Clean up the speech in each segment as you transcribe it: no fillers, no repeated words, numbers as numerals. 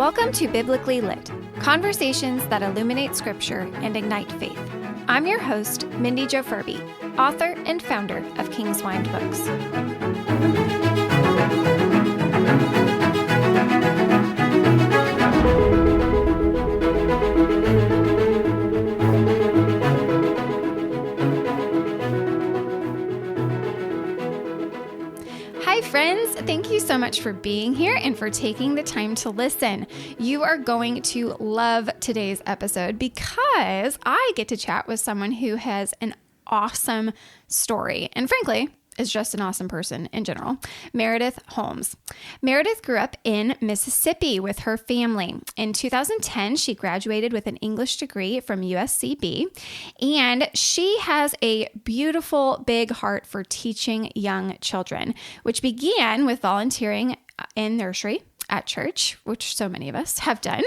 Welcome to Biblically Lit, conversations that illuminate Scripture and ignite faith. I'm your host, MindiJoFurby, author and founder of Kingswind Books. Hi friends, thank you so much for being here and for taking the time to listen. You are going to love today's episode because I get to chat with someone who has an awesome story and frankly is just an awesome person in general, Meredith Holmes. Meredith grew up in Mississippi with her family. In 2010, she graduated with an English degree from USCB, and she has a beautiful, big heart for teaching young children, which began with volunteering in nursery at church, which so many of us have done.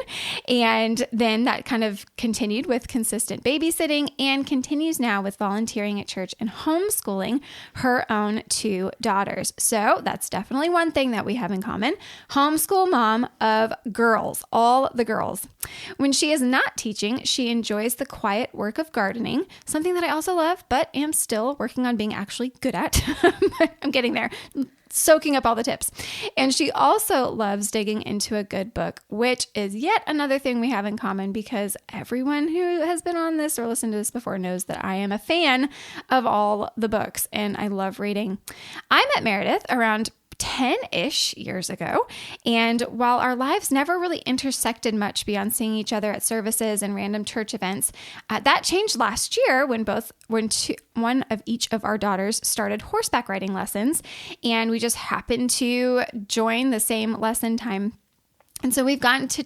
And then that kind of continued with consistent babysitting and continues now with volunteering at church and homeschooling her own two daughters. So that's definitely one thing that we have in common. Homeschool mom of girls, all the girls. When she is not teaching, she enjoys the quiet work of gardening, something that I also love, but am still working on being actually good at. I'm getting there. Soaking up all the tips. And she also loves digging into a good book, which is yet another thing we have in common because everyone who has been on this or listened to this before knows that I am a fan of all the books and I love reading. I met Meredith around 10-ish years ago. And while our lives never really intersected much beyond seeing each other at services and random church events, that changed last year when one of each of our daughters started horseback riding lessons. And we just happened to join the same lesson time. And so we've gotten to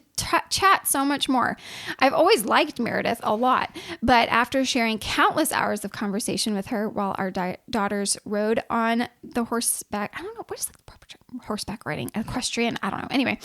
chat so much more. I've always liked Meredith a lot, but after sharing countless hours of conversation with her while our daughters rode on the horseback, I don't know, what is the proper term? Horseback riding, equestrian, I don't know. Anyway,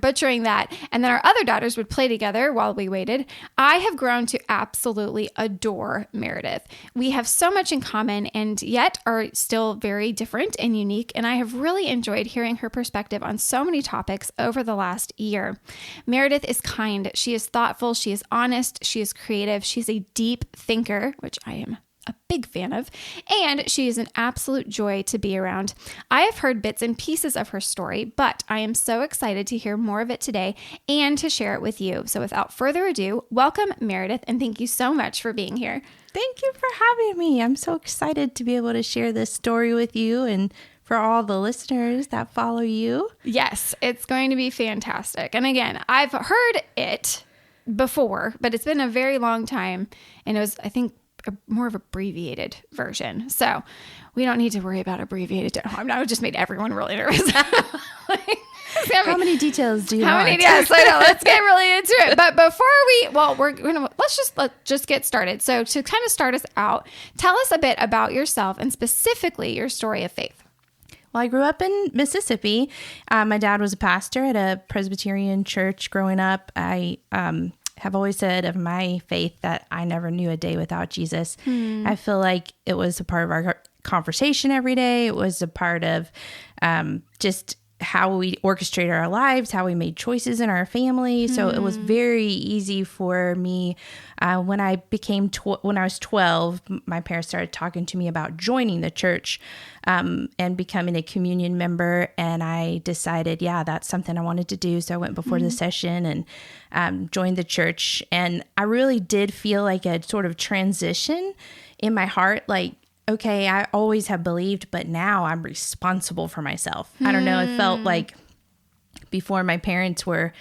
butchering that. And then our other daughters would play together while we waited. I have grown to absolutely adore Meredith. We have so much in common and yet are still very different and unique. And I have really enjoyed hearing her perspective on so many topics over the last year. Meredith is kind. She is thoughtful. She is honest. She is creative. She's a deep thinker, which I am a big fan of, and she is an absolute joy to be around. I have heard bits and pieces of her story, but I am so excited to hear more of it today and to share it with you. So without further ado, welcome Meredith, and thank you so much for being here. Thank you for having me. I'm so excited to be able to share this story with you and for all the listeners that follow you. Yes, it's going to be fantastic. And again, I've heard it before, but it's been a very long time, and it was, I think, more of abbreviated version. So we don't need to worry about abbreviated. I just made everyone really nervous. How many details do you want? Yes, I know. Let's get really into it. But before let's just get started. So to kind of start us out, tell us a bit about yourself and specifically your story of faith. Well, I grew up in Mississippi. My dad was a pastor at a Presbyterian church growing up. I have always said of my faith that I never knew a day without Jesus. I feel like it was a part of our conversation every day. It was a part of just how we orchestrated our lives, how we made choices in our family. So it was very easy for me. When I was 12, my parents started talking to me about joining the church and becoming a communion member. And I decided, that's something I wanted to do. So I went before the session and joined the church. And I really did feel like a sort of transition in my heart, like, okay, I always have believed, but now I'm responsible for myself. I don't know. It felt like before my parents were,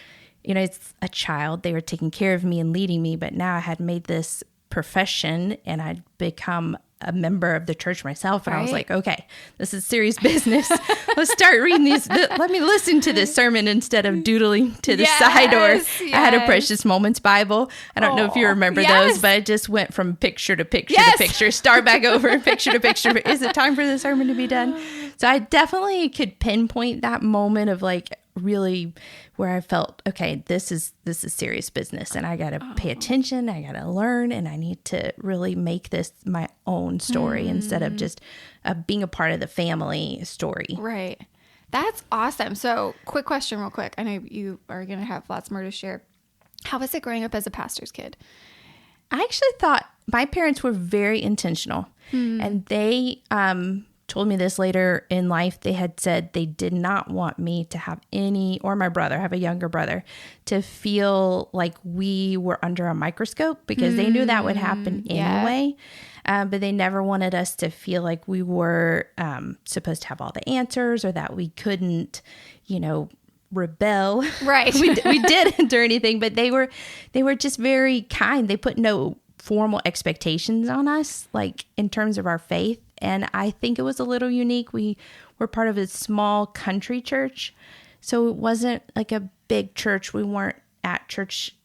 it's a child, they were taking care of me and leading me, but now I had made this profession and I'd become a member of the church myself. And I was like, okay, this is serious business. Let's start reading these. Let me listen to this sermon instead of doodling to the side. Or I had a Precious Moments Bible. I don't know if you remember those, but I just went from picture to picture to picture, start back over, picture to picture. Is it time for the sermon to be done? So I definitely could pinpoint that moment of like really where I felt, okay, this is serious business and I got to pay attention. I got to learn and I need to really make this my own story instead of just being a part of the family story. Right. That's awesome. So quick question real quick. I know you are going to have lots more to share. How was it growing up as a pastor's kid? I actually thought my parents were very intentional, and they told me this later in life. They had said they did not want me to have or my brother, I have a younger brother, to feel like we were under a microscope, because they knew that would happen anyway. But they never wanted us to feel like we were supposed to have all the answers, or that we couldn't, rebel. Right. we didn't or anything, but they were just very kind. They put no formal expectations on us, like in terms of our faith. And I think it was a little unique. We were part of a small country church, so it wasn't like a big church. We weren't at church,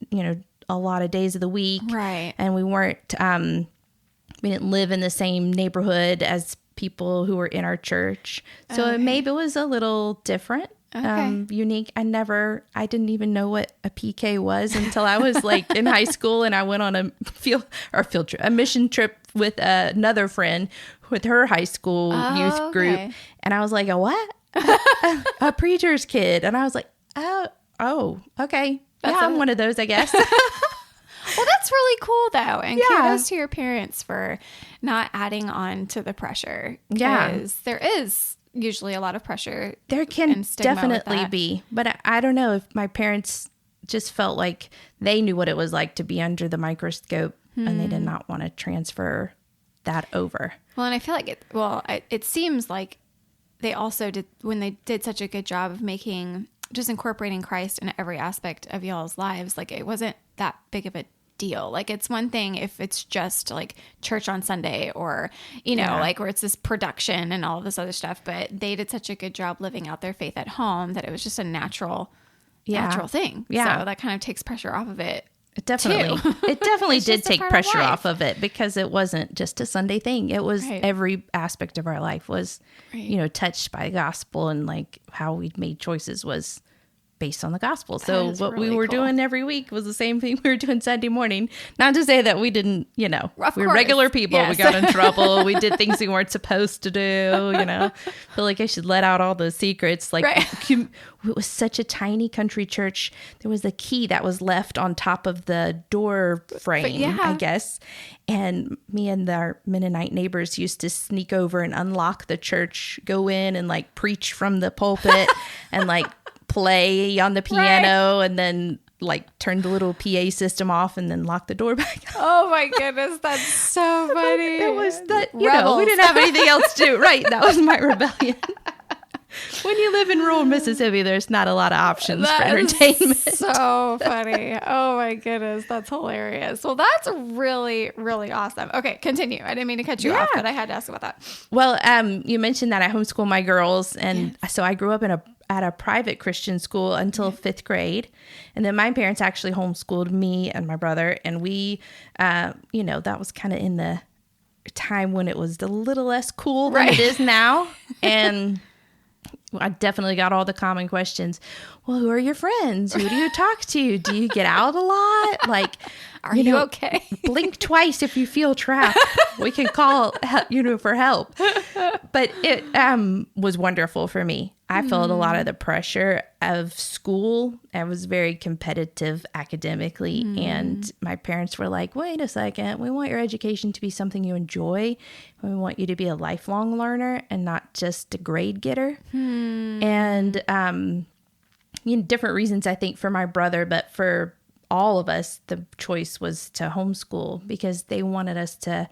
a lot of days of the week. Right. And we weren't, we didn't live in the same neighborhood as people who were in our church. So maybe it was a little different. Unique. I didn't even know what a PK was until I was like in high school, and I went on a a mission trip with another friend with her high school youth group. And I was like, a what? A preacher's kid. And I was like, oh, okay. I'm one of those, I guess. Well, that's really cool though. And kudos to your parents for not adding on to the pressure. Because there is usually a lot of pressure. There can definitely be. But I don't know if my parents just felt like they knew what it was like to be under the microscope, and they did not want to transfer that over. Well, and I feel like it seems like they also did, when they did such a good job of just incorporating Christ in every aspect of y'all's lives, like it wasn't that big of a deal. Like it's one thing if it's just like church on Sunday, or like where it's this production and all of this other stuff, but they did such a good job living out their faith at home that it was just a natural thing. So that kind of takes pressure off of it. It definitely did take pressure off of it, because it wasn't just a Sunday thing. It was every aspect of our life was touched by the gospel, and like how we made choices was based on the gospel. So what we were doing every week was the same thing we were doing Sunday morning. Not to say that we didn't, we were regular people. Yes. We got in trouble. We did things we weren't supposed to do, Feel like I should let out all those secrets. Like it was such a tiny country church. There was a key that was left on top of the door frame, I guess. And me and our Mennonite neighbors used to sneak over and unlock the church, go in and like preach from the pulpit and like play on the piano, and then like turn the little PA system off and then lock the door back up. Oh my goodness, that's so funny. It was that, we didn't have anything else to do. Right. That was my rebellion. When you live in rural Mississippi, there's not a lot of options for entertainment. So funny. Oh my goodness. That's hilarious. Well, that's really, really awesome. Okay, continue. I didn't mean to cut you off, but I had to ask about that. Well, you mentioned that I homeschool my girls. And so I grew up at a private Christian school until 5th grade. And then my parents actually homeschooled me and my brother. And we, that was kind of in the time when it was a little less cool than it is now. And I definitely got all the common questions. Well, who are your friends? Who do you talk to? Do you get out a lot? Like, are you okay? Blink twice if you feel trapped. We can call, for help. But it was wonderful for me. I felt a lot of the pressure of school. I was very competitive academically. And my parents were like, wait a second. We want your education to be something you enjoy. We want you to be a lifelong learner and not just a grade getter. And, different reasons, I think, for my brother, but for all of us, the choice was to homeschool because they wanted us to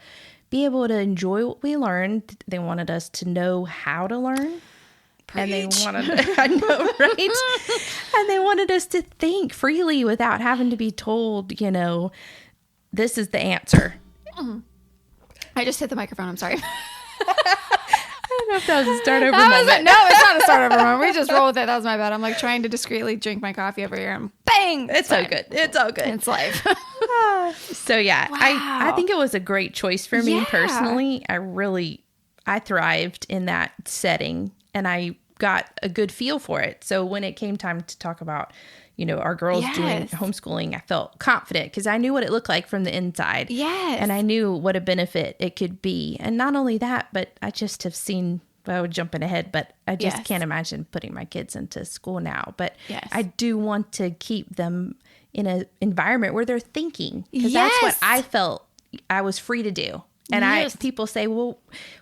be able to enjoy what we learned. They wanted us to know how to learn. Preach. And they wanted, I know, right? And they wanted us to think freely without having to be told, this is the answer. I just hit the microphone. I'm sorry. I don't know if that was a start over moment. No, it's not a start over moment. We just roll with it. That was my bad. I'm like trying to discreetly drink my coffee over here and bang. It's all good. It's all good. It's life. So yeah, wow. I think it was a great choice for me personally. I thrived in that setting and I got a good feel for it. So when it came time to talk about, our girls doing homeschooling, I felt confident because I knew what it looked like from the inside. Yes. And I knew what a benefit it could be. And not only that, but I just have seen I would jumping ahead, but I just Yes. can't imagine putting my kids into school now. But Yes. I do want to keep them in an environment where they're thinking, because that's what Yes. I felt I was free to do. And Yes. people say, well,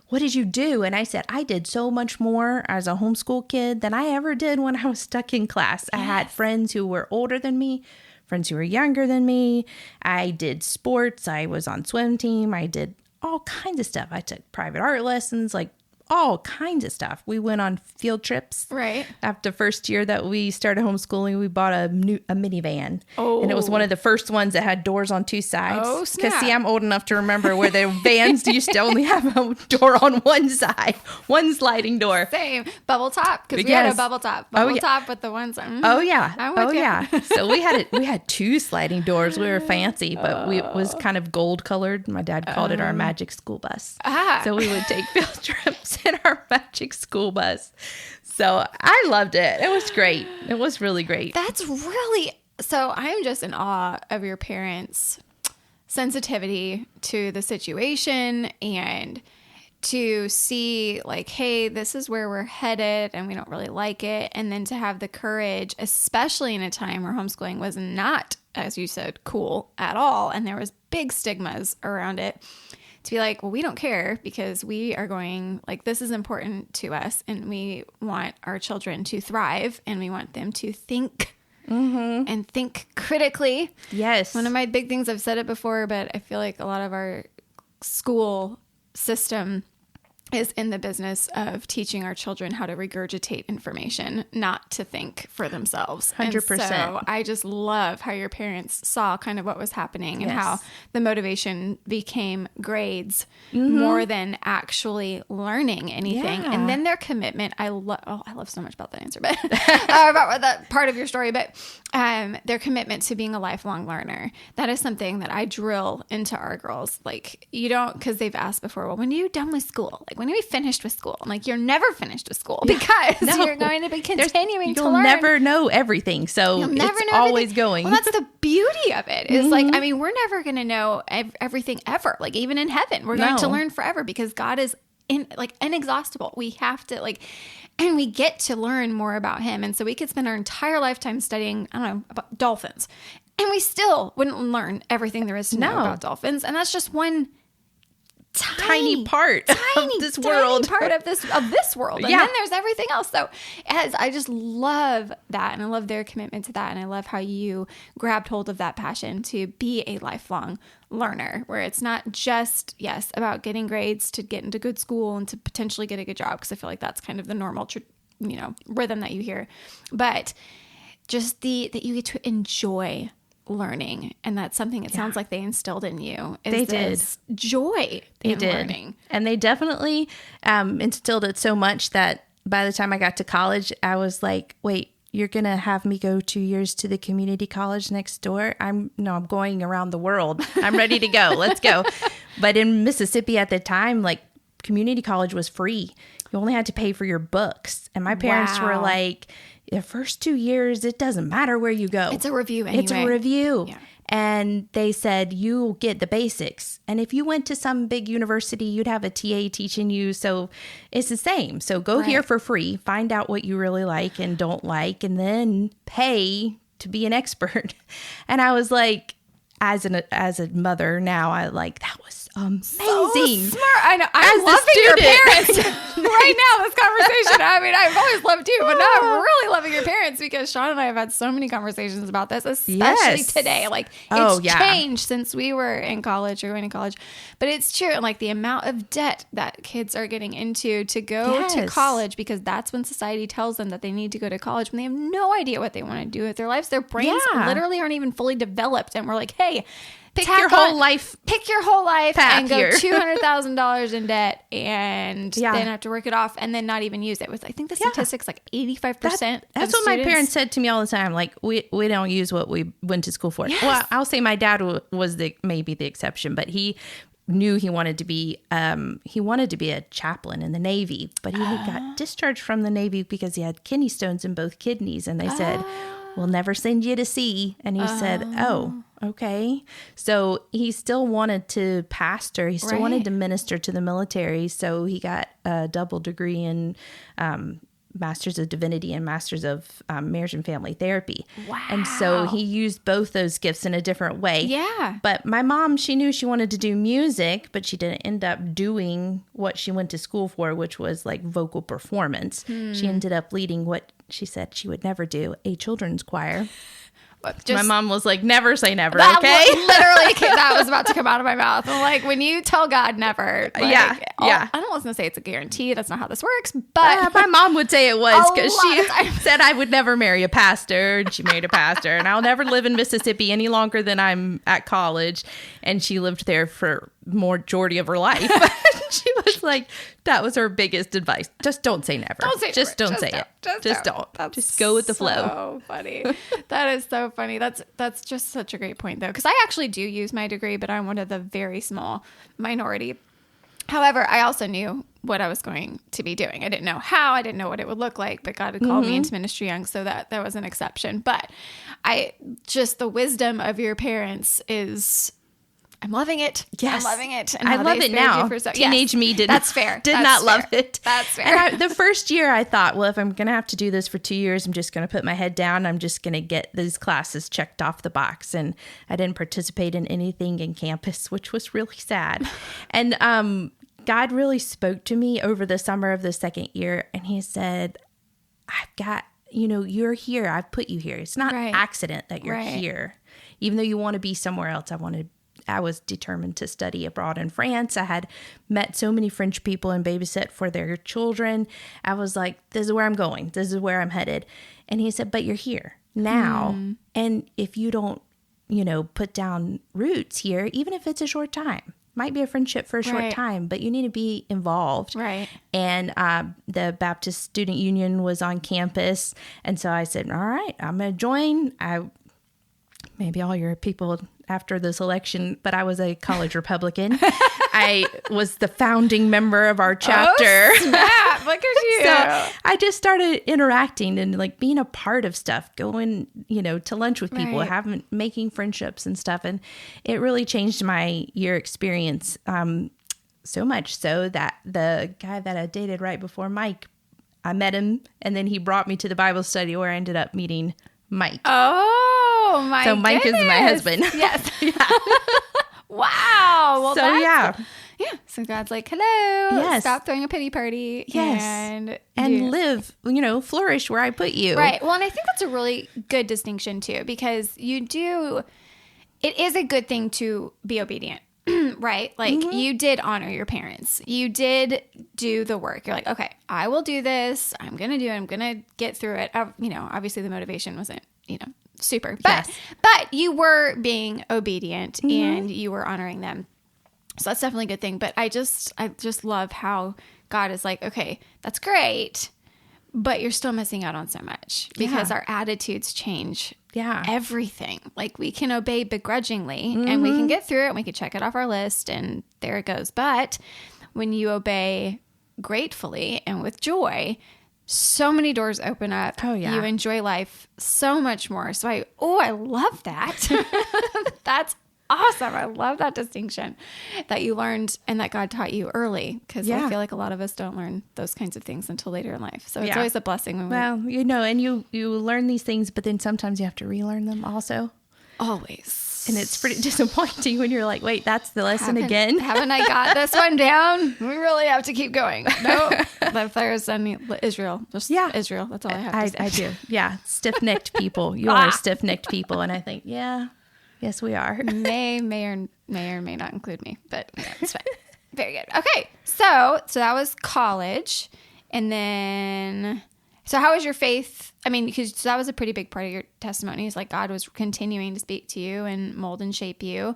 what did you do? And I said, I did so much more as a homeschool kid than I ever did when I was stuck in class. I had friends who were older than me, friends who were younger than me. I did sports. I was on swim team. I did all kinds of stuff. I took private art lessons, like all kinds of stuff. We went on field trips. Right. After first year that we started homeschooling, we bought a minivan. Oh. And it was one of the first ones that had doors on two sides. Oh, snap. Because see, I'm old enough to remember where the vans used to only have a door on one side, one sliding door. Same. Bubble top. Because we had a bubble top. Bubble top with the ones. Oh yeah. I'm with you. Yeah. So we had two sliding doors. We were fancy, but it was kind of gold colored. My dad called it our magic school bus. So we would take field trips in our magic school bus. So I loved it. It was great. It was really great. That's really, so I'm just in awe of your parents' sensitivity to the situation and to see like, hey, this is where we're headed and we don't really like it. And then to have the courage, especially in a time where homeschooling was not, as you said, cool at all. And there was big stigmas around it, to be like, well, we don't care because we are going, like, this is important to us and we want our children to thrive and we want them to think and think critically. Yes. One of my big things, I've said it before, but I feel like a lot of our school system is in the business of teaching our children how to regurgitate information, not to think for themselves. 100%. And so I just love how your parents saw kind of what was happening and how the motivation became grades more than actually learning anything. Yeah. And then their commitment, I love so much about that answer, but about that part of your story, but their commitment to being a lifelong learner. That is something that I drill into our girls. Like, you don't, because they've asked before, well, when are you done with school? Like, when are we finished with school? I'm like, you're never finished with school because you're going to be continuing to learn. You'll never know everything. So it's always going. Well, that's the beauty of it is like, I mean, we're never going to know everything ever. Like, even in heaven, we're going to learn forever because God is inexhaustible. We have to and we get to learn more about him. And so we could spend our entire lifetime studying, I don't know, about dolphins. And we still wouldn't learn everything there is to know about dolphins. And that's just one tiny part of this world. Part of this world. And then there's everything else. So I just love that. And I love their commitment to that. And I love how you grabbed hold of that passion to be a lifelong learner, where it's not just, about getting grades to get into good school and to potentially get a good job. Because I feel like that's kind of the normal, rhythm that you hear. But just that you get to enjoy learning, and that's something it sounds like they instilled in you. They did. Joy in learning. And they definitely instilled it so much that by the time I got to college, I was like, wait, you're going to have me go 2 years to the community college next door? I'm going around the world. I'm ready to go. Let's go. But in Mississippi at the time, like, community college was free. You only had to pay for your books. And my parents were like, the first 2 years, it doesn't matter where you go. It's a review anyway. It's a review. Yeah. And they said, you'll get the basics. And if you went to some big university, you'd have a TA teaching you. So it's the same. So go here for free, find out what you really like and don't like, and then pay to be an expert. And I was like, as a mother now, that was amazing. So smart. I know. I'm loving your parents right now, this conversation. I mean, I've always loved you, but now I'm really loving your parents because Sean and I have had so many conversations about this, especially today. Like, it's changed since we were in college or going to college. But it's true. And like the amount of debt that kids are getting into to go to college, because that's when society tells them that they need to go to college when they have no idea what they want to do with their lives. Their brains literally aren't even fully developed. And we're like, hey, pick your whole life and go $200,000 in debt and then have to work it off and then not even use it. I think the statistics like 85%. That's what my parents said to me all the time. Like, we don't use what we went to school for. Yes. Well, I'll say my dad was maybe the exception, but he knew he wanted to be a chaplain in the Navy, but he got discharged from the Navy because he had kidney stones in both kidneys, and they said, we'll never send you to sea. And he said, oh, okay. So he still wanted to pastor. He still wanted to minister to the military. So he got a double degree in Masters of Divinity and Masters of Marriage and Family Therapy. Wow. And so he used both those gifts in a different way. Yeah. But my mom, she knew she wanted to do music, but she didn't end up doing what she went to school for, which was like vocal performance. She ended up leading what she said she would never do, a children's choir. My mom was like, never say never, okay? Literally, that was about to come out of my mouth. I'm like, when you tell God never, like, I don't want to say it's a guarantee. That's not how this works. But my mom would say it was, because she said I would never marry a pastor. And she married a pastor. And I'll never live in Mississippi any longer than I'm at college. And she lived there for majority of her life. She was like, that was her biggest advice. Just don't say never. Just don't say it. Just don't. Just go with the flow. So funny. That is so funny. That's just such a great point, though, because I actually do use my degree, but I'm one of the very small minority. However, I also knew what I was going to be doing. I didn't know how. I didn't know what it would look like, but God had called me into ministry young, so that was an exception. But the wisdom of your parents is... I'm loving it. Yes. I'm loving it. And I love it now. Teenage me did not love it. That's fair. And the first year I thought, well, if I'm going to have to do this for 2 years, I'm just going to put my head down. I'm just going to get these classes checked off the box. And I didn't participate in anything in campus, which was really sad. And God really spoke to me over the summer of the second year. And he said, I've got, you're here. I've put you here. It's not an accident that you're here. Even though you want to be somewhere else, I was determined to study abroad in France. I had met so many French people and babysit for their children. I was like, this is where I'm going. This is where I'm headed. And he said, but you're here now. And if you don't, put down roots here, even if it's a short time, might be a friendship for a short time, but you need to be involved. Right. And the Baptist Student Union was on campus. And so I said, all right, I'm going to join. Maybe all your people after this election, but I was a college Republican. I was the founding member of our chapter. Oh, snap. Look at you. So I just started interacting and like being a part of stuff, going, to lunch with people, making friendships and stuff. And it really changed my year experience so much so that the guy that I dated right before Mike, I met him and then he brought me to the Bible study where I ended up meeting Mike. Oh, my So Mike is my husband. Yes. Wow. Well, so, yeah. So God's like, hello. Yes. Stop throwing a pity party. Yes. And live, flourish where I put you. Right. Well, and I think that's a really good distinction, too, because it is a good thing to be obedient. Right? Like you did honor your parents. You did do the work. You're like, okay, I will do this. I'm going to do it. I'm going to get through it. Obviously the motivation wasn't, super, but you were being obedient and you were honoring them. So that's definitely a good thing. But I just love how God is like, okay, that's great, but you're still missing out on so much because our attitudes change everything. Like we can obey begrudgingly and we can get through it and we can check it off our list and there it goes. But when you obey gratefully and with joy, so many doors open up. Oh, yeah. You enjoy life so much more. So I love that. That's awesome. I love that distinction that you learned and that God taught you early. Because I feel like a lot of us don't learn those kinds of things until later in life. So it's always a blessing when and you learn these things, but then sometimes you have to relearn them also. Always. And it's pretty disappointing when you're like, wait, that's the lesson again. Haven't I got this one down? We really have to keep going. No, if there's any Israel, Israel. That's all I have to say. I do. Yeah. Stiff-necked people. You are stiff-necked people. And I think, yes, we are. May or may not include me, but it's fine. Very good. Okay. So that was college. And then... So how was your faith? I mean, because that was a pretty big part of your testimony is like God was continuing to speak to you and mold and shape you.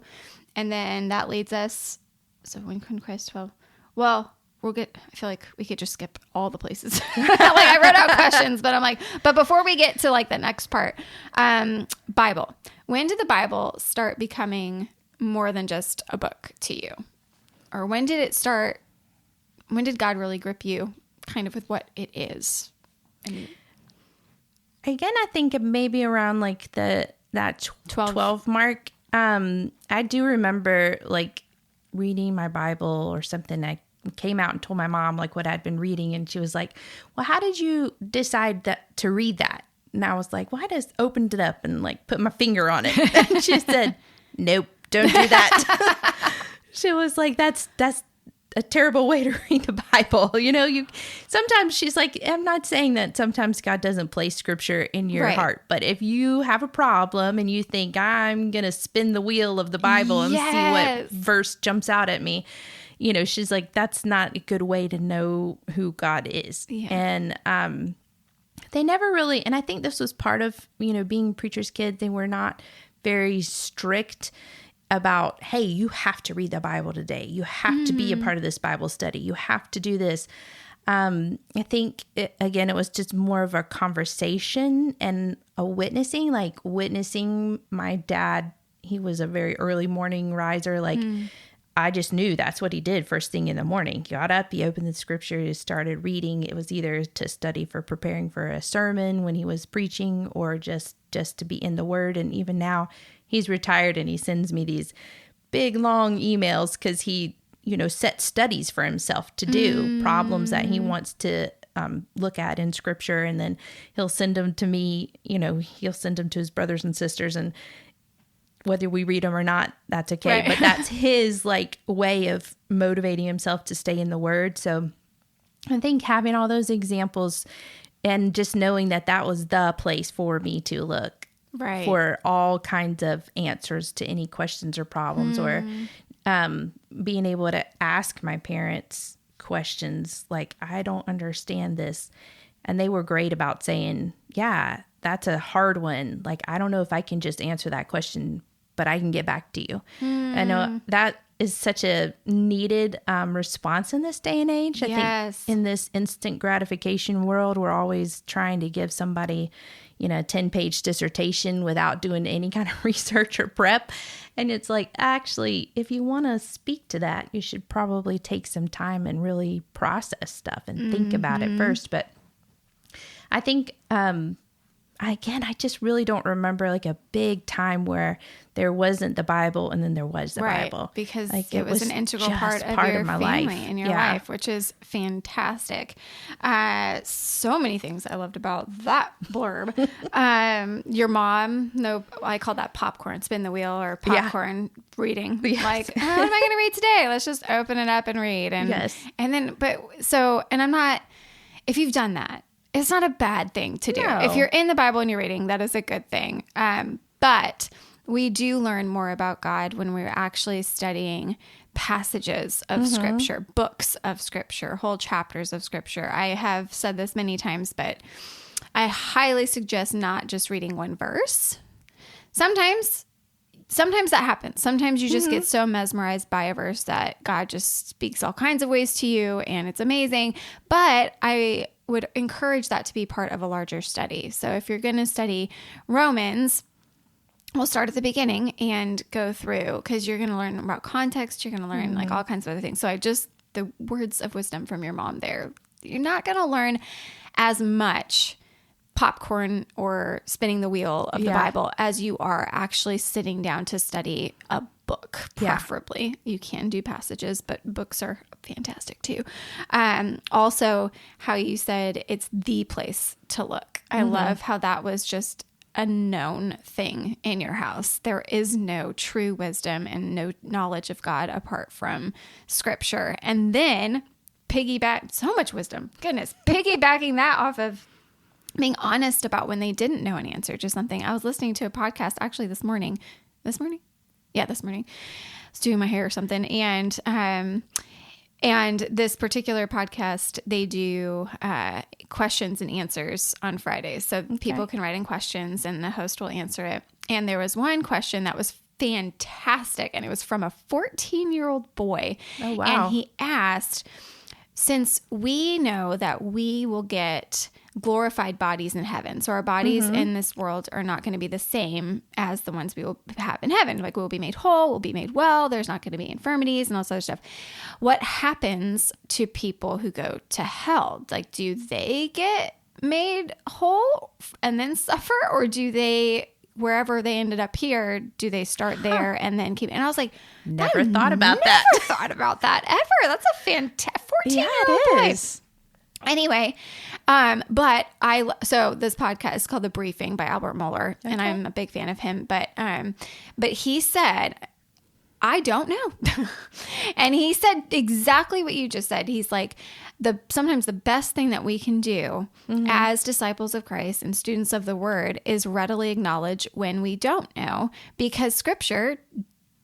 And then that leads us. So when can Christ 12? Well, we'll get, I feel like we could just skip all the places. Like I wrote out questions, but I'm like, but before we get to like the next part, Bible. When did the Bible start becoming more than just a book to you? Or when did it start? When did God really grip you kind of with what it is? Again, I think maybe around like that 12 mark. I do remember like reading my Bible or something. I came out and told my mom like what I'd been reading, and she was like, well, how did you decide to read that? And I was like, well, I just opened it up and like put my finger on it. And she said, nope, don't do that. She was like, that's a terrible way to read the Bible. Sometimes she's like, I'm not saying that sometimes God doesn't place scripture in your heart, but if you have a problem and you think I'm going to spin the wheel of the Bible and see what verse jumps out at me, she's like, that's not a good way to know who God is. Yeah. And, they never really, and I think this was part of, being preacher's kid. They were not very strict about, hey, you have to read the Bible today. You have to be a part of this Bible study. You have to do this. I think, it was just more of a conversation and a witnessing, like witnessing my dad. He was a very early morning riser. Like, I just knew that's what he did first thing in the morning. He got up, he opened the scripture, he started reading. It was either to study for preparing for a sermon when he was preaching or just to be in the Word. And even now, he's retired and he sends me these big, long emails because he, sets studies for himself to do, problems that he wants to look at in scripture. And then he'll send them to me, he'll send them to his brothers and sisters. And whether we read them or not, that's okay. Right. But that's his like way of motivating himself to stay in the Word. So I think having all those examples and just knowing that was the place for me to look for all kinds of answers to any questions or problems, or being able to ask my parents questions like, I don't understand this. And they were great about saying, yeah, that's a hard one. Like, I don't know if I can just answer that question, but I can get back to you. I know that is such a needed response in this day and age. I think in this instant gratification world, we're always trying to give somebody, a 10-page dissertation without doing any kind of research or prep. And it's like, actually, if you want to speak to that, you should probably take some time and really process stuff and think about it first. But I think, I just really don't remember like a big time where there wasn't the Bible and then there was the Bible. Because like, it was an integral part of your family and your life, which is fantastic. So many things I loved about that blurb. Your mom, I call that popcorn, spin the wheel, or popcorn reading. Yes. Like, what am I going to read today? Let's just open it up and read. And, and then, and I'm not, if you've done that, it's not a bad thing to do. No. If you're in the Bible and you're reading, that is a good thing. But we do learn more about God when we're actually studying passages of Scripture, books of Scripture, whole chapters of Scripture. I have said this many times, but I highly suggest not just reading one verse. Sometimes that happens. Sometimes you just get so mesmerized by a verse that God just speaks all kinds of ways to you, and it's amazing. But I would encourage that to be part of a larger study. So if you're going to study Romans, we'll start at the beginning and go through, because you're going to learn about context. You're going to learn like all kinds of other things. So the words of wisdom from your mom there, you're not going to learn as much popcorn or spinning the wheel of the Bible as you are actually sitting down to study a book, preferably. You can do passages, but books are fantastic too. Also, how you said it's the place to look. I love how that was just a known thing in your house. There is no true wisdom and no knowledge of God apart from Scripture. And then so much wisdom, goodness, piggybacking that off of being honest about when they didn't know an answer to something. I was listening to a podcast actually this morning. Yeah, this morning. I was doing my hair or something. And this particular podcast, they do questions and answers on Fridays. So people can write in questions and the host will answer it. And there was one question that was fantastic. And it was from a 14-year-old boy. Oh, wow. And he asked, since we know that we will get glorified bodies in heaven, so our bodies in this world are not going to be the same as the ones we will have in heaven. Like, we'll be made whole, we'll be made well, there's not going to be infirmities and all this other stuff. What happens to people who go to hell? Like, do they get made whole and then suffer, or do they wherever they ended up here, do they start there and then keep? And I was like, never thought about that. Never thought about that ever. That's a fantastic 14-year-old boy. Is. Anyway, so this podcast is called The Briefing by Albert Mohler, and I'm a big fan of him. But he said, I don't know. And he said exactly what you just said. He's like, sometimes the best thing that we can do as disciples of Christ and students of the word is readily acknowledge when we don't know, because Scripture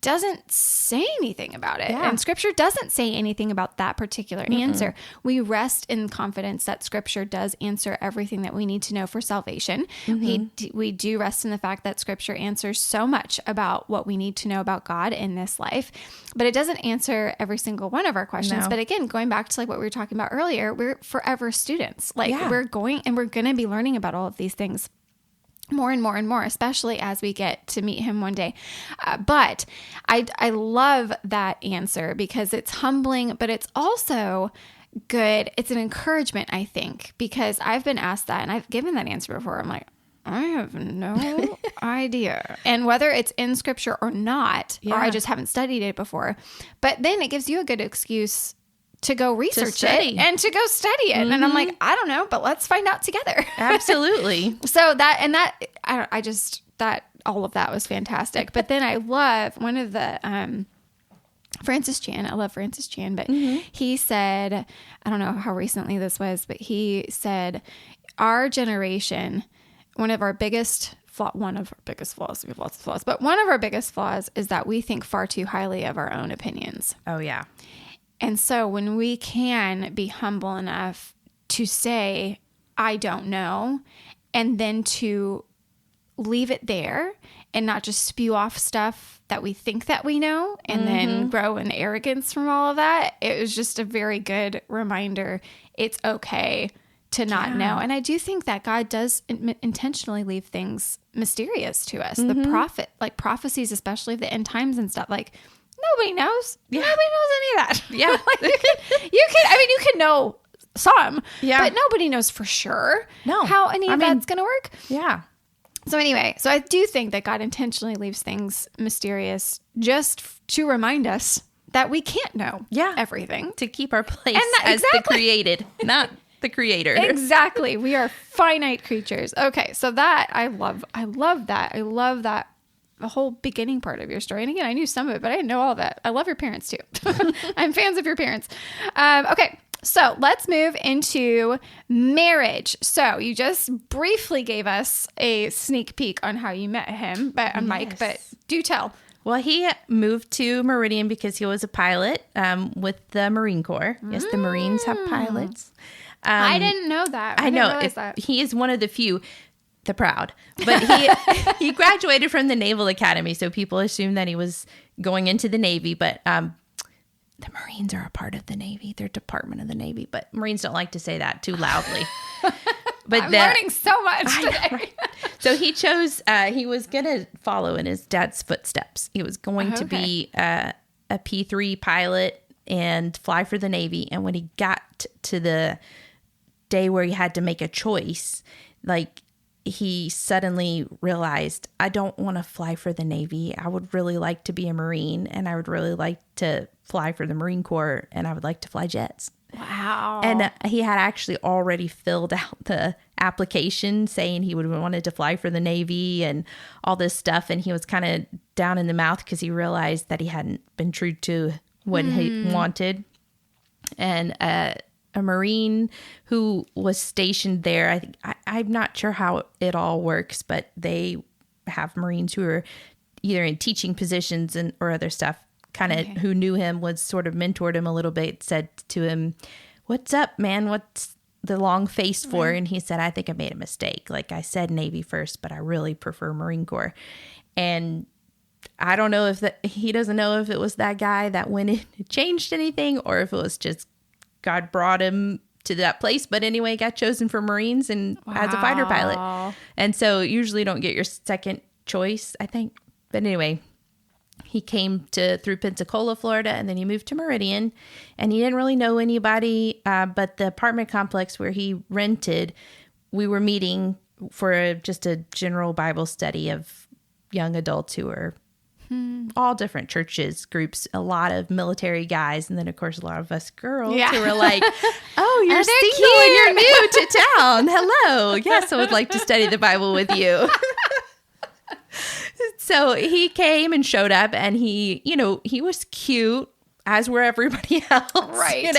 doesn't say anything about it. And Scripture doesn't say anything about that particular answer. We rest in confidence that Scripture does answer everything that we need to know for salvation. We do rest in the fact that Scripture answers so much about what we need to know about God in this life, but it doesn't answer every single one of our questions. No. But again, going back to like what we were talking about earlier, we're forever students. Like we're going to be learning about all of these things more and more and more, especially as we get to meet him one day. But I love that answer because it's humbling, but it's also good. It's an encouragement, I think, because I've been asked that and I've given that answer before. I'm like, I have no idea. And whether it's in Scripture or not, or I just haven't studied it before, but then it gives you a good excuse to go research it and to go study it. And I'm like, I don't know, but let's find out together. Absolutely. So all of that was fantastic. But then I love one of the, Francis Chan. I love Francis Chan, but he said, I don't know how recently this was, but he said, our generation, one of our biggest flaws, we have lots of flaws, but one of our biggest flaws is that we think far too highly of our own opinions. Oh, yeah. And so when we can be humble enough to say, I don't know, and then to leave it there and not just spew off stuff that we think that we know and then grow in arrogance from all of that, it was just a very good reminder. It's okay to not know. And I do think that God does intentionally leave things mysterious to us. The prophecies, especially of the end times and stuff, like, nobody knows. Yeah. Nobody knows any of that. Yeah. Like you can know some, but nobody knows for sure how any of that's going to work. Yeah. So anyway, so I do think that God intentionally leaves things mysterious just to remind us that we can't know everything. To keep our place as the created, not the creator. Exactly. We are finite creatures. Okay. So that I love that. I love that. The whole beginning part of your story. And again, I knew some of it, but I didn't know all of that. I love your parents too. I'm fans of your parents. Okay. So let's move into marriage. So you just briefly gave us a sneak peek on how you met him, Mike, but do tell. Well, he moved to Meridian because he was a pilot with the Marine Corps. Yes, the Marines have pilots. I didn't know that. I know. He is one of the few. The proud, but he graduated from the Naval Academy, so people assume that he was going into the Navy, but the Marines are a part of the Navy. They're a department of the Navy, but Marines don't like to say that too loudly. But I'm learning so much today. Know, right? So he chose, he was going to follow in his dad's footsteps. He was going to be a P-3 pilot and fly for the Navy, and when he got to the day where he had to make a choice, like, he suddenly realized, I don't want to fly for the Navy. I would really like to be a Marine, and I would really like to fly for the Marine Corps, and I would like to fly jets. Wow. And he had actually already filled out the application saying he wanted to fly for the Navy and all this stuff. And he was kind of down in the mouth because he realized that he hadn't been true to what he wanted. And a Marine who was stationed there, I'm not sure how it all works, but they have Marines who are either in teaching positions or other stuff, kind of who knew him, was sort of mentored him a little bit, said to him, "What's up, man? What's the long face for?" And he said, "I think I made a mistake. Like, I said Navy first, but I really prefer Marine Corps." And I don't know if he doesn't know if it was that guy that went in and changed anything, or if it was just God brought him to that place. But anyway, got chosen for Marines and as a fighter pilot. And so usually don't get your second choice, I think. But anyway, he came through Pensacola, Florida, and then he moved to Meridian. And he didn't really know anybody, but the apartment complex where he rented, we were meeting for just a general Bible study of young adults who are all different churches, groups, a lot of military guys, and then of course a lot of us girls who were like, oh, you're single and you're new to town. Hello. Yes, I would like to study the Bible with you. So he came and showed up, and he was cute, as were everybody else, right?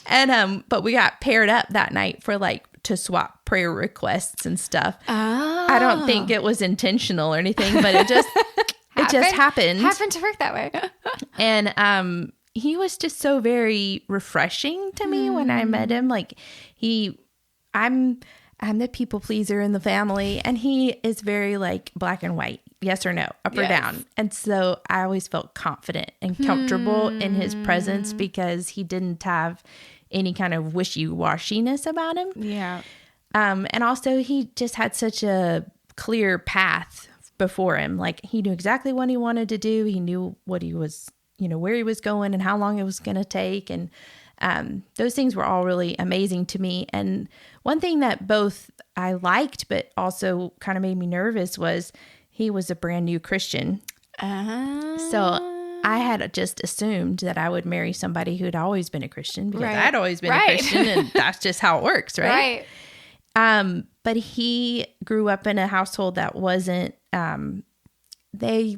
And but we got paired up that night for to swap prayer requests and stuff. Oh. I don't think it was intentional or anything, but it just happened. Happened to work that way. And he was just so very refreshing to me when I met him. I'm the people pleaser in the family, and he is very black and white, yes or no, up or down. And so I always felt confident and comfortable in his presence because he didn't have any kind of wishy-washiness about him. Yeah. And also he just had such a clear path before him. He knew exactly what he wanted to do. He knew what he was, where he was going and how long it was going to take. And those things were all really amazing to me. And one thing that both I liked, but also kind of made me nervous, was he was a brand new Christian. So I had just assumed that I would marry somebody who'd always been a Christian, because I'd always been a Christian, and that's just how it works, right? But he grew up in a household that wasn't, they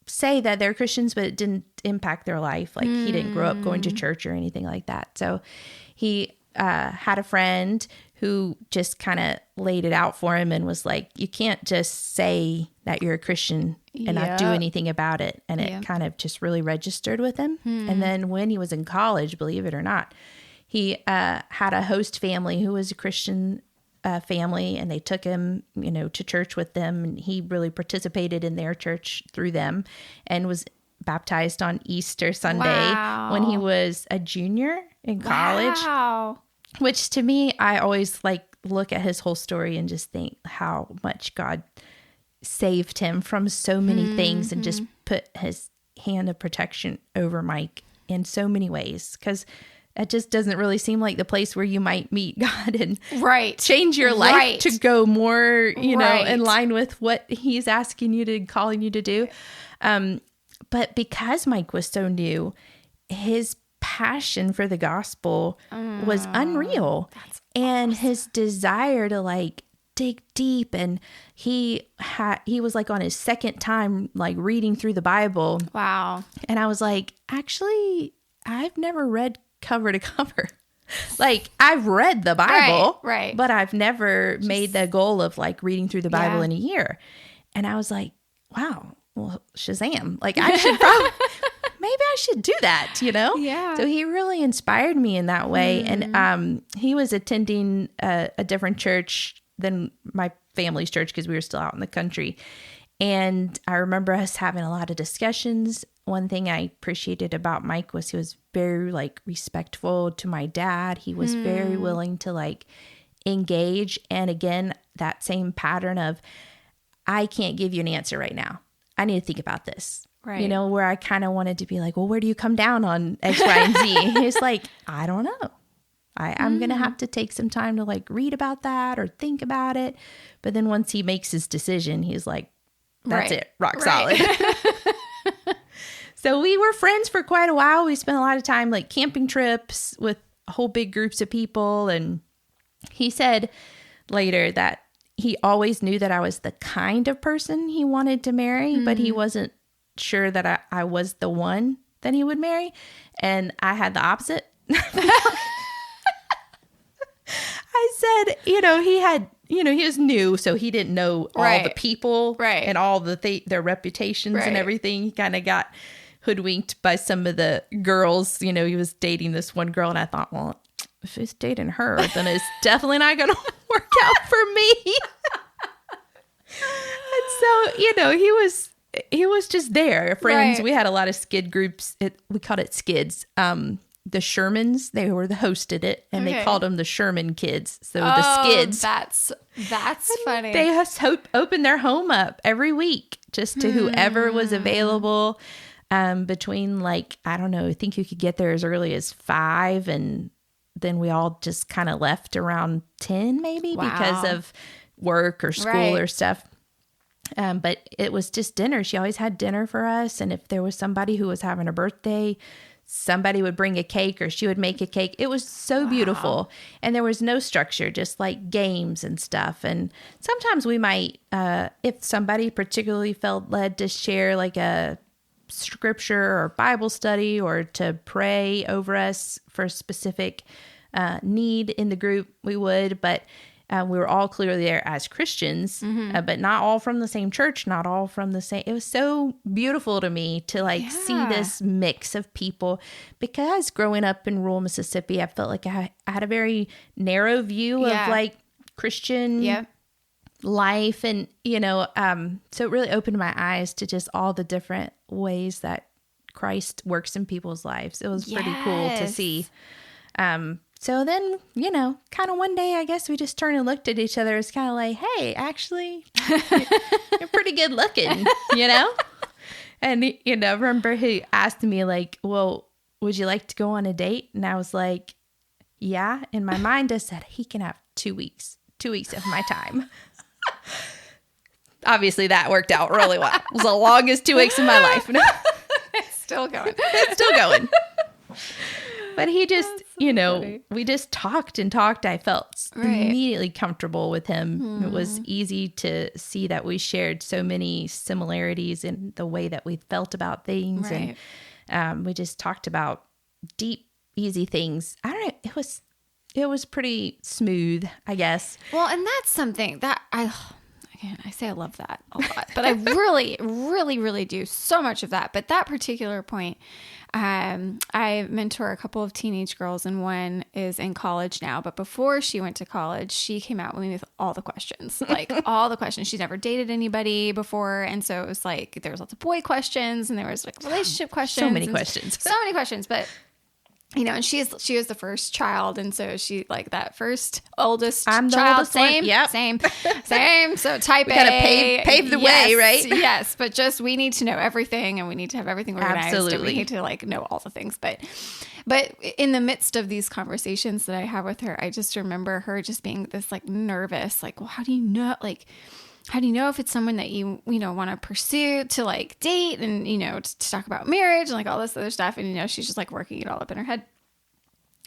say that they're Christians, but it didn't impact their life. He didn't grow up going to church or anything like that. So he had a friend who just kind of laid it out for him and was like, you can't just say that you're a Christian and not do anything about it. And it kind of just really registered with him. And then when he was in college, believe it or not, he had a host family who was a Christian family, and they took him, to church with them. And he really participated in their church through them and was baptized on Easter Sunday when he was a junior in college. Wow. Which to me, I always look at his whole story and just think how much God saved him from so many things and just put his hand of protection over Mike in so many ways. Because it just doesn't really seem like the place where you might meet God and change your life to go more, in line with what he's asking you to, calling you to do. But because Mike was so new, his passion for the gospel was unreal. And his desire to dig deep, and he was on his second time reading through the Bible. Wow. And I was like, actually, I've never read cover to cover. I've read the Bible, but I've never made the goal of reading through the Bible in a year. And I was like, wow, well, Shazam. I should probably, maybe I should do that, Yeah. So he really inspired me in that way. And he was attending a different church than my family's church because we were still out in the country. And I remember us having a lot of discussions. One thing I appreciated about Mike was he was very respectful to my dad. He was very willing to engage. And again, that same pattern of, I can't give you an answer right now. I need to think about this. Right. Where I kind of wanted to be well, where do you come down on X, Y, and Z? He's like, I don't know. I'm going to have to take some time to read about that or think about it. But then once he makes his decision, he's like, that's it, rock solid. So we were friends for quite a while. We spent a lot of time camping trips with whole big groups of people. And he said later that he always knew that I was the kind of person he wanted to marry, but he wasn't sure that I was the one that he would marry. And I had the opposite. I said, he was new, so he didn't know all the people and all their reputations and everything. He kind of got hoodwinked by some of the girls. He was dating this one girl, and I thought, well, if he's dating her, then it's definitely not going to work out for me. And so, he was just there. Friends, we had a lot of skid groups. We called it skids. The Shermans, they hosted it, and they called them the Sherman kids. So the skids. That's funny. They opened their home up every week just to whoever was available. Between I don't know, I think you could get there as early as 5, and then we all just kind of left around 10 maybe because of work or school or stuff. But it was just dinner. She always had dinner for us. And if there was somebody who was having a birthday, somebody would bring a cake or she would make a cake. It was so beautiful. And there was no structure, just like games and stuff. And sometimes we might, if somebody particularly felt led to share like a scripture or Bible study or to pray over us for a specific need in the group, we would. But we were all clearly there as Christians, but not all from the same church, not all from the same. It was so beautiful to me to like see this mix of people, because growing up in rural Mississippi, I felt like I had a very narrow view of like Christian life. And, so it really opened my eyes to just all the different ways that Christ works in people's lives. It was pretty cool to see. So then, kind of one day, I guess we just turned and looked at each other. It's kind of like, hey, actually, you're pretty good looking, And, remember he asked me like, well, would you like to go on a date? And I was like, yeah. In my mind, I said, he can have 2 weeks of my time. Obviously, that worked out really well. It was the longest 2 weeks of my life. It's still going. But he just, we just talked and talked. I felt immediately comfortable with him. It was easy to see that we shared so many similarities in the way that we felt about things. Right. And we just talked about deep, easy things. I don't know. It was pretty smooth, I guess. Well, and that's something that I say I love that a lot, but I really, really, really do so much of that. But that particular point, I mentor a couple of teenage girls, and one is in college now. But before she went to college, she came out with me with all the questions, like all the questions. She's never dated anybody before. And so it was like, there was lots of boy questions and there was like relationship questions. So many questions. But and she was the first child, and so she like that first oldest I'm the child. Oldest same, one. Yep. same. So type we A, gotta pave the way, right? Yes, but just we need to know everything, and we need to have everything organized. Absolutely, and we need to like know all the things. But in the midst of these conversations that I have with her, I just remember her just being this like nervous, like, well, how do you know, if it's someone that you want to pursue to like date and, to talk about marriage and like all this other stuff. And, she's just like working it all up in her head.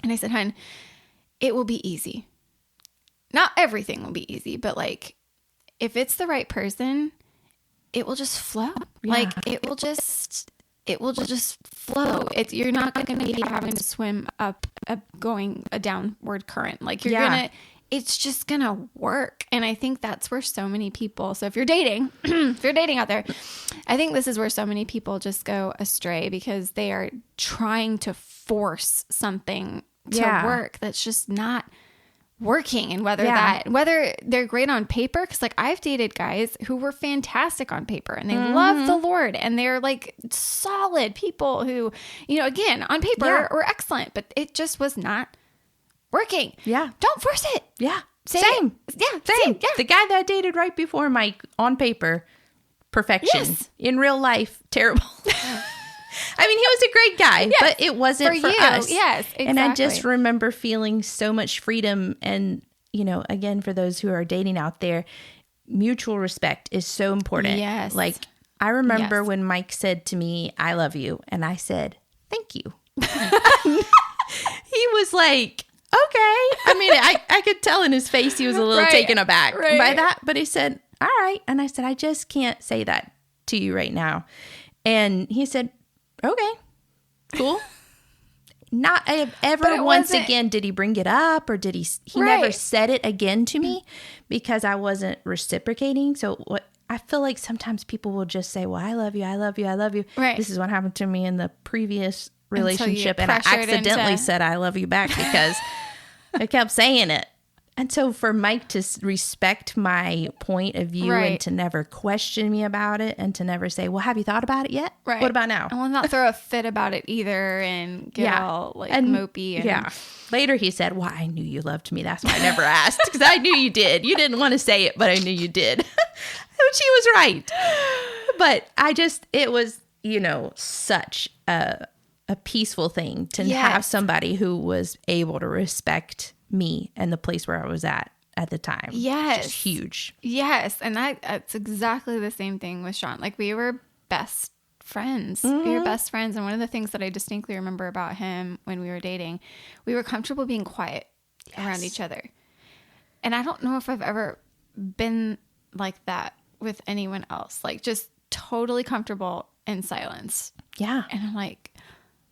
And I said, hon, it will be easy. Not everything will be easy, but like, if it's the right person, it will just flow. Yeah. Like it will just flow. You're not going to be having to swim up, going a downward current. Like it's just going to work. And I think that's where so many people, so if you're dating, out there, I think this is where so many people just go astray, because they are trying to force something to work that's just not working. And whether they're great on paper, because like I've dated guys who were fantastic on paper and they love the Lord and they're like solid people who, again, on paper were excellent, but it just was not working. Yeah. Don't force it. Yeah. Same. Yeah. Same. Yeah. The guy that I dated right before Mike, on paper, perfection. Yes. In real life, terrible. I mean, he was a great guy, but it wasn't for us. Yes, exactly. And I just remember feeling so much freedom. And, again, for those who are dating out there, mutual respect is so important. Yes. Like, I remember when Mike said to me, I love you. And I said, thank you. He was like, okay. I mean, I could tell in his face he was a little taken aback by that. But he said, all right. And I said, I just can't say that to you right now. And he said, okay, cool. Not ever once again did he bring it up, or did he never said it again to me, because I wasn't reciprocating. So what I feel like sometimes people will just say, well, I love you, I love you, I love you. Right. This is what happened to me in the previous relationship, and I accidentally said I love you back because I kept saying it. And so for Mike to respect my point of view and to never question me about it, and to never say, well, have you thought about it yet? Right. What about now? And will not throw a fit about it either and get all like mopey. And Later he said, well, I knew you loved me. That's why I never asked, because I knew you did. You didn't want to say it, but I knew you did. Which he was right. But it was, such a peaceful thing to have somebody who was able to respect me and the place where I was at. at the time. Yes. Just huge. Yes. And that's exactly the same thing with Sean. Like, we were best friends. We were best friends. And one of the things that I distinctly remember about him when we were dating, we were comfortable being quiet around each other. And I don't know if I've ever been like that with anyone else. Like, just totally comfortable in silence. Yeah. And I'm like,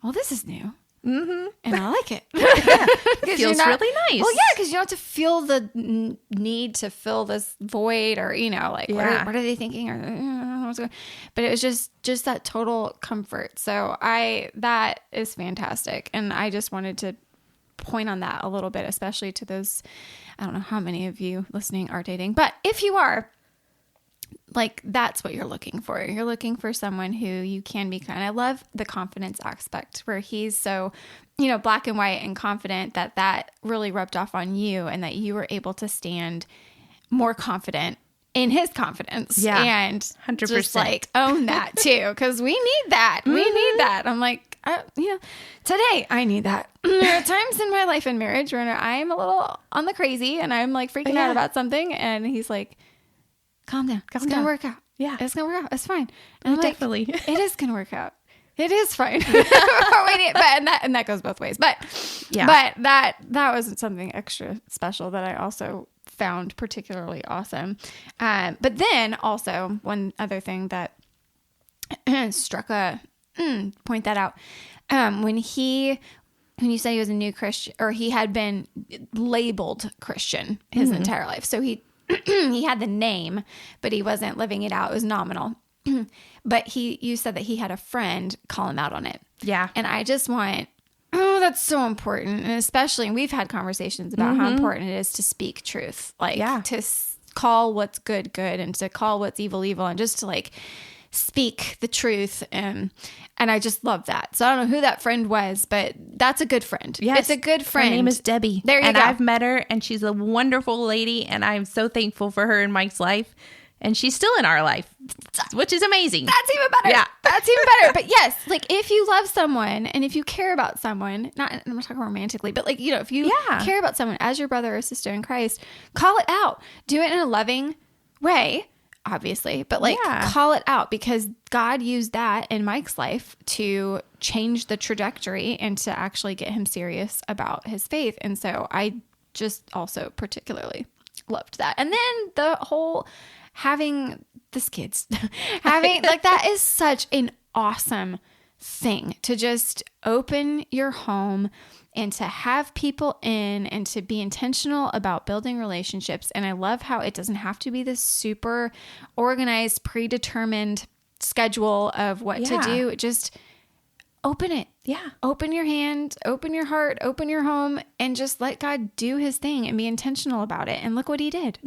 well, this is new. And I like it. It feels really nice. Well, yeah, because you don't have to feel the need to fill this void, or, you know, like, what are they thinking? Or, I don't know what's going on. But it was just that total comfort. So that is fantastic. And I just wanted to point on that a little bit, especially to those, I don't know how many of you listening are dating, but if you are, like, that's what you're looking for. You're looking for someone who you can be kind. I love the confidence aspect, where he's so, you know, black and white and confident, that really rubbed off on you, and that you were able to stand more confident in his confidence. Yeah. And 100%. just like own that too. Cause we need that. We need that. I'm like, you know, today I need that. There are times in my life in marriage where I'm a little on the crazy and I'm like freaking out about something. And he's like, calm down. It's going to work out. Yeah. It's going to work out. It's fine. And I'm Definitely. like, it is going to work out. It is fine. And that goes both ways. But that was something extra special that I also found particularly awesome. But then also one other thing that struck point that out, when you say he was a new Christian, or he had been labeled Christian his entire life. So he had the name, but he wasn't living it out. It was nominal. But you said that he had a friend call him out on it. Yeah. And I just want, that's so important. And especially, and we've had conversations about how important it is to speak truth, like to call what's good, and to call what's evil, and just to like speak the truth. And I just love that. So I don't know who that friend was, but that's a good friend. Yes. It's a good friend. Her name is Debbie. There you go. And I've met her, and she's a wonderful lady, and I'm so thankful for her in Mike's life. And she's still in our life, which is amazing. That's even better. Yeah. That's even better. But yes, like, if you love someone and if you care about someone, I'm not talking romantically, but like, you know, if you care about someone as your brother or sister in Christ, call it out. Do it in a loving way, obviously, but like call it out, because God used that in Mike's life to change the trajectory and to actually get him serious about his faith. And so I just also particularly loved that. And then the whole having this kids, having like, that is such an awesome thing, to just open your home and to have people in and to be intentional about building relationships. And I love how it doesn't have to be this super organized, predetermined schedule of what to do. Just open it. Yeah. Open your hand, open your heart, open your home, and just let God do his thing and be intentional about it. And look what he did.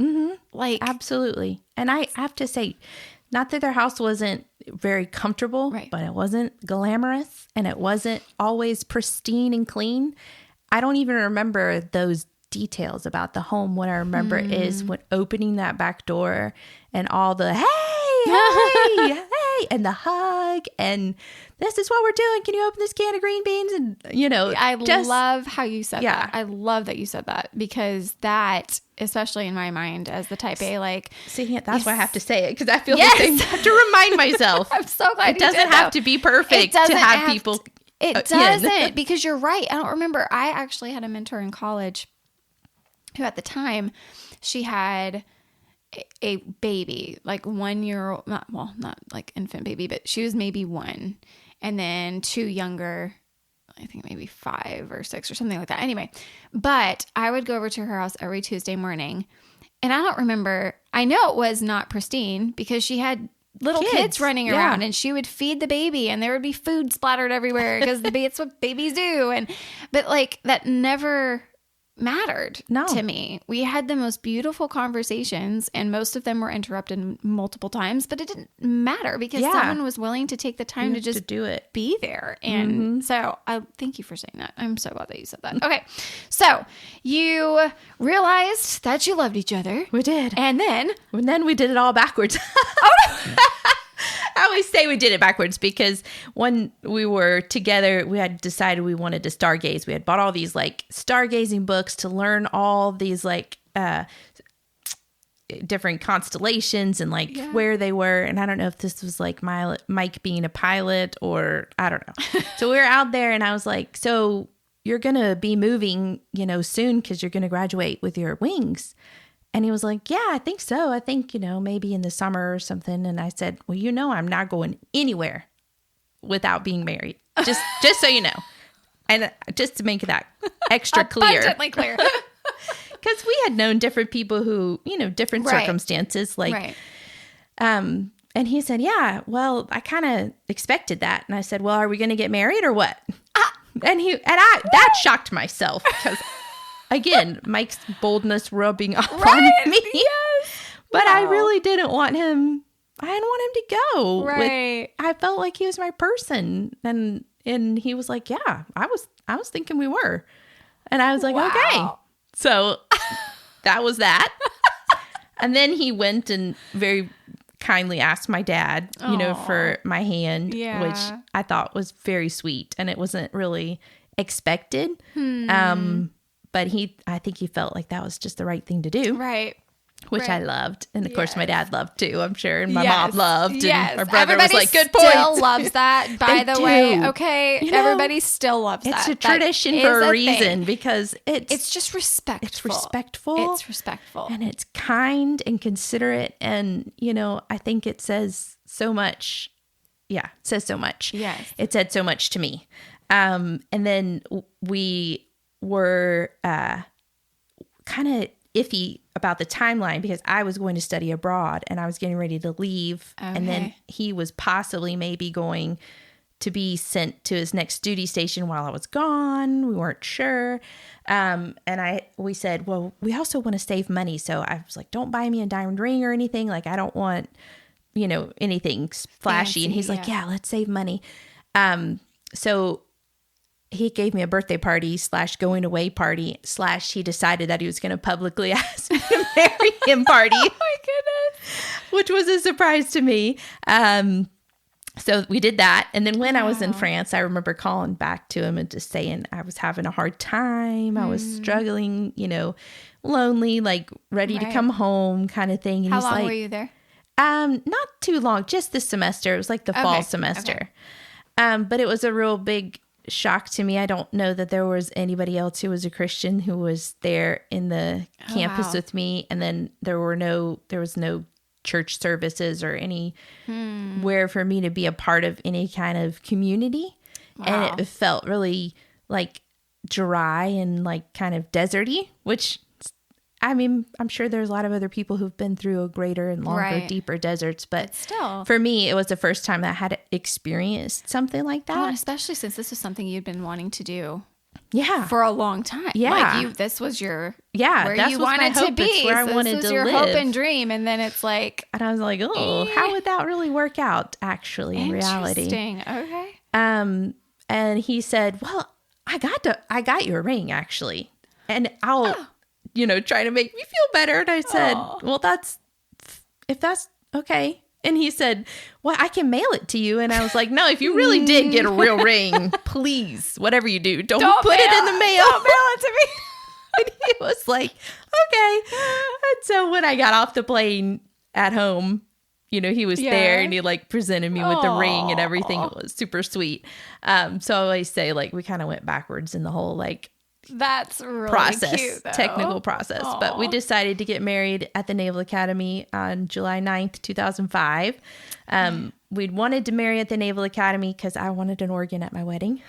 Like, absolutely. And I have to say, not that their house wasn't very comfortable, but it wasn't glamorous, and it wasn't always pristine and clean. I don't even remember those details about the home. What I remember is when opening that back door and all the, hey, and the hug, and this is what we're doing. Can you open this can of green beans? And, you know, I love how you said that. I love that you said that, because that, especially in my mind as the type A, like, see, that's why I have to say it, because I feel the same. I have to remind myself. I'm so glad it doesn't have to be perfect to have people. It doesn't, because you're right. I don't remember. I actually had a mentor in college who, at the time, she had a baby, like 1 year old, not like infant baby, but she was maybe 1, and then 2 younger, I think maybe 5 or 6 or something like that. Anyway, but I would go over to her house every Tuesday morning, and I don't remember, I know it was not pristine, because she had little kids running around, and she would feed the baby, and there would be food splattered everywhere, because it's what babies do. But like, that never mattered to me. We had the most beautiful conversations, and most of them were interrupted multiple times, but it didn't matter, because someone was willing to take the time to just do it, be there. And so I thank you for saying that. I'm so glad that you said that. Okay. So you realized that you loved each other. We did. And then we did it all backwards. I always say we did it backwards, because when we were together, we had decided we wanted to stargaze. We had bought all these like stargazing books to learn all these like different constellations and like where they were. And I don't know if this was like Mike being a pilot or I don't know. So we were out there and I was like, so you're going to be moving, soon because you're going to graduate with your wings. And he was like, yeah, I think so. I think, maybe in the summer or something. And I said, well, I'm not going anywhere without being married. Just so you know. And just to make that extra clear. Abundantly clear. Because we had known different people who, different circumstances. Like, and he said, yeah, well, I kind of expected that. And I said, well, are we going to get married or what? And that shocked myself because, again, Mike's boldness rubbing off on me. Yes. But I really didn't want him. I didn't want him to go. Right. I felt like he was my person. And he was like, yeah, I was thinking we were. And I was like, okay. So that was that. And then he went and very kindly asked my dad, for my hand, which I thought was very sweet. And it wasn't really expected. But I think he felt like that was just the right thing to do. Right. Which I loved. And of course my dad loved too, I'm sure. And my mom loved. And my brother everybody was like, good point. Still loves that, by the way. Okay. Everybody still loves that. It's a tradition for a reason because it's just respectful. It's respectful. And it's kind and considerate. And, I think it says so much. Yeah, it says so much. Yes. It said so much to me. And then we were kind of iffy about the timeline because I was going to study abroad and I was getting ready to leave. Okay. And then he was possibly maybe going to be sent to his next duty station while I was gone. We weren't sure. And we said, well, we also want to save money. So I was like, don't buy me a diamond ring or anything. Like, I don't want, anything flashy. Fancy, and he's like, yeah, let's save money. So he gave me a birthday party / going away party / he decided that he was going to publicly ask me to marry him party. Oh my goodness. Which was a surprise to me. So we did that. And then when I was in France, I remember calling back to him and just saying I was having a hard time. I was struggling, lonely, like ready to come home kind of thing. And How long were you there? Not too long, just this semester. It was like the fall semester. Okay. But it was a real big shock to me. I don't know that there was anybody else who was a Christian who was there in the campus with me. And then there was no church services or anywhere for me to be a part of any kind of community. Wow. And it felt really like dry and like kind of deserty, which I mean, I'm sure there's a lot of other people who've been through a greater and longer, deeper deserts, but still, for me, it was the first time that I had experienced something like that. Well, especially since this was something you'd been wanting to do. Yeah. For a long time. Yeah. Like this was your, where you wanted to be. It's where I wanted to live. This was your hope and dream. And then it's like. And I was like, oh, how would that really work out actually in reality? Interesting. Okay. And he said, well, I got you a ring actually. And I'll, try to make me feel better. And I said, well, if that's okay. And he said, well, I can mail it to you. And I was like, no, if you really did get a real ring, please, whatever you do, don't put it in the mail. Don't mail it to me. And he was like, okay. And so when I got off the plane at home, he was there and he like presented me with the ring and everything. It was super sweet. So I always say like, we kind of went backwards in the whole like, that's really process, cute, though. Technical process. Aww. But we decided to get married at the Naval Academy on July 9th, 2005. We'd wanted to marry at the Naval Academy because I wanted an organ at my wedding.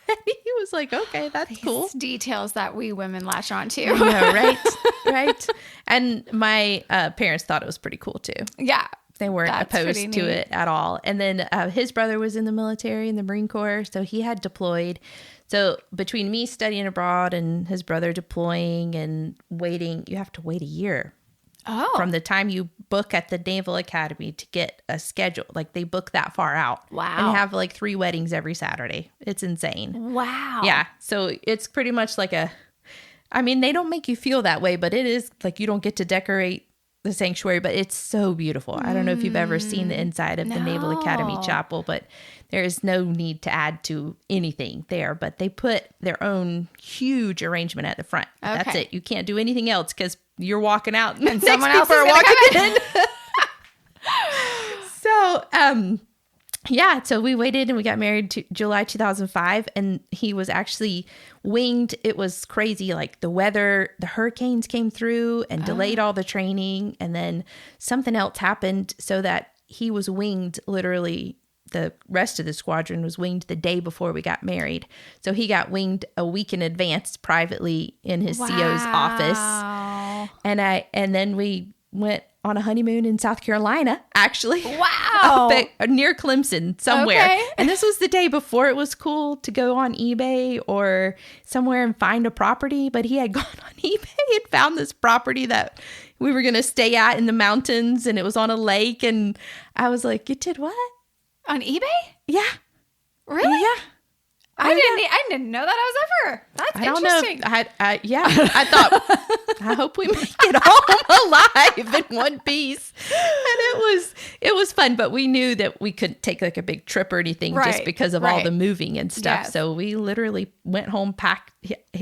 And he was like, okay, that's cool. Details that we women latch on to. Right, right. And my parents thought it was pretty cool too. Yeah. They weren't opposed to it at all. And then his brother was in the military, in the Marine Corps, so he had deployed. So between me studying abroad and his brother deploying and waiting, you have to wait a year. Oh. From the time you book at the Naval Academy to get a schedule. Like they book that far out. Wow. And have like 3 weddings every Saturday. It's insane. Wow. Yeah. So it's pretty much like they don't make you feel that way, but it is like you don't get to decorate the sanctuary, but it's so beautiful. I don't know if you've ever seen the inside of the Naval Academy Chapel, but there is no need to add to anything there, but they put their own huge arrangement at the front. Okay. That's it. You can't do anything else because you're walking out and And someone else is walking in. So, yeah, so we waited and we got married to July 2005, and he was actually winged. It was crazy. Like the weather, the hurricanes came through and delayed all the training. And then something else happened so that he was winged literally. The rest of the squadron was winged the day before we got married. So he got winged a week in advance privately in his CO's office. And then we went on a honeymoon in South Carolina, actually. Wow. Near Clemson, somewhere. Okay. And this was the day before it was cool to go on eBay or somewhere and find a property. But he had gone on eBay and found this property that we were going to stay at in the mountains, and it was on a lake. And I was like, you did what? On eBay? Yeah. Really? Yeah. I didn't know that I was ever. That's interesting. Don't know. Yeah. I thought, I hope we make it home alive in one piece. And it was fun, but we knew that we couldn't take like a big trip or anything just because of all the moving and stuff. Yes. So we literally went home, packed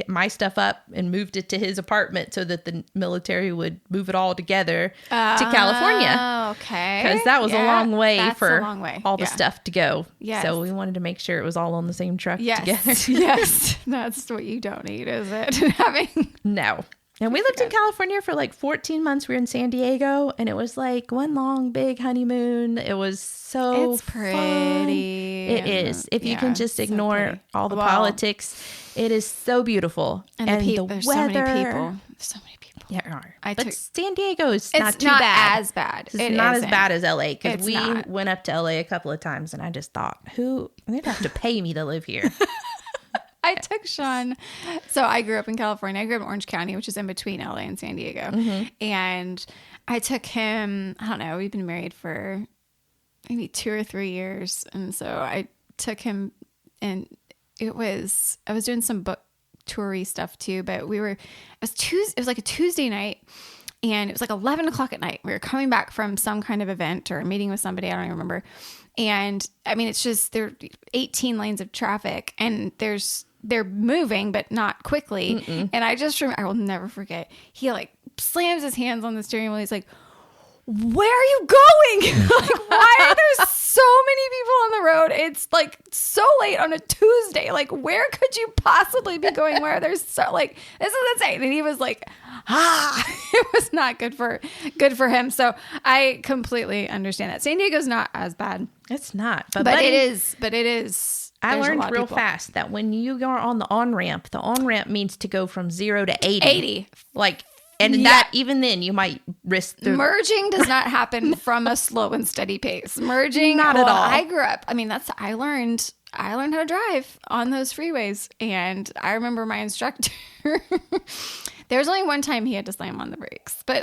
my stuff up, and moved it to his apartment so that the military would move it all together to California. Oh, okay. Because that was a long way for all the Yeah. stuff to go. Yes. So we wanted to make sure it was all on the same truck together. Yes. That's what you don't need, is it? Having No. And we lived in California for like 14 months. We were in San Diego, and it was like one long big honeymoon. It was so It's pretty. fun. It is. If you can just ignore all the politics, it is so beautiful. And the there's weather. so many people. There's so many people. Yeah, there are. But San Diego is It's not too bad. as bad. It's not as bad as LA, because It's we not. went up to LA a couple of times, and I just thought, they'd have to pay me to live here. I took Sean. So I grew up in California. I grew up in Orange County, which is in between LA and San Diego. Mm-hmm. And I took him, I don't know, we've been married for maybe 2 or 3 years. And so I took him, and I was doing some book toury stuff too, but it was like a Tuesday night, and it was like 11 o'clock at night. We were coming back from some kind of event or a meeting with somebody. I don't even remember. And I mean, it's just, there are 18 lanes of traffic, and they're moving, but not quickly. Mm-mm. And I will never forget. He like slams his hands on the steering wheel. He's like, where are you going? Like, why are there so many people on the road? It's like so late on a Tuesday. Like, where could you possibly be going where there's so, like, this is insane. And he was like, it was not good for him. So I completely understand that. San Diego's not as bad. It's not. But it is. I learned real fast that when you go on the on-ramp means to go from 0 to 80. Like, and that, even then, you might risk merging does not happen from a slow and steady pace. Merging, not at all. I grew up. I mean, I learned how to drive on those freeways, and I remember my instructor. There was only one time he had to slam on the brakes, but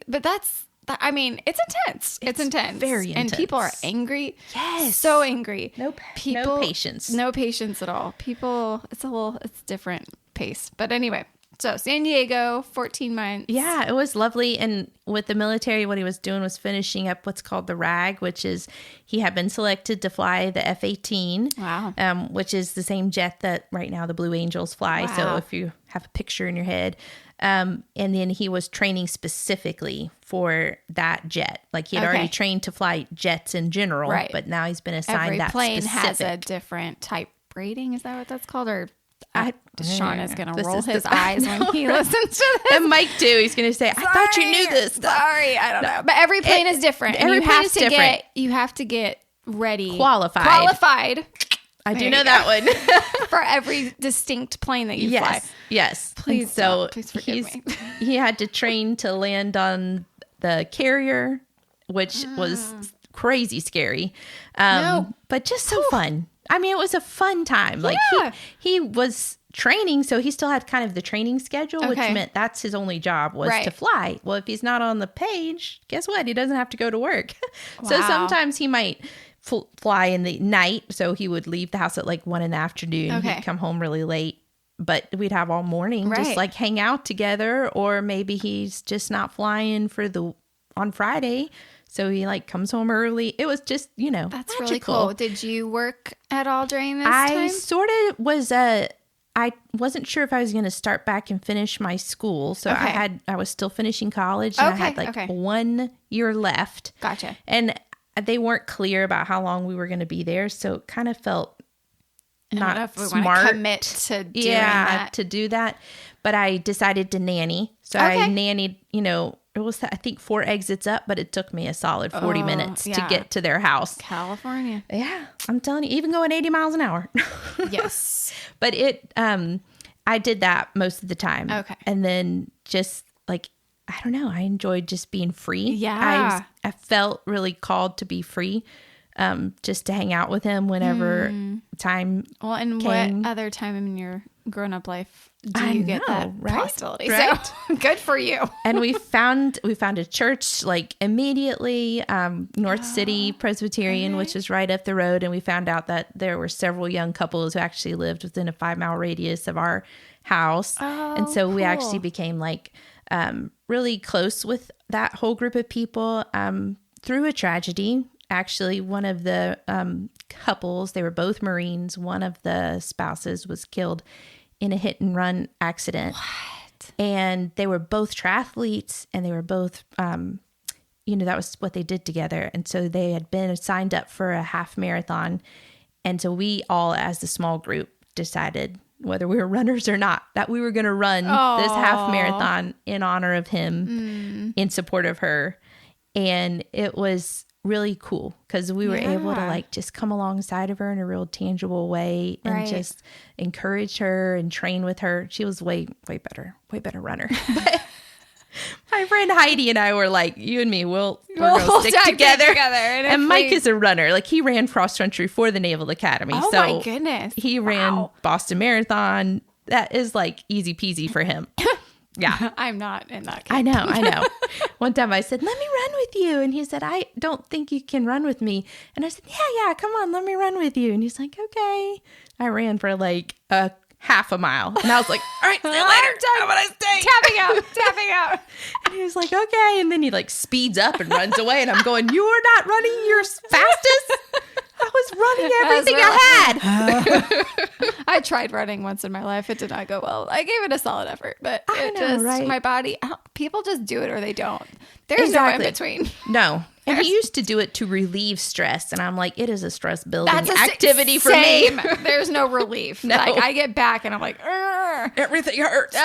that's. I mean, it's intense. It's intense. Very intense. And people are angry. Yes. So angry. No patience. No patience at all. People, it's different pace. But anyway, so San Diego, 14 months. Yeah, it was lovely. And with the military, what he was doing was finishing up what's called the RAG, which is he had been selected to fly the F-18. Wow. Which is the same jet that right now the Blue Angels fly. Wow. So if you have a picture in your head. And then he was training specifically for that jet. Like he had already trained to fly jets in general, right? But now he's been assigned that specific. Every plane has a different type rating. Is that what that's called? Or Sean is going to roll his eyes when he listens to this. And Mike too. He's going to say, "I thought you knew this stuff." Sorry, I don't know. But every plane is different. Every plane is different. You have to get ready, qualified. I do know that one. For every distinct plane that you fly. Yes. Please forgive me. He had to train to land on the carrier, which was crazy scary. But just so fun. I mean, it was a fun time. Like he was training, so he still had kind of the training schedule, which meant that's his only job was to fly. Well, if he's not on the page, guess what? He doesn't have to go to work. So sometimes he might fly in the night, so he would leave the house at like 1 PM. He'd come home really late, but we'd have all morning just like hang out together. Or maybe he's just not flying on Friday, so he like comes home early. It was just, that's really cool. Did you work at all during this time? I sort of was I wasn't sure if I was going to start back and finish my school. So I was still finishing college and I had like 1 year left. Gotcha. And they weren't clear about how long we were going to be there. So it kind of felt not if we smart want to commit to doing that. to do that. But I decided to nanny. So I nannied, it was, I think 4 exits up, but it took me a solid 40 minutes to get to their house. California. Yeah. I'm telling you, even going 80 miles an hour. Yes. But I did that most of the time. Okay. And then just like, I don't know, I enjoyed just being free. Yeah. I felt really called to be free, just to hang out with him whenever time and came. what other time in your grown-up life do you get that possibility? Right? So good for you. And we found a church like immediately, North City Presbyterian, which is right up the road. And we found out that there were several young couples who actually lived within a 5-mile radius of our house. And so we actually became like really close with that whole group of people through a tragedy. Actually, one of the couples, they were both Marines. One of the spouses was killed in a hit and run accident. What? And they were both triathletes, and they were both, that was what they did together. And so they had been signed up for a half marathon. And so we all, as the small group, decided, whether we were runners or not, that we were going to run this half marathon in honor of him, in support of her. And it was really cool because we were able to like just come alongside of her in a real tangible way and just encourage her and train with her. She was way better runner. But my friend Heidi and I were like, you and me, we're going to stick together. And Mike is a runner. Like he ran cross country for the Naval Academy. Oh my goodness. He ran Boston Marathon. That is like easy peasy for him. Yeah. I'm not in that case. I know. One time I said, let me run with you. And he said, I don't think you can run with me. And I said, yeah, come on, let me run with you. And he's like, okay. I ran for like a half a mile. And I was like, all right, see you later. How about I stay? Tapping out. And he was like, okay. And then he like speeds up and runs away. And I'm going, you are not running your fastest? I was running everything I had. I tried running once in my life. It did not go well. I gave it a solid effort, but my body, people just do it or they don't. There's no in between. No. And he used to do it to relieve stress. And I'm like, it is a stress building activity for me. There's no relief. No. Like I get back and I'm like, everything hurts.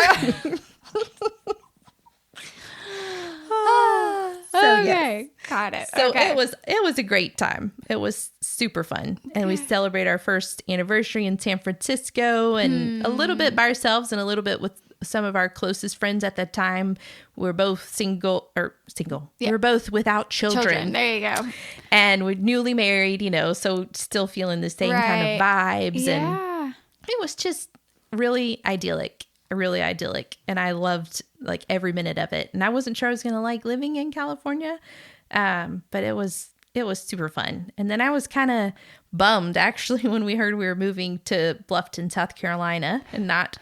Okay. Got it. So it was a great time. It was super fun. And we celebrate our first anniversary in San Francisco and a little bit by ourselves and a little bit with some of our closest friends at that time. We're both single. Yeah. We were both without children. There you go. And we're newly married, so still feeling the same kind of vibes. Yeah. And it was just really idyllic. And I loved like every minute of it. And I wasn't sure I was going to like living in California. But it was super fun. And then I was kind of bummed actually when we heard we were moving to Bluffton, South Carolina and not,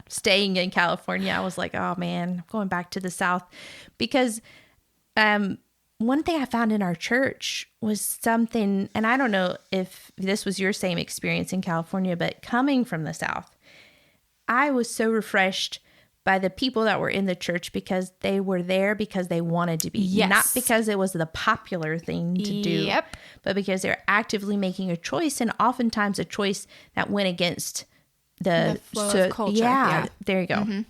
staying in California. I was like, oh man, I'm going back to the South because, one thing I found in our church was something, and I don't know if this was your same experience in California, but coming from the South, I was so refreshed by the people that were in the church because they were there because they wanted to be. Not because it was the popular thing to do, but because they're actively making a choice, and oftentimes a choice that went against the flow of culture. Yeah, there you go. Mm-hmm.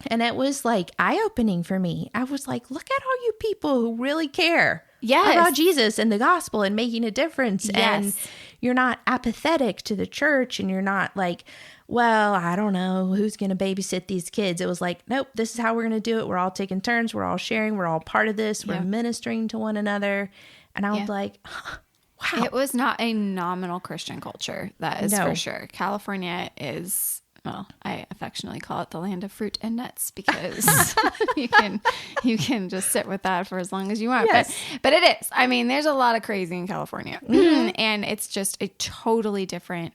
And it was like eye-opening for me. I was like, look at all you people who really care about Jesus and the gospel and making a difference. And you're not apathetic to the church, and you're not like, well, I don't know who's going to babysit these kids. It was like, nope, this is how we're going to do it. We're all taking turns. We're all sharing. We're all part of this. We're ministering to one another. And I was like, wow. It was not a nominal Christian culture. That is for sure. California is, well, I affectionately call it the land of fruit and nuts because you can just sit with that for as long as you want. Yes. But it is. I mean, there's a lot of crazy in California. Mm-hmm. And it's just a totally different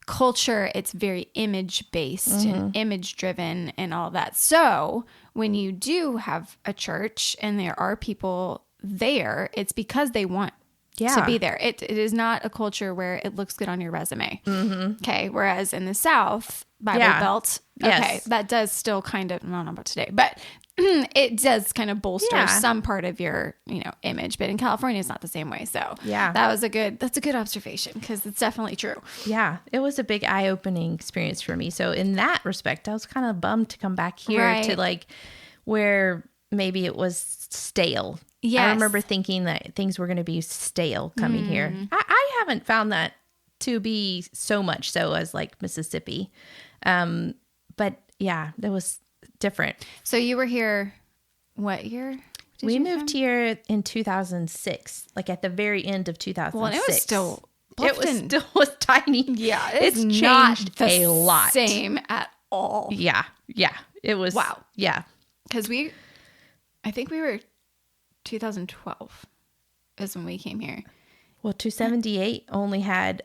culture. It's very image based and image driven and all that. So when you do have a church and there are people there, it's because they want to be there. It is not a culture where it looks good on your resume. Mm-hmm. Okay. Whereas in the South, Bible Yeah. Belt. Yes. Okay, that does still kind of, well, not about today, but it does kind of bolster some part of your, image. But in California, it's not the same way. So Yeah. that's a good observation, because it's definitely true. Yeah, it was a big eye-opening experience for me. So in that respect, I was kind of bummed to come back here to like where maybe it was stale. Yes. I remember thinking that things were going to be stale coming here. I haven't found that to be so much so as like Mississippi. But yeah, that was different. So you were here, what year? We moved here in 2006, like at the very end of 2006. Well, it was still, was tiny. Yeah, it's changed not the a lot. Same at all. Yeah, it was. Wow. Yeah, because I think we were 2012 is when we came here. Well, 278 only had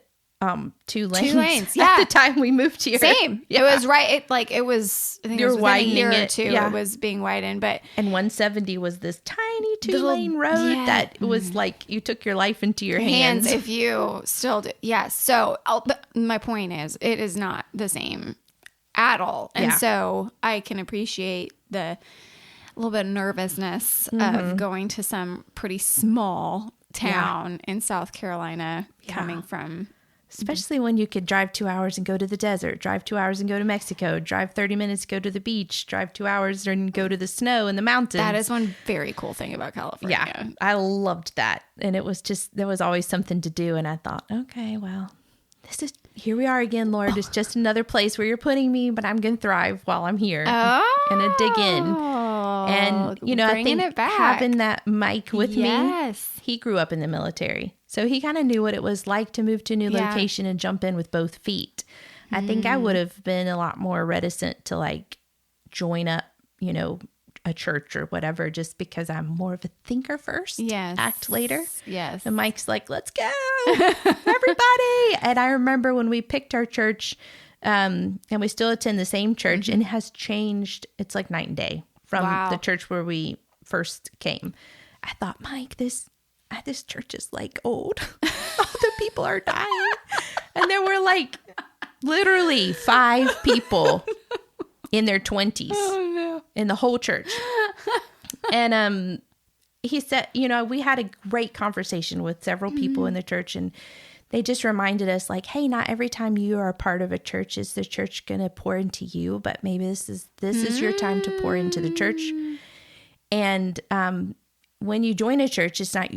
2 lanes. 2 lanes, At the time we moved here. Same. Yeah. It was right. It was. I think You're it was within a year widening or it, two. yeah. It was being widened, but And 170 was this tiny 2-lane Little- road yeah. that was like you took your life into your hands. if you still do. Yes. So but my point is, it is not the same at all, and Yeah. so I can appreciate the little bit of nervousness of going to some pretty small town in South Carolina, coming from. Especially when you could drive 2 hours and go to the desert, drive 2 hours and go to Mexico, drive 30 minutes, go to the beach, drive 2 hours and go to the snow and the mountains. That is one very cool thing about California. Yeah, I loved that. And it was just, there was always something to do. And I thought, okay, well, here we are again, Lord. It's just another place where you're putting me, but I'm going to thrive while I'm here. And to dig in. And, I think having that Mike with me, he grew up in the military. So he kind of knew what it was like to move to a new location and jump in with both feet. I think I would have been a lot more reticent to like join up, a church or whatever, just because I'm more of a thinker first, act later. Yes. And Mike's like, let's go, everybody. And I remember when we picked our church, and we still attend the same church, and it has changed. It's like night and day from the church where we first came. I thought, Mike, this church is like old. All the people are dying. And there were like literally 5 people in their 20s in the whole church. And he said, we had a great conversation with several people in the church, and they just reminded us like, hey, not every time you are a part of a church is the church going to pour into you, but maybe this is your time to pour into the church. And when you join a church, it's not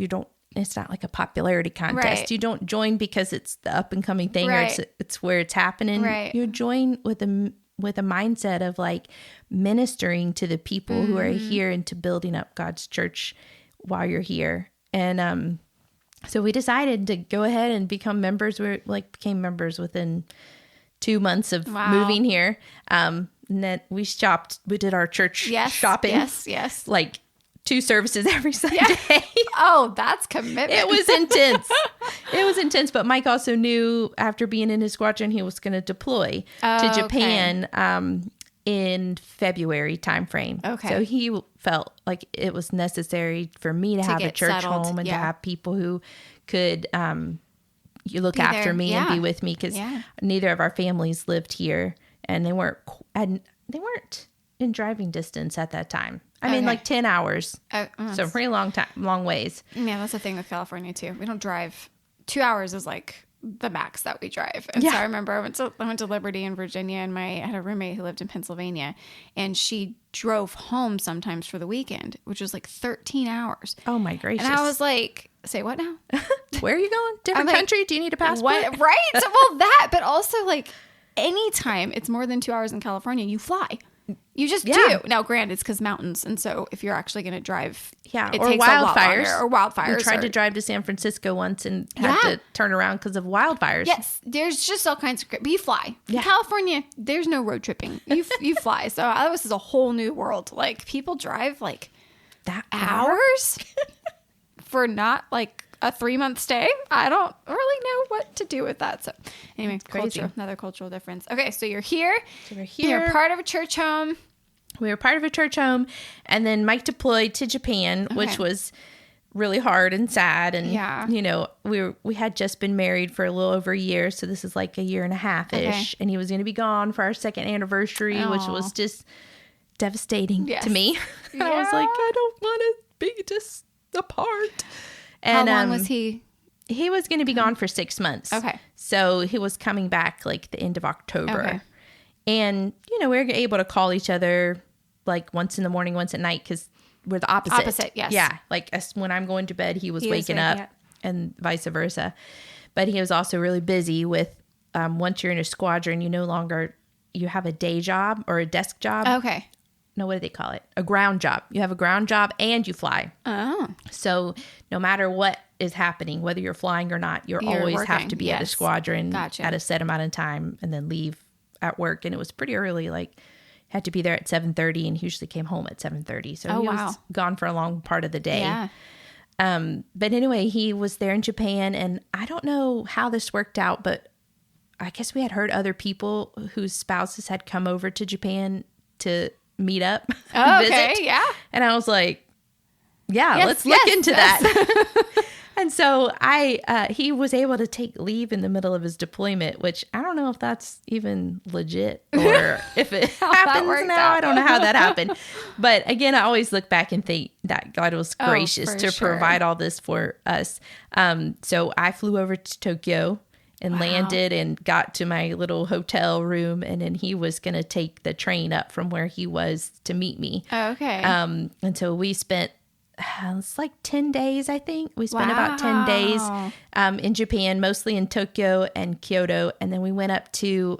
like a popularity contest. Right. You don't join because it's the up and coming thing, or it's where it's happening. Right. You join with a mindset of like ministering to the people who are here and to building up God's church while you're here. And so we decided to go ahead and become members. We became members within 2 months of moving here. And then we did our church shopping. Yes. Like 2 services every Sunday. Yeah. Oh, that's commitment. It was intense. But Mike also knew after being in his squadron, he was going to deploy to Japan in February timeframe. Okay. So he felt like it was necessary for me to have a church home and to have people who could look after me and be with me, because neither of our families lived here, and they weren't in driving distance at that time. I mean, like 10 hours. So pretty long ways. Yeah, that's the thing with California too. We don't drive. 2 hours is like the max that we drive. And so I remember I went to Liberty in Virginia, and I had a roommate who lived in Pennsylvania, and she drove home sometimes for the weekend, which was like 13 hours. Oh my gracious. And I was like, say what now? Where are you going? Different country? Do you need a passport? What? Right? Well, that, but also like anytime it's more than 2 hours in California, you fly. You just do. Now, granted, it's because mountains, and so if you're actually going to drive, it takes wildfires. Or wildfires. We tried to drive to San Francisco once and had to turn around because of wildfires. Yes, there's just all kinds of. But you fly. In California, there's no road tripping. You fly. So this is a whole new world. Like people drive like that hours for not like a 3-month stay. I don't really know what to do with that. So anyway, another cultural difference. Okay, so you're here. You're part of a church home. We were part of a church home, and then Mike deployed to Japan, which was really hard and sad. And, Yeah. you know, we had just been married for a little over a year. So this is like a year and a half-ish. Okay. And he was going to be gone for our second anniversary, which was just devastating to me. And I was like, I don't want to be just apart. And, how long was he? He was going to be gone for 6 months. Okay. So he was coming back like the end of October. Okay. And, you know, we were able to call each other like once in the morning, once at night, because we're the opposite. Opposite, yes. Yeah. Like when I'm going to bed, he was waking up and vice versa. But he was also really busy with, once you're in a squadron, you have a day job or a desk job. Okay. No, what do they call it? A ground job. You have a ground job and you fly. Oh. So no matter what is happening, whether you're flying or not, you're always working. have to be at a squadron Gotcha. at a set amount of time and then leave at work. And it was pretty early, like had to be there at 7:30 and he usually came home at 7:30. So he was gone for a long part of the day. Yeah. But anyway, he was there in Japan, and I don't know how this worked out, but I guess we had heard other people whose spouses had come over to Japan to meet up. Oh, visit. okay. Yeah. And I was like, let's look into that. And so he was able to take leave in the middle of his deployment, which I don't know if that's even legit or if it happens now. I don't know how that happened. But again, I always look back and think that God was gracious to provide all this for us. So I flew over to Tokyo and landed and got to my little hotel room. And then he was going to take the train up from where he was to meet me. Okay. And so we spent, it's like 10 days, I think. We spent about 10 days in Japan, mostly in Tokyo and Kyoto. And then we went up to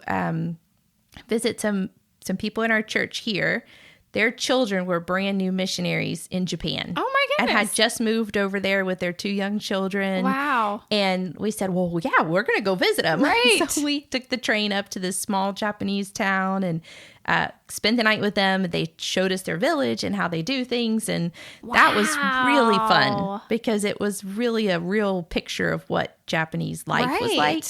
visit some people in our church here. Their children were brand new missionaries in Japan. Oh my goodness. And had just moved over there with their 2 young children. Wow. And we said, well, yeah, we're going to go visit them. Right. So we took the train up to this small Japanese town and spent the night with them. They showed us their village and how they do things. And that was really fun because it was really a real picture of what Japanese life was like.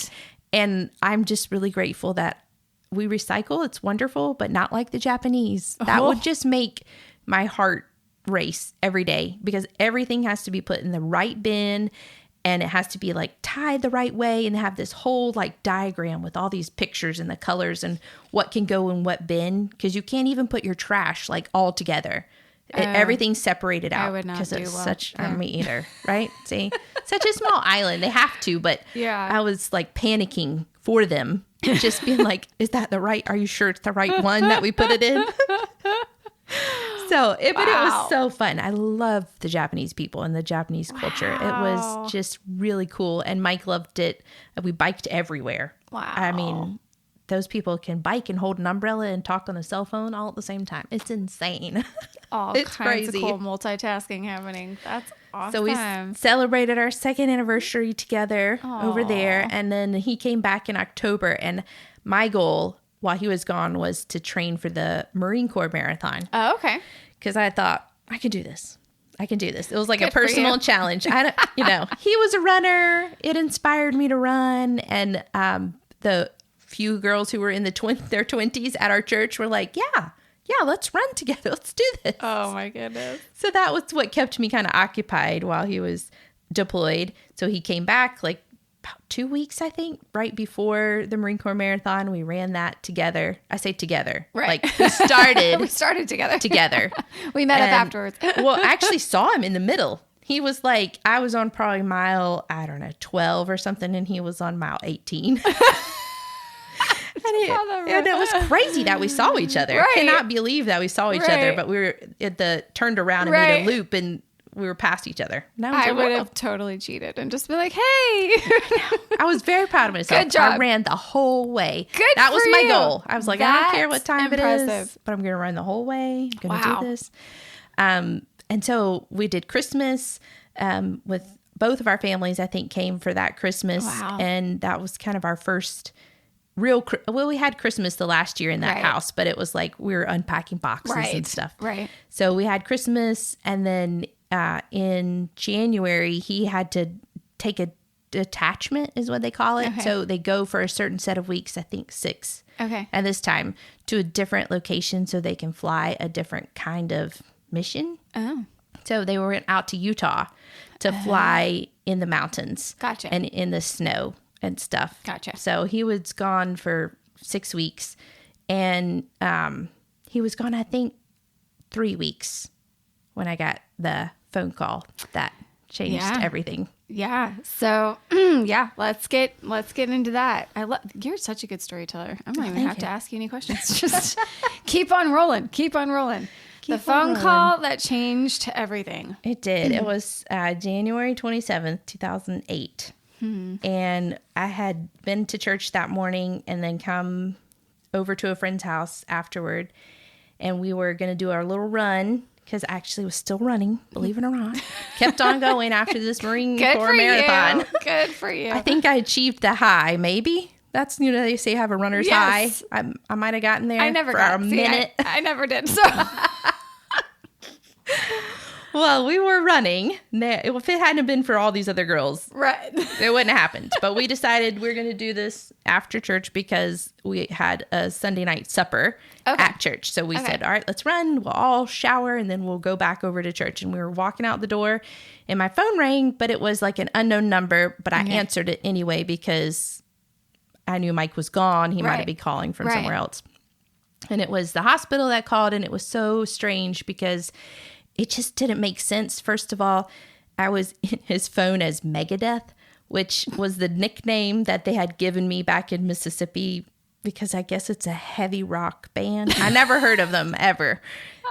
And I'm just really grateful that we recycle. It's wonderful, but not like the Japanese. That would just make my heart race every day because everything has to be put in the right bin and it has to be like tied the right way and have this whole like diagram with all these pictures and the colors and what can go in what bin because you can't even put your trash like all together. Everything's separated out because it's such me either, right? See, such a small island. They have to, but I was like panicking for them, just being like, "Is that the right? Are you sure it's the right one that we put it in?" But it was so fun. I love the Japanese people and the Japanese culture. It was just really cool, and Mike loved it. We biked everywhere. Wow! I mean, those people can bike and hold an umbrella and talk on a cell phone all at the same time. It's insane. It's kinds crazy. Of cool multitasking happening. That's awesome. So we celebrated our second anniversary together over there. And then he came back in October. And my goal while he was gone was to train for the Marine Corps Marathon. Oh, okay. Because I thought, I can do this. It was like a personal challenge. He was a runner. It inspired me to run. And the few girls who were in their 20s at our church were like, yeah, let's run together. Let's do this. Oh my goodness. So that was what kept me kind of occupied while he was deployed. So he came back like about 2 weeks, I think, right before the Marine Corps Marathon. We ran that together. I say together. Right. Like we started. We started together. We met up afterwards. Well, I actually saw him in the middle. He was like, I was on probably mile, 12 or something, and he was on mile 18. And it was crazy that we saw each other. Right. I cannot believe that we saw each other, but we were turned around and made a loop and we were past each other. I would have totally cheated and just be like, hey. I was very proud of myself. Good job. I ran the whole way. That was my goal. I was like, I don't care what time impressive. It is, but I'm going to run the whole way. I'm going to do this. And so we did Christmas with both of our families, I think, came for that Christmas. Wow. And that was kind of our first we had Christmas the last year in that house, but it was like we were unpacking boxes and stuff. Right. So we had Christmas, and then in January, he had to take a detachment is what they call it. Okay. So they go for a certain set of weeks, I think 6. Okay. And this time to a different location so they can fly a different kind of mission. Oh. So they were out to Utah to fly in the mountains. Gotcha. And in the snow and stuff. Gotcha. So he was gone for 6 weeks, and he was gone, I think, 3 weeks when I got the phone call that changed everything. Yeah. So, yeah, let's get into that. You're such a good storyteller. I don't even have to ask you any questions. Just keep on rolling. Keep on rolling. The phone call that changed everything. It did. It was January 27th, 2008. And I had been to church that morning and then come over to a friend's house afterward. And we were going to do our little run, because I actually was still running, believe it or not. Kept on going after this Marine Corps marathon. Good for you. I think I achieved the high, maybe. That's, they say have a runner's high. I might have gotten there. I never for got a minute. I never did. So, well, we were running. If it hadn't been for all these other girls, right, it wouldn't have happened. But we decided we're going to do this after church because we had a Sunday night supper at church. So we said, all right, let's run. We'll all shower and then we'll go back over to church. And we were walking out the door and my phone rang, but it was like an unknown number. But I answered it anyway because I knew Mike was gone. He might have been calling from somewhere else. And it was the hospital that called, and it was so strange because it just didn't make sense. First of all, I was in his phone as Megadeth, which was the nickname that they had given me back in Mississippi because I guess it's a heavy rock band. I never heard of them ever.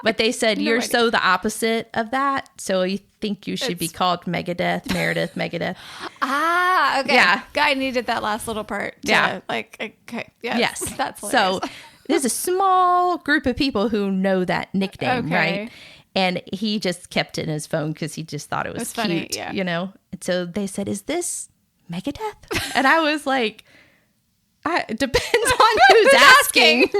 But they said, you're so the opposite of that. So you think you should be called Megadeth, Meredith, Megadeth. Ah, okay. Yeah. Guy needed that last little part. Okay. Yes. That's hilarious. So there's a small group of people who know that nickname, right? And he just kept it in his phone because he just thought it was cute, funny, yeah. And so they said, is this Megadeth? And I was like, it depends on who's asking.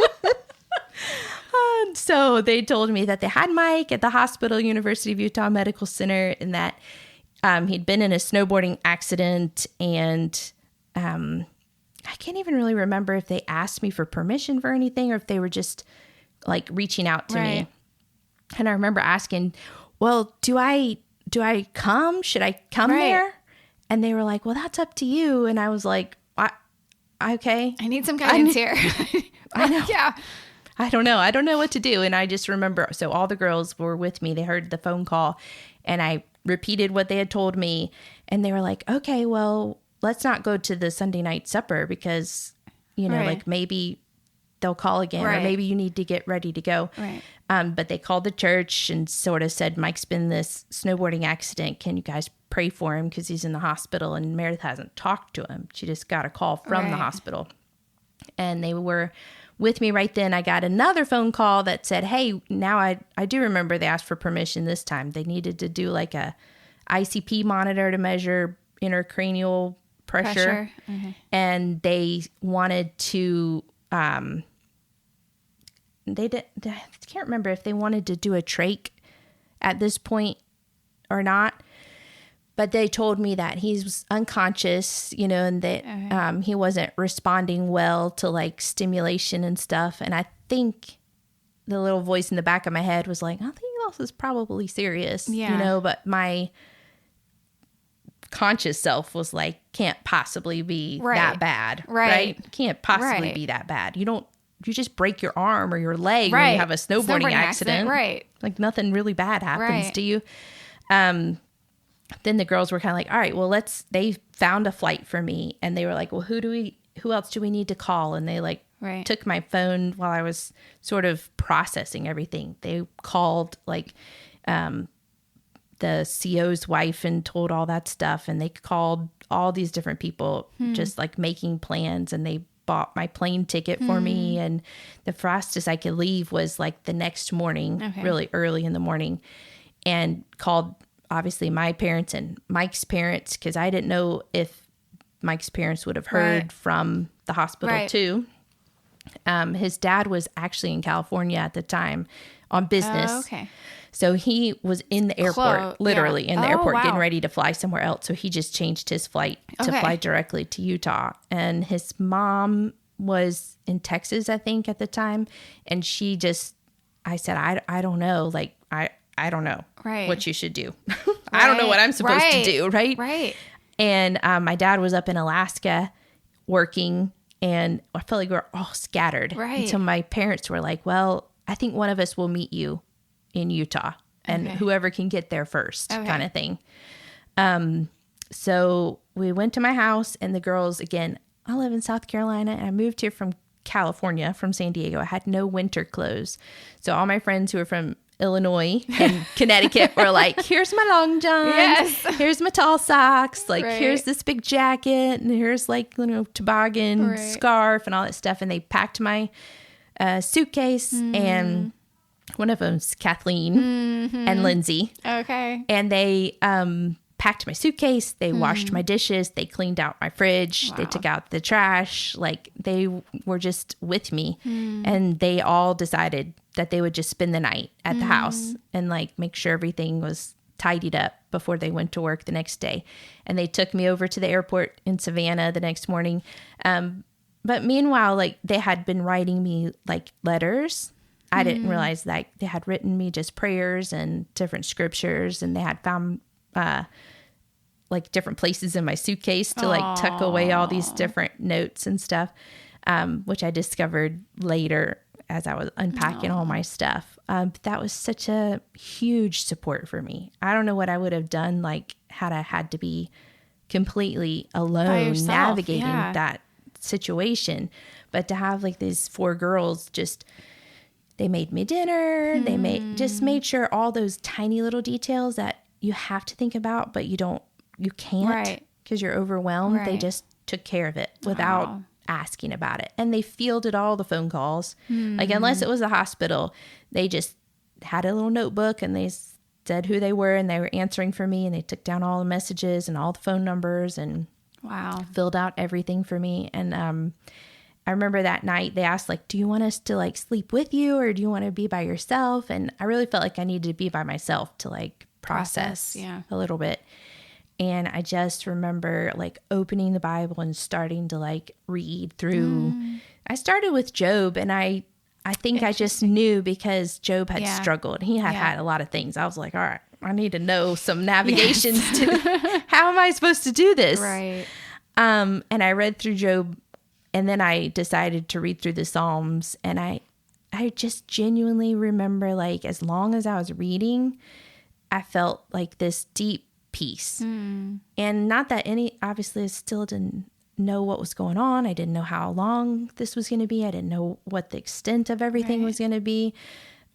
So they told me that they had Mike at the hospital, University of Utah Medical Center, and that he'd been in a snowboarding accident. And I can't even really remember if they asked me for permission for anything or if they were just like reaching out to me. And I remember asking, well, do I come? Should I come there? And they were like, well, that's up to you. And I was like, okay. I need some guidance here. I know. Yeah. I don't know. I don't know what to do. And I just remember, so all the girls were with me. They heard the phone call and I repeated what they had told me. And they were like, okay, well, let's not go to the Sunday night supper because, like maybe they'll call again or maybe you need to get ready to go. Right. But they called the church and sort of said, Mike's been in this snowboarding accident. Can you guys pray for him? Because he's in the hospital and Meredith hasn't talked to him. She just got a call from the hospital. And they were with me right then. I got another phone call that said, hey, now I do remember they asked for permission this time. They needed to do like a ICP monitor to measure intracranial pressure. And they wanted to... I can't remember if they wanted to do a trach at this point or not, but they told me that he was unconscious, and that he wasn't responding well to like stimulation and stuff. And I think the little voice in the back of my head was like, I think this is probably serious, but my conscious self was like, can't possibly be that bad, right? Can't possibly be that bad. You just break your arm or your leg when you have a snowboarding accident. Right. Like nothing really bad happens to you. Then the girls were kind of like, all right, well, they found a flight for me. And they were like, well, who else do we need to call? And they took my phone while I was sort of processing everything. They called the CO's wife and told all that stuff. And they called all these different people just like making plans, and they bought my plane ticket for me, and the fastest I could leave was like the next morning, really early in the morning, and called obviously my parents and Mike's parents because I didn't know if Mike's parents would have heard from the hospital too. His dad was actually in California at the time on business. So he was in the airport, literally in the airport, getting ready to fly somewhere else. So he just changed his flight to fly directly to Utah. And his mom was in Texas, I think, at the time. And I said, I don't know. Like, I don't know Right. what you should do. I don't know what I'm supposed to do. Right. Right. And my dad was up in Alaska working, and I felt like we were all scattered. Right. Until my parents were like, well, I think one of us will meet you in Utah, and whoever can get there first kind of thing. So we went to my house, and the girls, again, I live in South Carolina, and I moved here from California, from San Diego. I had no winter clothes. So all my friends who were from Illinois and Connecticut were like, here's my long johns. Yes. Here's my tall socks. Like, here's this big jacket. And here's like, toboggan, scarf and all that stuff. And they packed my suitcase. And one of them's Kathleen and Lindsay. Okay. And they packed my suitcase. They washed my dishes. They cleaned out my fridge. They took out the trash. Like, they were just with me. And they all decided that they would just spend the night at the house and like make sure everything was tidied up before they went to work the next day. And they took me over to the airport in Savannah the next morning. But meanwhile, like, they had been writing me like letters. I didn't realize that they had written me just prayers and different scriptures, and they had found like different places in my suitcase to like tuck away all these different notes and stuff, which I discovered later as I was unpacking all my stuff. But that was such a huge support for me. I don't know what I would have done, like, had I had to be completely alone navigating that situation. But to have like these 4 girls, just, they made me dinner. They made sure all those tiny little details that you have to think about, but you can't because you're overwhelmed. They just took care of it without asking about it. And they fielded all the phone calls. Like, unless it was a hospital, they just had a little notebook and they said who they were, and they were answering for me, and they took down all the messages and all the phone numbers and filled out everything for me. And I remember that night they asked, like, do you want us to like sleep with you, or do you want to be by yourself? And I really felt like I needed to be by myself to like process a little bit. And I just remember like opening the Bible and starting to like read through. I started with Job, and I think I just knew because Job had struggled. He had had a lot of things. I was like, all right, I need to know some navigations to how am I supposed to do this? Right. And I read through Job, and then I decided to read through the Psalms. And I just genuinely remember, like, as long as I was reading, I felt like this deep peace. And not that obviously I still didn't know what was going on. I didn't know how long this was going to be. I didn't know what the extent of everything was going to be,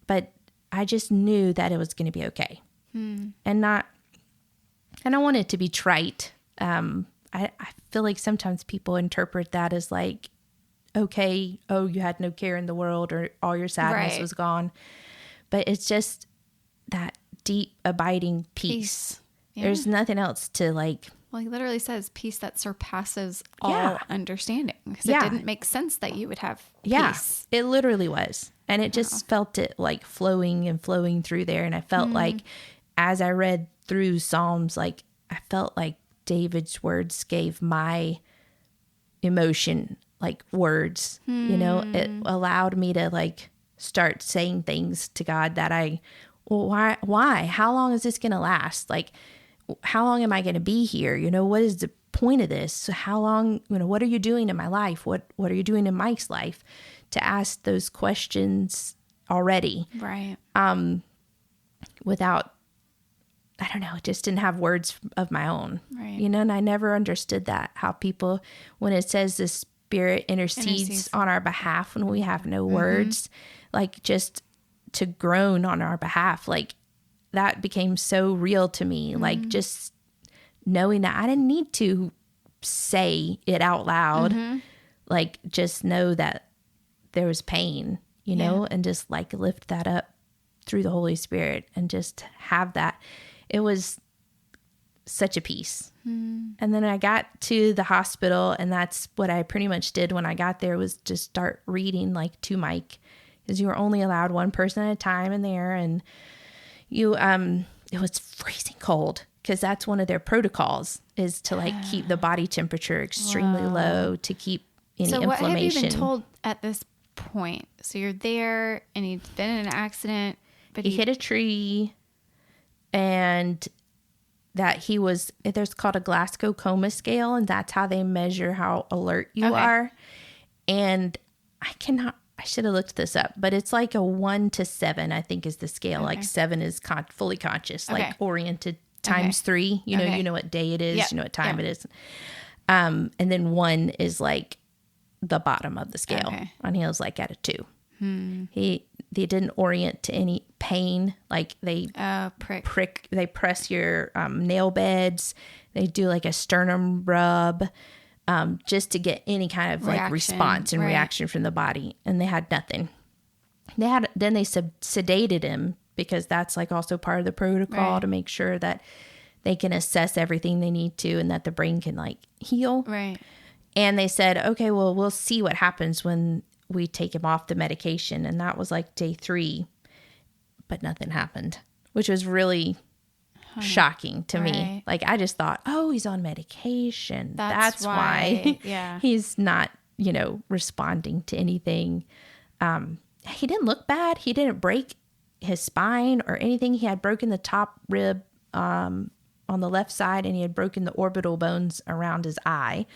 but I just knew that it was going to be okay. And I don't want it to be trite. I feel like sometimes people interpret that as like, okay, oh, you had no care in the world, or all your sadness was gone. But it's just that deep, abiding peace. There's nothing else to like. Well, he literally says peace that surpasses all understanding, because it didn't make sense that you would have peace. It literally was. And it just felt it like flowing and flowing through there. And I felt like as I read through Psalms, like I felt like David's words gave my emotion like words, you know. It allowed me to like start saying things to God that why? How long is this going to last? Like, how long am I going to be here? You know, what is the point of this? So how long, you know, what are you doing in my life? What are you doing in Mike's life? To ask those questions already. Right. Without, I don't know, just didn't have words of my own. Right. You know, and I never understood that, how people, when it says the Spirit intercedes on our behalf when we have no words, like just to groan on our behalf, like that became so real to me. Like just knowing that I didn't need to say it out loud, like just know that there was pain, you know, and just like lift that up through the Holy Spirit and just have that. It was such a peace. And then I got to the hospital, and that's what I pretty much did when I got there, was just start reading like to Mike, because you were only allowed one person at a time in there. And you, it was freezing cold, because that's one of their protocols, is to like keep the body temperature extremely low, to keep any inflammation. So what have you been told at this point? So you're there, and he'd been in an accident, but he hit a tree. and that there's called a Glasgow Coma scale, and that's how they measure how alert you are. And I should have looked this up, but it's like a 1 to 7, I think is the scale. Like 7 is fully conscious, like oriented times 3. You know what day it is, you know what time it is. And then 1 is like the bottom of the scale. And he was like at a 2. They didn't orient to any pain. Like they they press your nail beds. They do like a sternum rub, just to get any kind of like response and reaction from the body. And they had nothing. Then they sedated him, because that's like also part of the protocol to make sure that they can assess everything they need to, and that the brain can like heal. Right. And they said, okay, well, we'll see what happens when we take him off the medication. And that was like day 3, but nothing happened, which was really shocking to me. Like, I just thought, oh, he's on medication. That's why he's not, responding to anything. He didn't look bad. He didn't break his spine or anything. He had broken the top rib on the left side, and he had broken the orbital bones around his eye.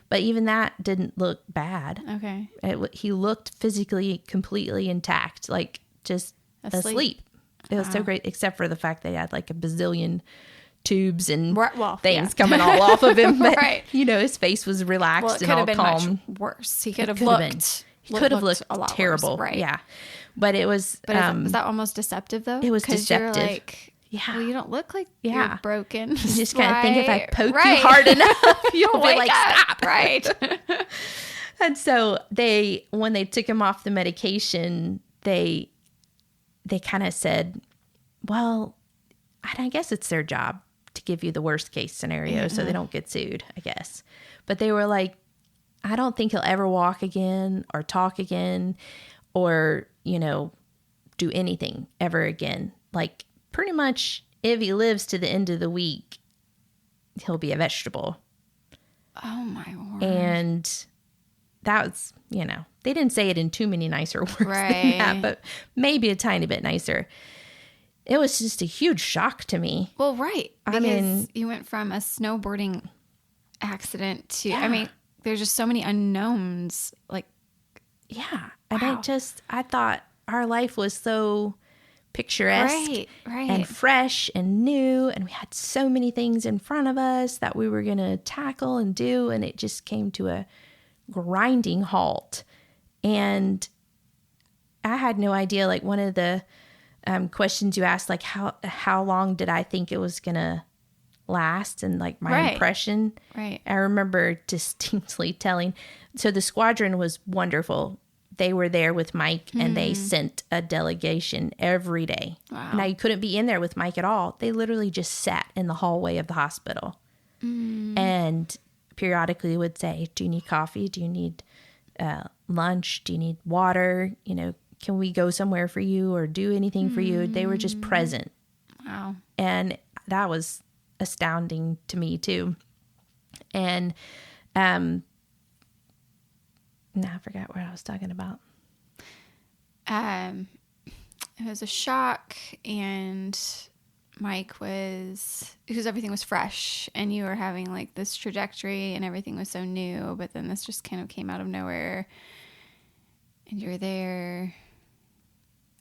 But even that didn't look bad. Okay. He looked physically completely intact, like just asleep. It was so great, except for the fact they had like a bazillion tubes and things coming all off of him. But, his face was relaxed and all calm. It could have been much worse. He could have looked... He could have looked a lot terrible. Worse, right. Yeah. But it was... was that almost deceptive, though? It was deceptive. You're like... Well, you don't look like you're broken. You just kind of think if I poke you hard enough, you'll be like, stop. Right. And so when they took him off the medication, they kind of said, well, I guess it's their job to give you the worst case scenario so they don't get sued, I guess. But they were like, I don't think he'll ever walk again or talk again or, do anything ever again. Like, pretty much, if he lives to the end of the week, he'll be a vegetable. Oh, my word. And that was, they didn't say it in too many nicer words than that, but maybe a tiny bit nicer. It was just a huge shock to me. Well, right. Because you went from a snowboarding accident to, there's just so many unknowns. Like, and I thought our life was so picturesque and fresh and new, and we had so many things in front of us that we were going to tackle and do, and it just came to a grinding halt. And I had no idea, like one of the questions you asked, like how long did I think it was going to last, and like my impression. I remember distinctly telling, so the squadron was wonderful. They were there with Mike, and they sent a delegation every day. Wow. Now, you couldn't be in there with Mike at all. They literally just sat in the hallway of the hospital and periodically would say, do you need coffee? Do you need lunch? Do you need water? Can we go somewhere for you or do anything for you? They were just present. Wow. And that was astounding to me, too. And now I forgot what I was talking about. It was a shock, and Mike because everything was fresh, and you were having like this trajectory, and everything was so new, but then this just kind of came out of nowhere, and you were there.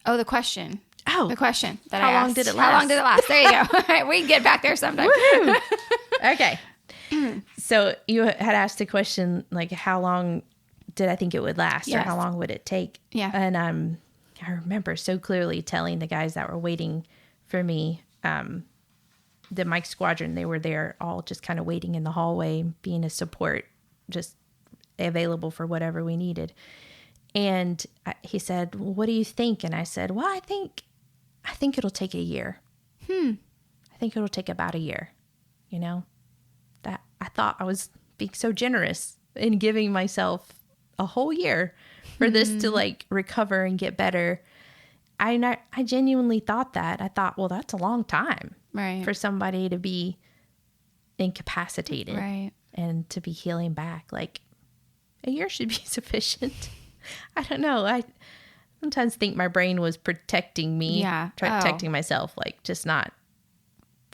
Oh, the question. Oh, the question that how I asked. Long did it last? How long did it last? There you go. All right, we can get back there sometime. Okay. So you had asked the question, like, how long did I think it would last, or how long would it take? Yeah. And I remember so clearly telling the guys that were waiting for me, the Mike Squadron, they were there all just kind of waiting in the hallway, being a support, just available for whatever we needed. And he said, well, what do you think? And I said, well, I think it'll take a year. I think it'll take about a year. That I thought I was being so generous in giving myself a whole year for this to like recover and get better. I genuinely thought that. I thought, well, that's a long time for somebody to be incapacitated and to be healing back. Like, a year should be sufficient. I don't know. I sometimes think my brain was protecting me, protecting myself, like just not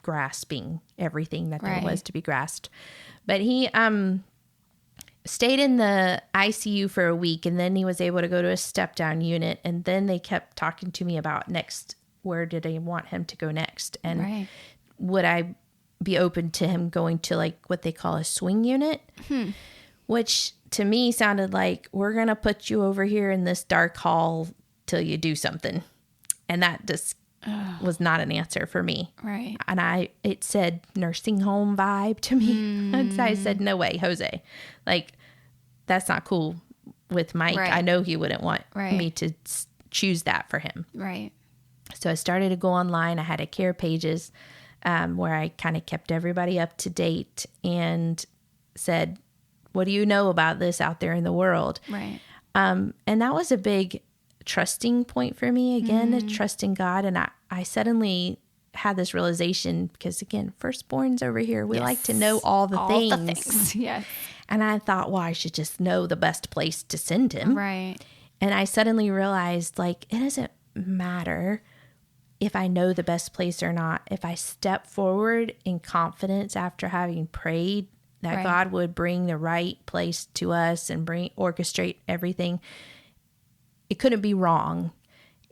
grasping everything that there Right. was to be grasped. But he stayed in the ICU for a week, and then he was able to go to a step-down unit. And then they kept talking to me about next, where did they want him to go next? And Right. would I be open to him going to like what they call a swing unit? Which to me sounded like, we're going to put you over here in this dark hall till you do something. And that just was not an answer for me. Right. And it said nursing home vibe to me. And so I said, no way, Jose. Like, that's not cool with Mike. Right. I know he wouldn't want Right. me to choose that for him. Right. So I started to go online. I had a care pages where I kind of kept everybody up to date and said, what do you know about this out there in the world? Right. And that was a big trusting point for me, again, trusting God. And I suddenly had this realization, because again, firstborns over here, we like to know all the things. Yes. And I thought, well, I should just know the best place to send him. Right. And I suddenly realized, like, it doesn't matter if I know the best place or not. If I step forward in confidence after having prayed that Right. God would bring the right place to us and orchestrate everything, it couldn't be wrong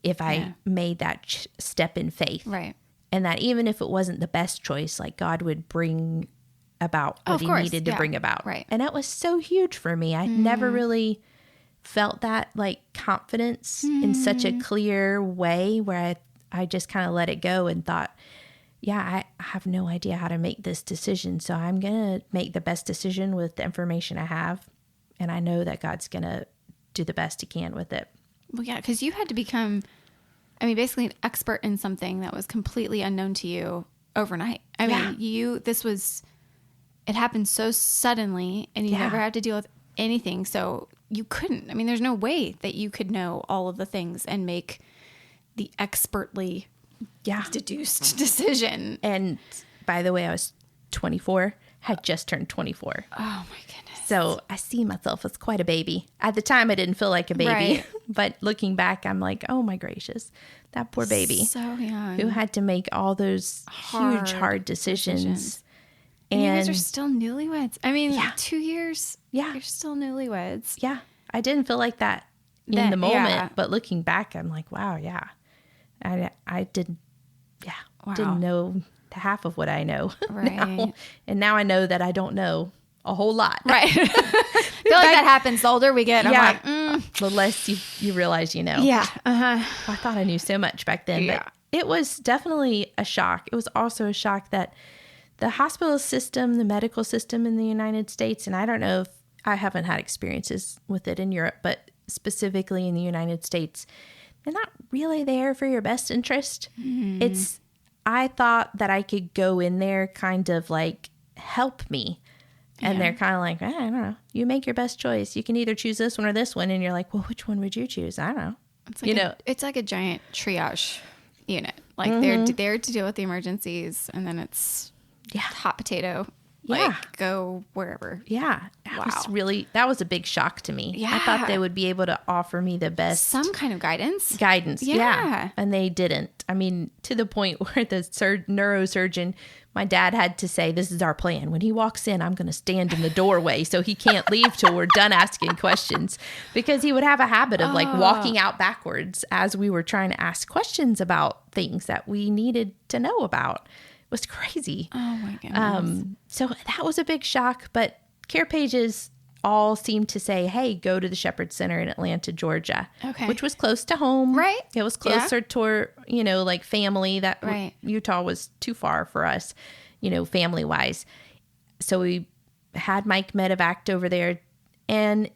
if I made that step in faith. Right. And that even if it wasn't the best choice, like, God would bring about what of he course. needed to bring about. Right. And that was so huge for me. I never really felt that like confidence in such a clear way, where I just kind of let it go and thought, yeah, I have no idea how to make this decision. So I'm going to make the best decision with the information I have. And I know that God's going to do the best he can with it. Well, yeah, because you had to become, I mean, basically an expert in something that was completely unknown to you overnight. I mean, it happened so suddenly, and you never had to deal with anything. So you couldn't. I mean, there's no way that you could know all of the things and make the expertly deduced decision. And by the way, I was 24, had just turned 24. Oh my goodness. So I see myself as quite a baby. At the time, I didn't feel like a baby. Right. But looking back, I'm like, oh my gracious, that poor baby So young. who had to make all those huge, hard decisions. And you guys are still newlyweds. I mean, 2 years. Yeah. You're still newlyweds. Yeah, I didn't feel like that in Then, the moment. yeah. But looking back, I'm like, wow, yeah. I didn't know half of what I know Right. now. And now I know that I don't know a whole lot. Right. I feel like that happens the older we get. I'm like, The less you realize you know. yeah. I thought I knew so much back then. Yeah. But it was definitely a shock. It was also a shock that the hospital system, the medical system in the United States, and I don't know if I haven't had experiences with it in Europe, but specifically in the United States, they're not really there for your best interest. I thought that I could go in there kind of like, help me. And they're kind of like, I don't know. You make your best choice. You can either choose this one or this one. And you're like, well, which one would you choose? I don't know. It's like it's like a giant triage unit. Like they're there to deal with the emergencies, and then it's hot potato. Like go wherever. Yeah. That was a big shock to me. Yeah. I thought they would be able to offer me the best Some kind of guidance. Yeah. And they didn't. I mean, to the point where the neurosurgeon, my dad had to say, this is our plan. When he walks in, I'm going to stand in the doorway so he can't leave till we're done asking questions, because he would have a habit of like walking out backwards as we were trying to ask questions about things that we needed to know about. It was crazy. Oh my goodness. So that was a big shock, but care pages all seemed to say, hey, go to the Shepherd Center in Atlanta, Georgia, which was close to home. Right. It was closer to, like family. That Utah was too far for us, family wise. So we had Mike medevaced over there, and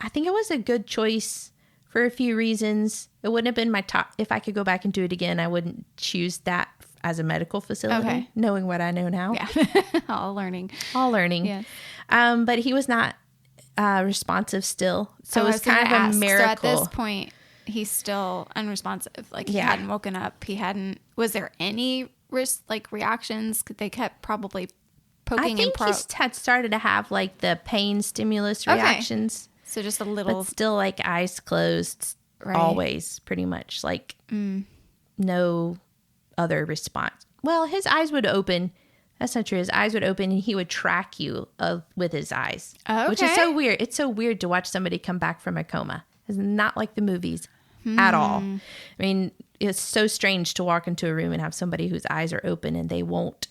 I think it was a good choice for a few reasons. It wouldn't have been my top. If I could go back and do it again, I wouldn't choose that as a medical facility, knowing what I know now. Yeah. All learning. Yeah. But he was not responsive still. So it was kind of a miracle. So at this point, he's still unresponsive. Like he hadn't woken up. Was there any reactions? They kept probably poking I think he had started to have like the pain stimulus reactions. So just a little. But still like eyes closed always, pretty much. Like no other response. well, his eyes would open. That's not true. His eyes would open and he would track you with his eyes, which is so weird. It's so weird to watch somebody come back from a coma. It's not like the movies at all. I mean, it's so strange to walk into a room and have somebody whose eyes are open and they won't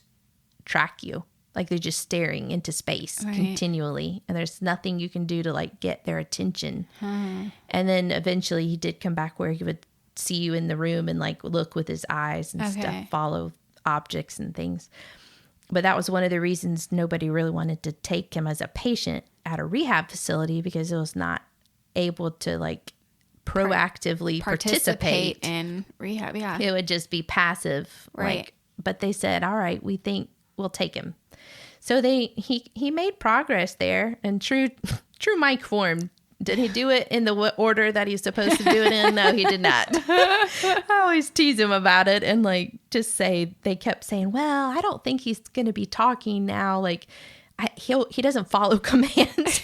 track you. Like they're just staring into space continually. And there's nothing you can do to like get their attention. And then eventually he did come back where he would see you in the room and like look with his eyes and stuff, follow objects and things. But that was one of the reasons nobody really wanted to take him as a patient at a rehab facility, because it was not able to like proactively participate in rehab. Yeah. It would just be passive. Right. Like, but they said, all right, we think we'll take him. So he made progress there in true Mike form. Did he do it in the order that he's supposed to do it in? No, he did not. I always tease him about it and like just say, they kept saying, well, I don't think he's going to be talking now. Like he doesn't follow commands.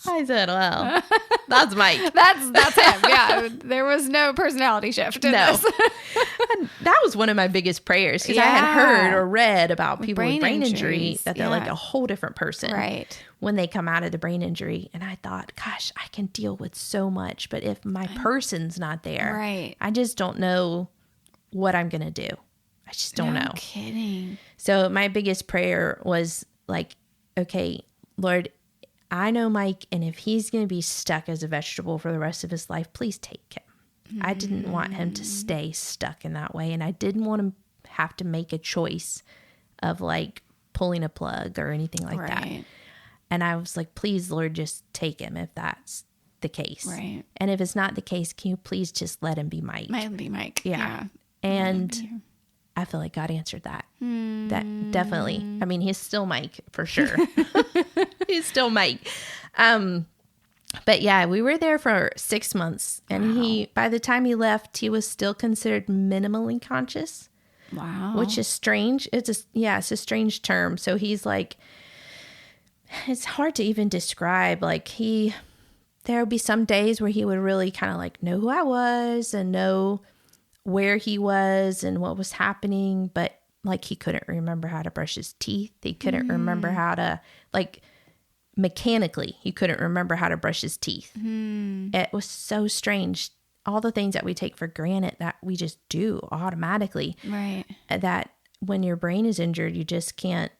I said, well, that's Mike. That's him. Yeah. There was no personality shift in this. And that was one of my biggest prayers, because I had heard or read about people with brain injury that they're like a whole different person when they come out of the brain injury. And I thought, gosh, I can deal with so much, but if my person's not there, I just don't know what I'm going to do. I just don't know. Kidding. So my biggest prayer was like, okay, Lord, I know Mike, and if he's going to be stuck as a vegetable for the rest of his life, please take him. I didn't want him to stay stuck in that way, and I didn't want him to have to make a choice of like pulling a plug or anything like that. And I was like, please, Lord, just take him if that's the case. Right. And if it's not the case, can you please just let him be Mike? Let him be Mike. Yeah. And I feel like God answered that. That definitely. I mean, he's still Mike for sure. He's still Mike. But yeah, we were there for 6 months, and by the time he left, he was still considered minimally conscious. Wow. Which is strange. It's a strange term. So he's like, it's hard to even describe. Like there would be some days where he would really kind of like know who I was and know where he was and what was happening, but like he couldn't remember how to brush his teeth. He couldn't remember how to, like, mechanically, he couldn't remember how to brush his teeth. It was so strange. All the things that we take for granted that we just do automatically. Right. That when your brain is injured, you just can't,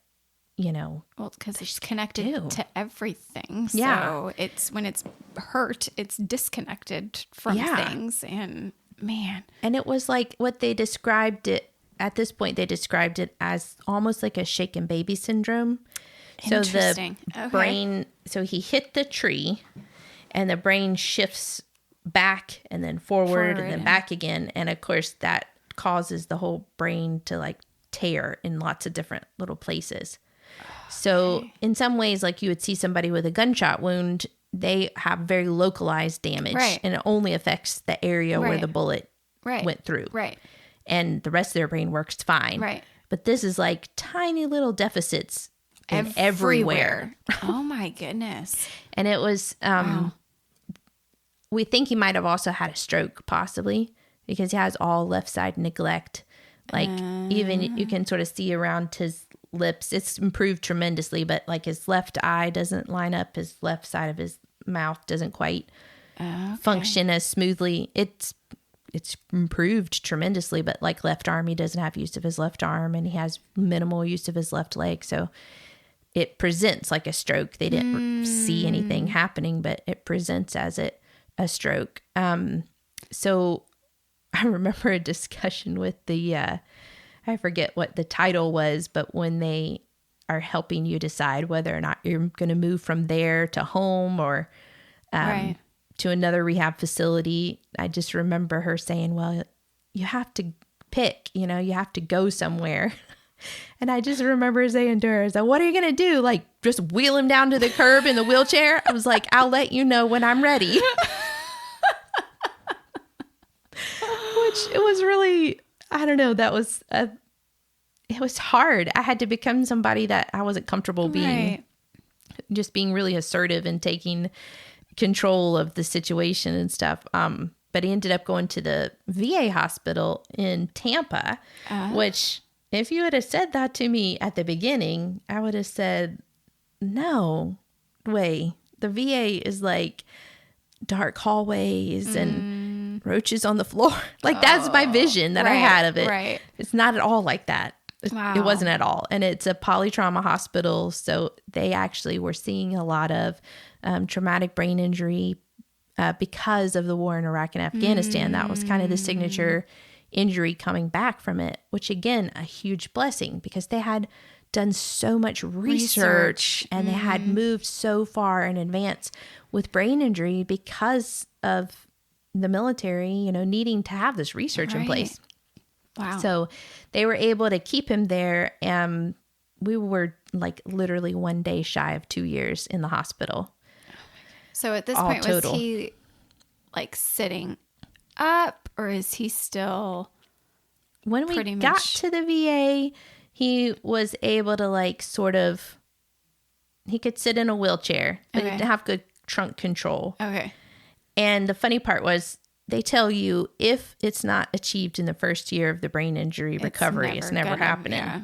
well, because it's connected to everything. Yeah. So it's when it's hurt, it's disconnected from things. And man. And it was like what they described it, at this point, they described it as almost like a shaken baby syndrome. So the brain, so he hit the tree and the brain shifts back and then forward and then back again. And of course that causes the whole brain to like tear in lots of different little places. So in some ways, like you would see somebody with a gunshot wound, they have very localized damage and it only affects the area where the bullet went through. Right. And the rest of their brain works fine. Right. But this is like tiny little deficits everywhere. Oh my goodness. And it was, we think he might have also had a stroke possibly because he has all left side neglect. Like even you can sort of see around his lips, it's improved tremendously, but like his left eye doesn't line up. His left side of his mouth doesn't quite function as smoothly. It's improved tremendously, but like left arm, he doesn't have use of his left arm and he has minimal use of his left leg. So it presents like a stroke. They didn't see anything happening, but it presents as a stroke. So I remember a discussion with the, I forget what the title was, but when they are helping you decide whether or not you're going to move from there to home or to another rehab facility, I just remember her saying, well, you have to pick, you have to go somewhere. And I just remember saying to her, so what are you going to do? Like just wheel him down to the curb in the wheelchair? I was like, I'll let you know when I'm ready. Which it was really, I don't know, it was hard. I had to become somebody that I wasn't comfortable being, just being really assertive and taking control of the situation and stuff. but he ended up going to the VA hospital in Tampa, which if you would have said that to me at the beginning, I would have said, no way. The VA is like dark hallways and roaches on the floor. Like that's my vision that I had of it. Right. It's not at all like that. Wow. It wasn't at all. And it's a polytrauma hospital. So they actually were seeing a lot of traumatic brain injury because of the war in Iraq and Afghanistan. That was kind of the signature injury coming back from it, which again, a huge blessing because they had done so much research and they had moved so far in advance with brain injury because of the military, needing to have this research in place. Wow. So they were able to keep him there. And we were like literally 1 day shy of 2 years in the hospital. So at this point, was he like sitting up or is he still when we got to the VA, he was able to he could sit in a wheelchair, but he didn't have good trunk control. Okay. And the funny part was they tell you if it's not achieved in the first year of the brain injury recovery, it's never happening. Yeah.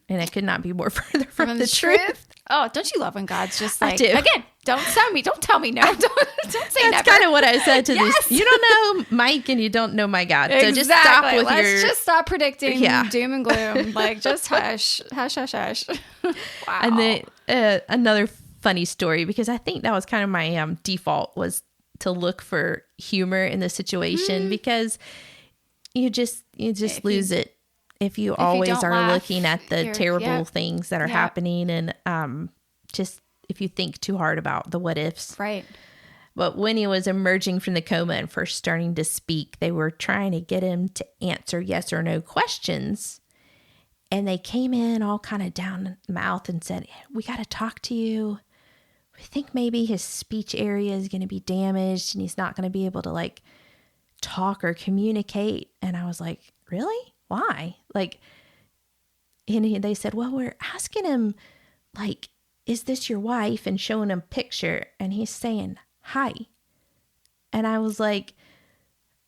And it could not be more further from the truth. Oh, don't you love when God's just like, again, don't tell me no. Don't say never. That's kind of what I said to this. You don't know Mike and you don't know my God. So just stop with Let's just stop predicting doom and gloom. Like just hush. Wow. And then another funny story, because I think that was kind of my default was to look for humor in the situation because you just lose it. If you always are looking at the terrible things that are happening and just if you think too hard about the what ifs. Right. But when he was emerging from the coma and first starting to speak, they were trying to get him to answer yes or no questions. And they came in all kind of down the mouth and said, we got to talk to you. We think maybe his speech area is going to be damaged and he's not going to be able to talk or communicate. And I was like, really? Why? And they said, well, we're asking him, is this your wife? And showing him a picture. And he's saying, hi. And I was like,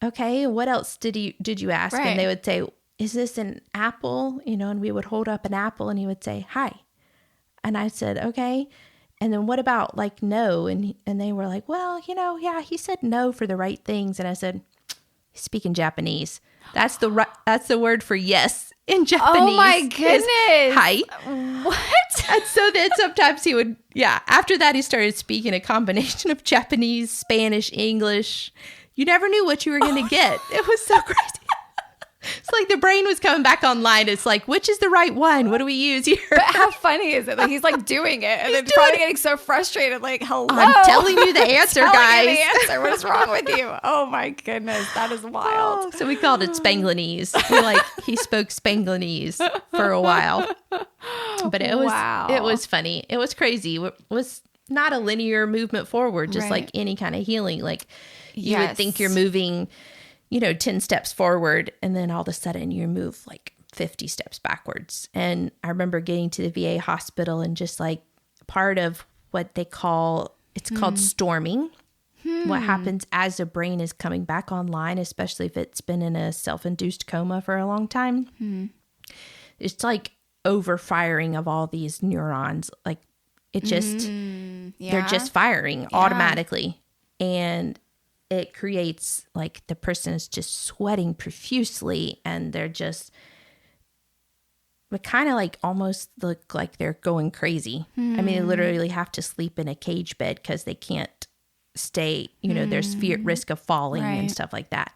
okay, what else did you ask? Right. And they would say, is this an apple? And we would hold up an apple and he would say, hi. And I said, okay. And then what about no? And they were like, well, he said no for the right things. And I said, he's speaking Japanese. That's the word for yes in Japanese. Oh my goodness. Hi. What? And so then sometimes he would, after that he started speaking a combination of Japanese, Spanish, English. You never knew what you were going to get. It was so crazy. It's like the brain was coming back online. It's like, which is the right one? What do we use here? But how funny is it? He's doing it. And then probably getting so frustrated. Hello. I'm telling you the answer, guys. What is wrong with you? Oh my goodness. That is wild. Oh, so we called it Spanglinese. He spoke Spanglinese for a while. But it was funny. It was crazy. It was not a linear movement forward, just like any kind of healing. You would think you're moving 10 steps forward and then all of a sudden you move 50 steps backwards. And I remember getting to the VA hospital and just part of what they call, it's called storming. What happens as the brain is coming back online, especially if it's been in a self-induced coma for a long time. It's overfiring of all these neurons. It just, they're just firing automatically. And it creates the person is just sweating profusely and they're just kind of almost look like they're going crazy. I mean, they literally have to sleep in a cage bed because they can't stay, there's risk of falling and stuff like that.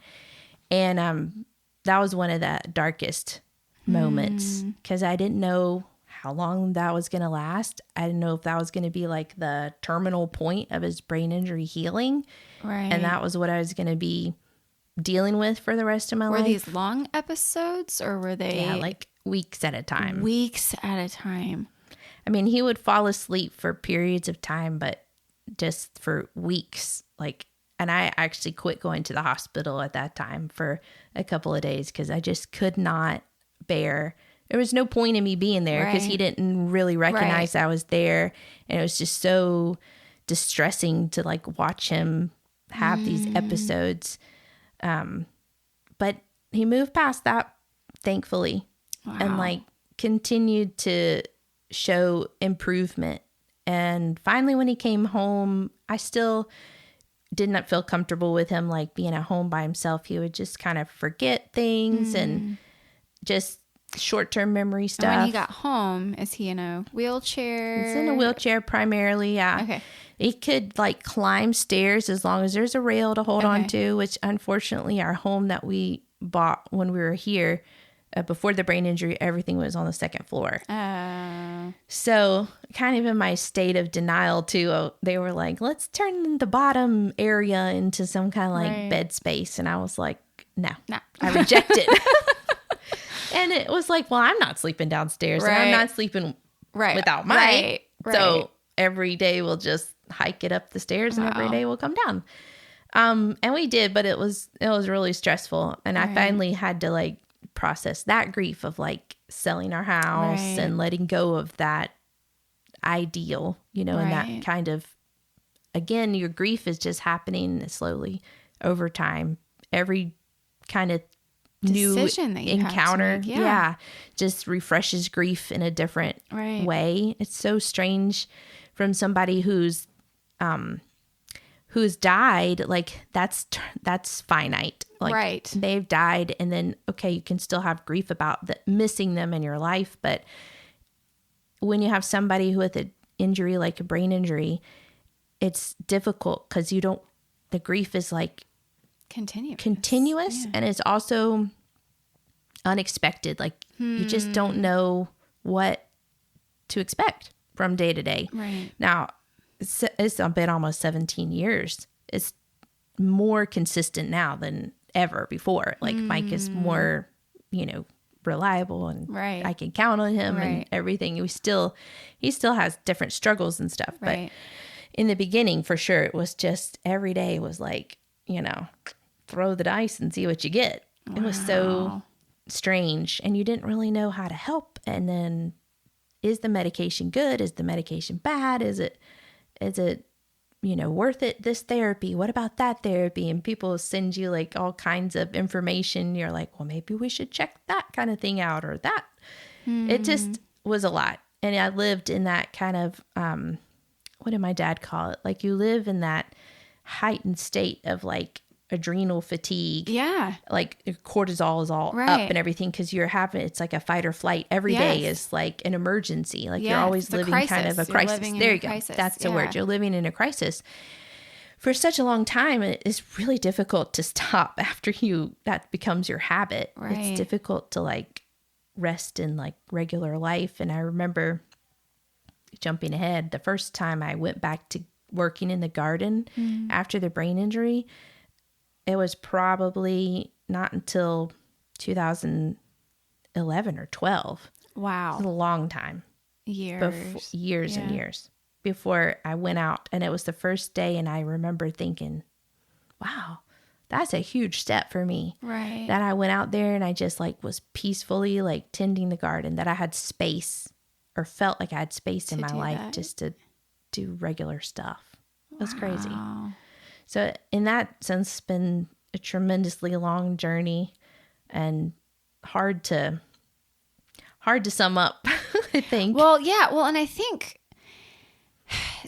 And that was one of the darkest moments because I didn't know how long that was going to last. I didn't know if that was going to be the terminal point of his brain injury healing. Right. And that was what I was going to be dealing with for the rest of my life. Were these long episodes or were they? Yeah, weeks at a time. Weeks at a time. I mean, he would fall asleep for periods of time, but just for weeks. And I actually quit going to the hospital at that time for a couple of days because I just could not bear. There was no point in me being there because he didn't really recognize I was there. And it was just so distressing to watch him have these episodes. But he moved past that, thankfully, and like continued to show improvement. And finally, when he came home, I still did not feel comfortable with him like being at home by himself. He would just kind of forget things and just short-term memory stuff. And when he got home, is he in a wheelchair? He's in a wheelchair primarily, yeah. Okay. He could like climb stairs as long as there's a rail to hold on to, which unfortunately our home that we bought when we were here before the brain injury, everything was on the second floor. So kind of in my state of denial too, they were like, let's turn the bottom area into some kind of like bed space. And I was like, no. I reject it. And it was like, well, I'm not sleeping downstairs and I'm not sleeping without Mike. So every day we'll just hike it up the stairs and every day we'll come down. And we did, but it was really stressful. And I finally had to like process that grief of like selling our house and letting go of that ideal, and that kind of, again, your grief is just happening slowly over time. Every kind of new decision that you encounter, just refreshes grief in a different way. It's so strange from somebody who's died, like that's finite. Like they've died, and then okay, you can still have grief about missing them in your life, but when you have somebody who with an injury like a brain injury, it's difficult because the grief is like continuous and it's also unexpected. Like you just don't know what to expect from day to day. Now it's been almost 17 years. It's more consistent now than ever before. Like Mike is more, reliable and I can count on him and everything. He still has different struggles and stuff. But in the beginning, for sure, it was just every day was like, throw the dice and see what you get. It was so strange and you didn't really know how to help. And then is the medication good? Is the medication bad? Is it worth it, this therapy? What about that therapy? And people send you like all kinds of information. You're like, well, maybe we should check that kind of thing out or that. It just was a lot. And I lived in that kind of, what did my dad call it? Like you live in that heightened state of like adrenal fatigue. Yeah. Like cortisol is all up and everything because it's like a fight or flight. Every day is like an emergency. Like you're always living kind of a crisis. There you go. That's the word. You're living in a crisis. For such a long time, it's really difficult to stop after that becomes your habit. It's difficult to like rest in like regular life. And I remember jumping ahead, the first time I went back to working in the garden after the brain injury, it was probably not until 2011 or 12. Wow. It was a long time. Years and years before I went out. And it was the first day. And I remember thinking, wow, that's a huge step for me. Right. That I went out there and I just like was peacefully like tending the garden, that I had space or felt like I had space in my life just to do regular stuff. It was crazy. So in that sense, it's been a tremendously long journey and hard to sum up, I think. Well, yeah. Well, and I think,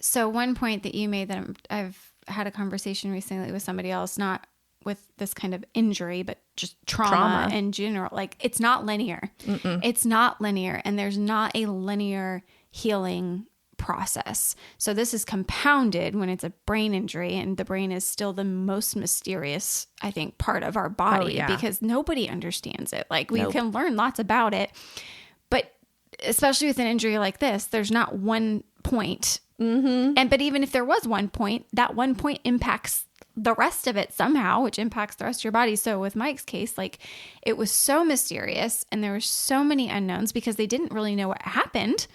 so one point that you made that I've had a conversation recently with somebody else, not with this kind of injury, but just trauma in general. Like it's not linear. It's not linear. And there's not a linear healing process. So this is compounded when it's a brain injury, and the brain is still the most mysterious, I think, part of our body because nobody understands it. Like we can learn lots about it, but especially with an injury like this, there's not one point. But even if there was one point, that one point impacts the rest of it somehow, which impacts the rest of your body. So with Mike's case, like it was so mysterious and there were so many unknowns because they didn't really know what happened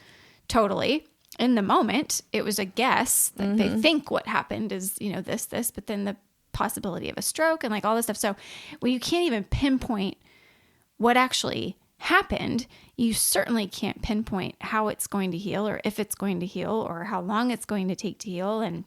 totally. In the moment, it was a guess. Like they think what happened is, this, but then the possibility of a stroke and like all this stuff. So when you can't even pinpoint what actually happened, you certainly can't pinpoint how it's going to heal or if it's going to heal or how long it's going to take to heal. And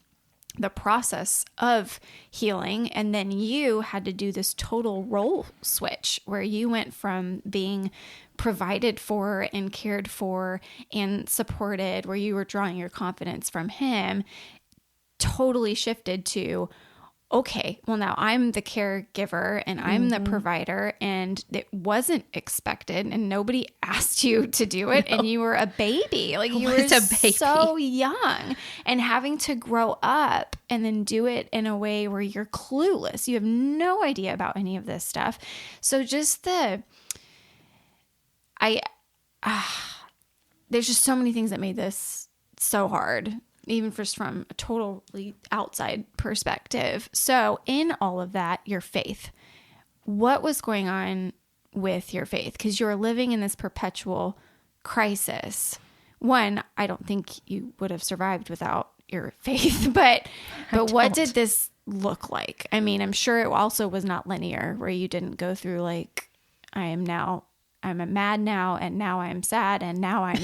the process of healing. And then you had to do this total role switch where you went from being provided for and cared for and supported, where you were drawing your confidence from him, totally shifted to, okay, well, now I'm the caregiver and I'm the provider, and it wasn't expected and nobody asked you to do it. No. And you were a baby. Like, you were so young, and having to grow up and then do it in a way where you're clueless. You have no idea about any of this stuff. So just there's just so many things that made this so hard, even just from a totally outside perspective. So in all of that, your faith, what was going on with your faith? Because you're living in this perpetual crisis. One, I don't think you would have survived without your faith, but what did this look like? I mean, I'm sure it also was not linear, where you didn't go through like, I'm mad now, and now I'm sad, and now I'm,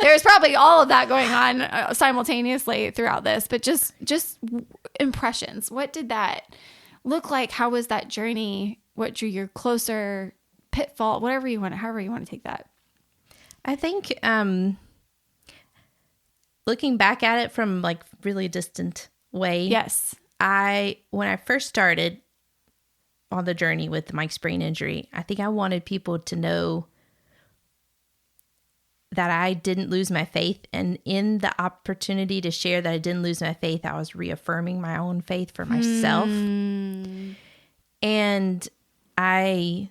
there's probably all of that going on simultaneously throughout this, but just impressions. What did that look like? How was that journey? What drew you closer? Pitfall, however you want to take that. I think, looking back at it from like really distant way. Yes. When I first started on the journey with Mike's brain injury, I think I wanted people to know that I didn't lose my faith. And in the opportunity to share that I didn't lose my faith, I was reaffirming my own faith for myself. And I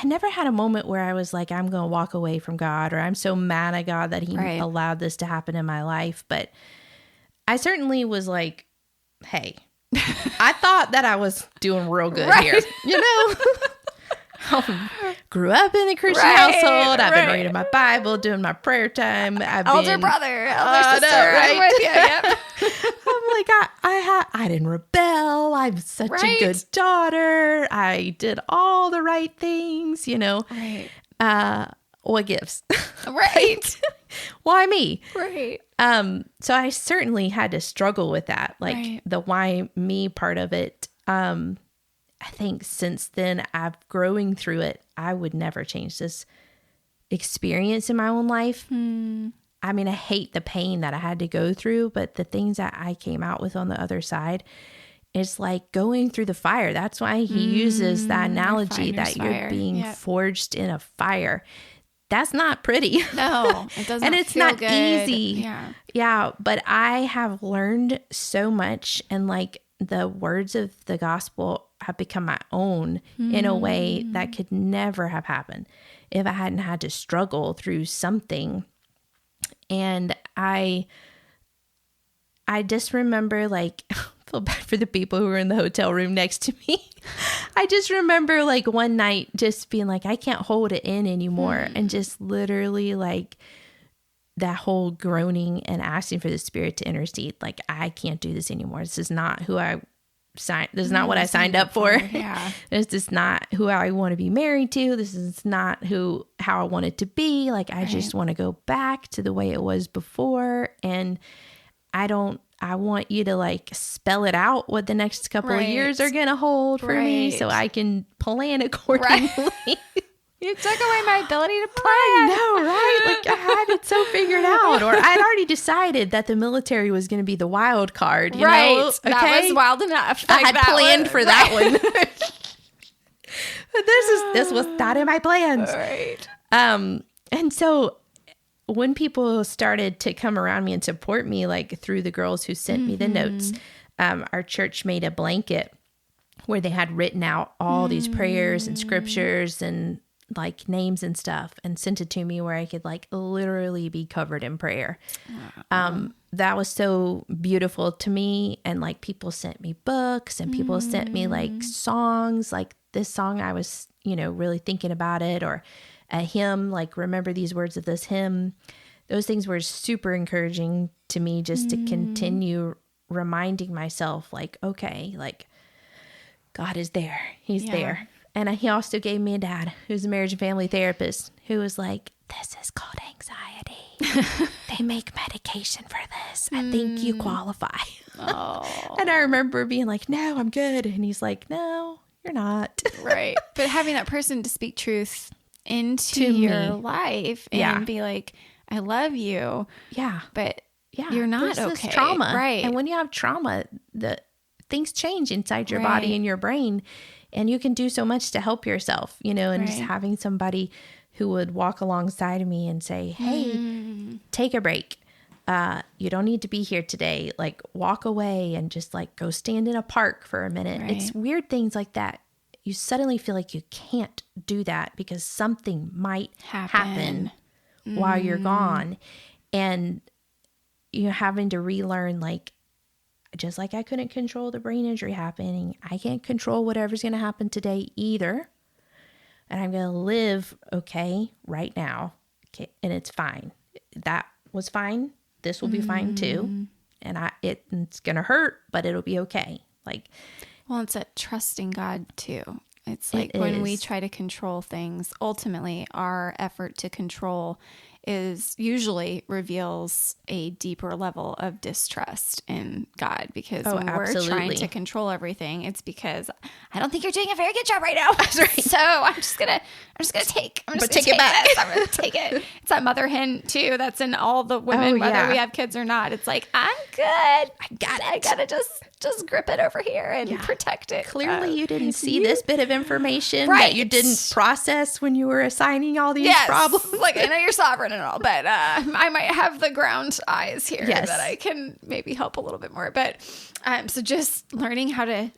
never had a moment where I was like, I'm going to walk away from God, or I'm so mad at God that he allowed this to happen in my life. But I certainly was like, hey, I thought that I was doing real good here, Grew up in a Christian household. I've been reading my Bible, doing my prayer time. Elder brother, elder sister, I'm with you. Yep. I'm like, I didn't rebel. I'm such a good daughter. I did all the right things, Right. What gives? Right. Why me? Right. So I certainly had to struggle with that, like the why me part of it. I think since then, growing through it, I would never change this experience in my own life. I mean, I hate the pain that I had to go through, but the things that I came out with on the other side, it's like going through the fire. That's why he uses that analogy that you're being forged in a fire. That's not pretty. No, it doesn't. And it's not good. Easy. Yeah. But I have learned so much, and like the words of the gospel have become my own in a way that could never have happened if I hadn't had to struggle through something. And I just remember, like, I feel bad for the people who were in the hotel room next to me. I just remember like one night just being like, I can't hold it in anymore. And just literally like that whole groaning and asking for the Spirit to intercede. Like, I can't do this anymore. This is not who I signed. This is not what I signed up for. Yeah. This is not who I want to be married to. This is not how I want it to be. Like, I just want to go back to the way it was before. And I want you to like spell it out what the next couple of years are going to hold for me, so I can plan accordingly. You took away my ability to plan. I know, right? Like, I had it so figured out. Or I'd already decided that the military was going to be the wild card. You know? Okay? That was wild enough. I had planned for that one. But this was not in my plans. Right. And so when people started to come around me and support me, like through the girls who sent me the notes, our church made a blanket where they had written out all these prayers and scriptures and like names and stuff, and sent it to me where I could like literally be covered in prayer. That was so beautiful to me. And like people sent me books, and people sent me like songs, like this song I was, really thinking about it, or a hymn, like remember these words of this hymn. Those things were super encouraging to me, just to continue reminding myself like, okay, like God is there. He's there. And he also gave me a dad who's a marriage and family therapist who was like, this is called anxiety. They make medication for this. I think you qualify. Oh. And I remember being like, no, I'm good. And he's like, no, you're not. Right. But having that person to speak truth into your life and be like, I love you. Yeah. But you're not this okay. Is trauma. Right. And when you have trauma, the things change inside your body and your brain. And you can do so much to help yourself, you know, and just having somebody who would walk alongside of me and say, hey, take a break. You don't need to be here today. Like, walk away and just like go stand in a park for a minute. Right. It's weird things like that. You suddenly feel like you can't do that because something might happen while you're gone. And you're having to relearn, like, just like I couldn't control the brain injury happening, I can't control whatever's going to happen today either. And I'm going to live okay right now. Okay. And it's fine. That was fine. This will be fine too. And it's going to hurt, but it'll be okay. Like, well, it's a trusting God too. It's like when we try to control things, ultimately our effort to control is usually reveals a deeper level of distrust in God, because when we're trying to control everything, it's because I don't think you're doing a very good job right now. So I'm just gonna take it back. I'm gonna take it. It's that mother hen too. That's in all the women, whether we have kids or not. It's like, I'm good. I got it. I gotta just grip it over here and protect it. Clearly you didn't see this bit of information that you didn't process when you were assigning all these problems. Like, I know you're sovereign and all, but I might have the ground eyes here that I can maybe help a little bit more. But so just learning how to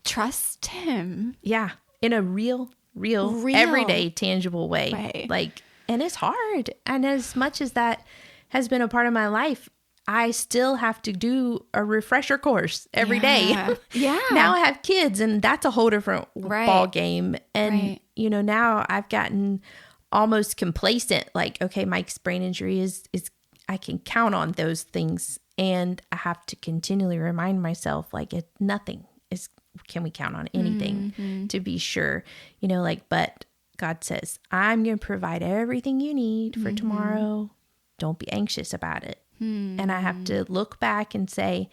trust him. Yeah. In a real everyday, tangible way. Right. Like, and it's hard. And as much as that has been a part of my life, I still have to do a refresher course every day. Yeah. Now I have kids, and that's a whole different ball game. And, you know, now I've gotten almost complacent. Like, okay, Mike's brain injury is I can count on those things, and I have to continually remind myself, like, nothing is, can we count on anything to be sure, you know, like, but God says, I'm going to provide everything you need for tomorrow. Don't be anxious about it. And I have to look back and say,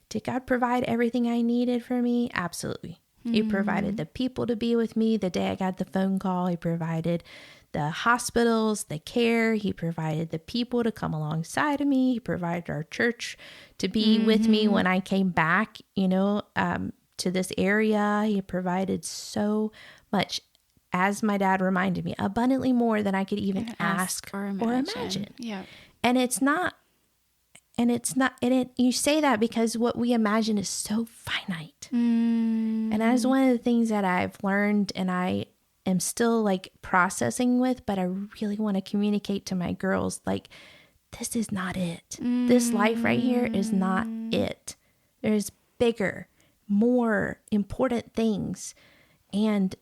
did God provide everything I needed for me? Absolutely. He provided the people to be with me the day I got the phone call. He provided the hospitals, the care. He provided the people to come alongside of me. He provided our church to be with me when I came back, you know, to this area. He provided so much, as my dad reminded me, abundantly more than I could even ask or imagine. Yeah. And you say that because what we imagine is so finite. And that is one of the things that I've learned, and I am still like processing with, but I really want to communicate to my girls, like, this is not it. This life right here is not it. There's bigger, more important things. And,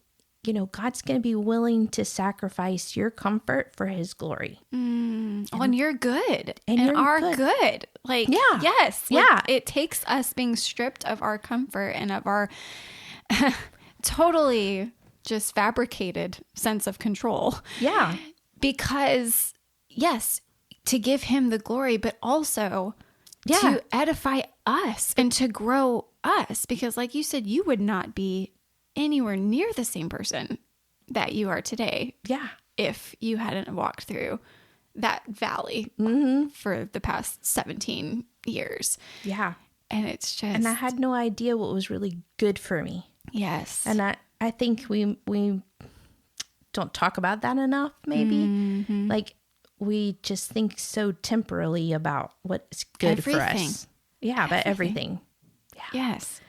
you know, God's going to be willing to sacrifice your comfort for his glory. And you're good. And are good. Like, yes. Like, it takes us being stripped of our comfort and of our totally just fabricated sense of control. Yeah. Because, yes, to give him the glory, but also to edify us and to grow us. Because like you said, you would not be anywhere near the same person that you are today. Yeah. If you hadn't walked through that valley for the past 17 years. Yeah. And it's just... And I had no idea what was really good for me. Yes. And I think we don't talk about that enough, maybe. Like, we just think so temporally about what's good for us. Yeah, about everything. Yeah. Yes.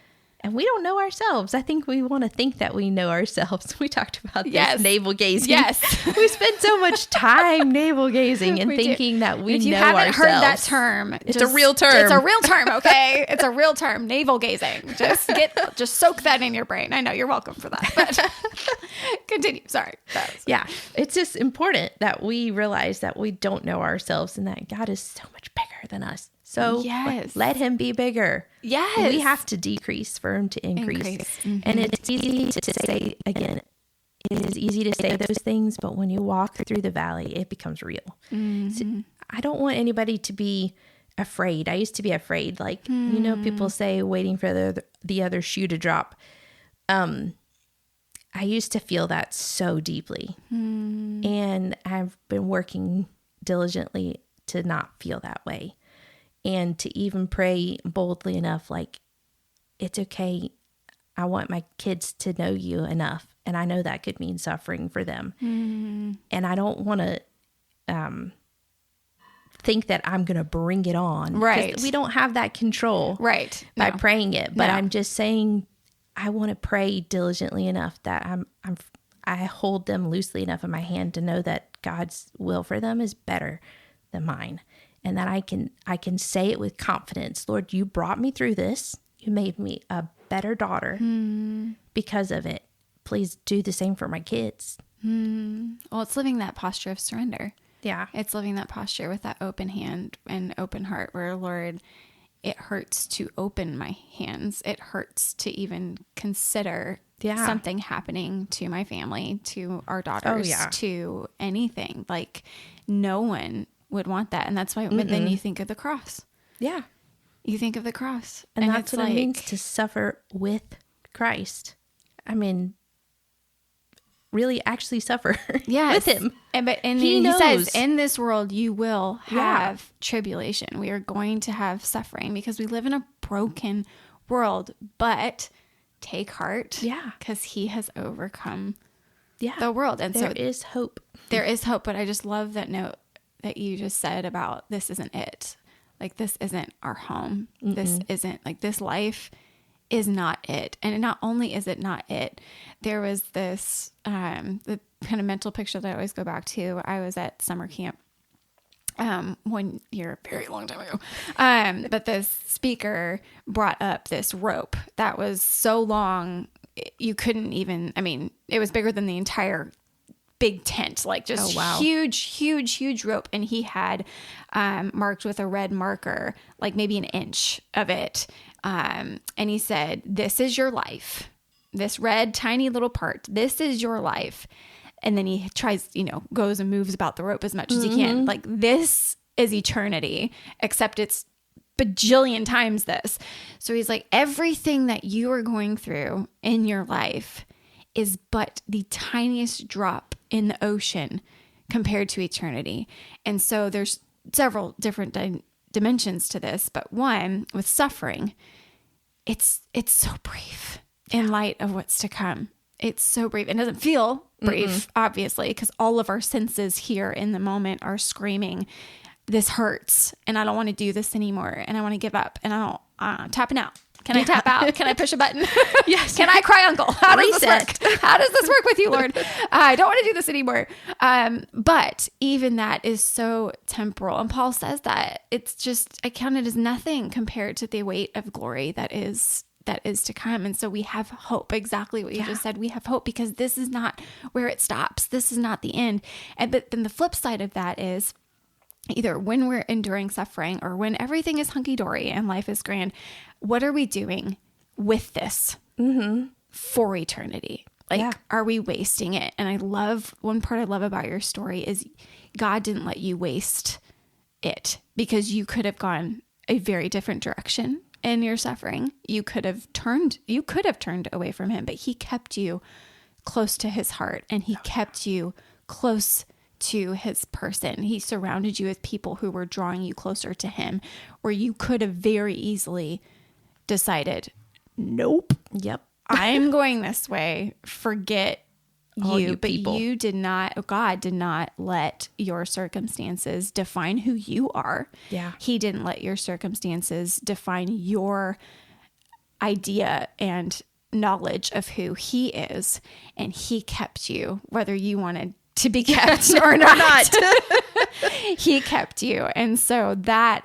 And we don't know ourselves. I think we want to think that we know ourselves. We talked about this, navel gazing. Yes. We spend so much time navel gazing and thinking that we know ourselves. If you haven't heard that term, it's a real term. It's a real term, okay? It's a real term, navel gazing. Just soak that in your brain. I know, you're welcome for that. But continue. Sorry. Yeah. It's just important that we realize that we don't know ourselves and that God is so much bigger than us. So let him be bigger. Yes. We have to decrease for him to increase. And it's easy to say, again, it is easy to say those things, but when you walk through the valley, it becomes real. So I don't want anybody to be afraid. I used to be afraid. Like, people say waiting for the other shoe to drop. I used to feel that so deeply. And I've been working diligently to not feel that way. And to even pray boldly enough, like, it's okay. I want my kids to know you enough. And I know that could mean suffering for them. And I don't want to think that I'm going to bring it on. Right. We don't have that control. Right. By praying it. But No. I'm just saying, I want to pray diligently enough that I hold them loosely enough in my hand to know that God's will for them is better than mine. And that I can say it with confidence. Lord, you brought me through this. You made me a better daughter because of it. Please do the same for my kids. Well, it's living that posture of surrender. Yeah. It's living that posture with that open hand and open heart where, Lord, it hurts to open my hands. It hurts to even consider something happening to my family, to our daughters, to anything. Like, no one would want that. And that's why but then you think of the cross. Yeah. You think of the cross. And that's what it means to suffer with Christ. I mean, really actually suffer with him. And he says, in this world, you will have tribulation. We are going to have suffering because we live in a broken world, but take heart because he has overcome the world. And there is hope. There is hope. But I just love that note that you just said about this isn't it. Like, this isn't our home. This isn't, like, this life is not it. And not only is it not it, there was this the kind of mental picture that I always go back to. I was at summer camp 1 year, very long time ago. But this speaker brought up this rope that was so long you couldn't even, it was bigger than the entire big tent, like just huge rope. And he had marked with a red marker, like maybe an inch of it. And he said, this is your life. This red tiny little part. This is your life. And then he tries, goes and moves about the rope as much as he can. Like, this is eternity, except it's bajillion times this. So he's like, everything that you are going through in your life is but the tiniest drop in the ocean compared to eternity. And so there's several different dimensions to this, but one with suffering, it's so brief in light of what's to come. It's so brief. It doesn't feel brief, obviously, because all of our senses here in the moment are screaming, this hurts, and I don't want to do this anymore, and I want to give up, and I'm tapping out. Can I tap out? Can I push a button? Yes. Can I cry uncle? How does this work? How does this work with you, Lord? I don't want to do this anymore. But even that is so temporal. And Paul says that it's just, I count it as nothing compared to the weight of glory that is to come. And so we have hope. Exactly what you just said. We have hope because this is not where it stops. This is not the end. But then the flip side of that is, either when we're enduring suffering or when everything is hunky-dory and life is grand, what are we doing with this for eternity? Like, are we wasting it? And one part I love about your story is God didn't let you waste it, because you could have gone a very different direction in your suffering. You could have turned away from him, but he kept you close to his heart, and he kept you close to his person. He surrounded you with people who were drawing you closer to him, where you could have very easily decided, nope. Yep. I'm going this way. Forget you. But you did not, God did not let your circumstances define who you are. Yeah. He didn't let your circumstances define your idea and knowledge of who he is. And he kept you, whether you wanted to be kept or not. He kept you. And so there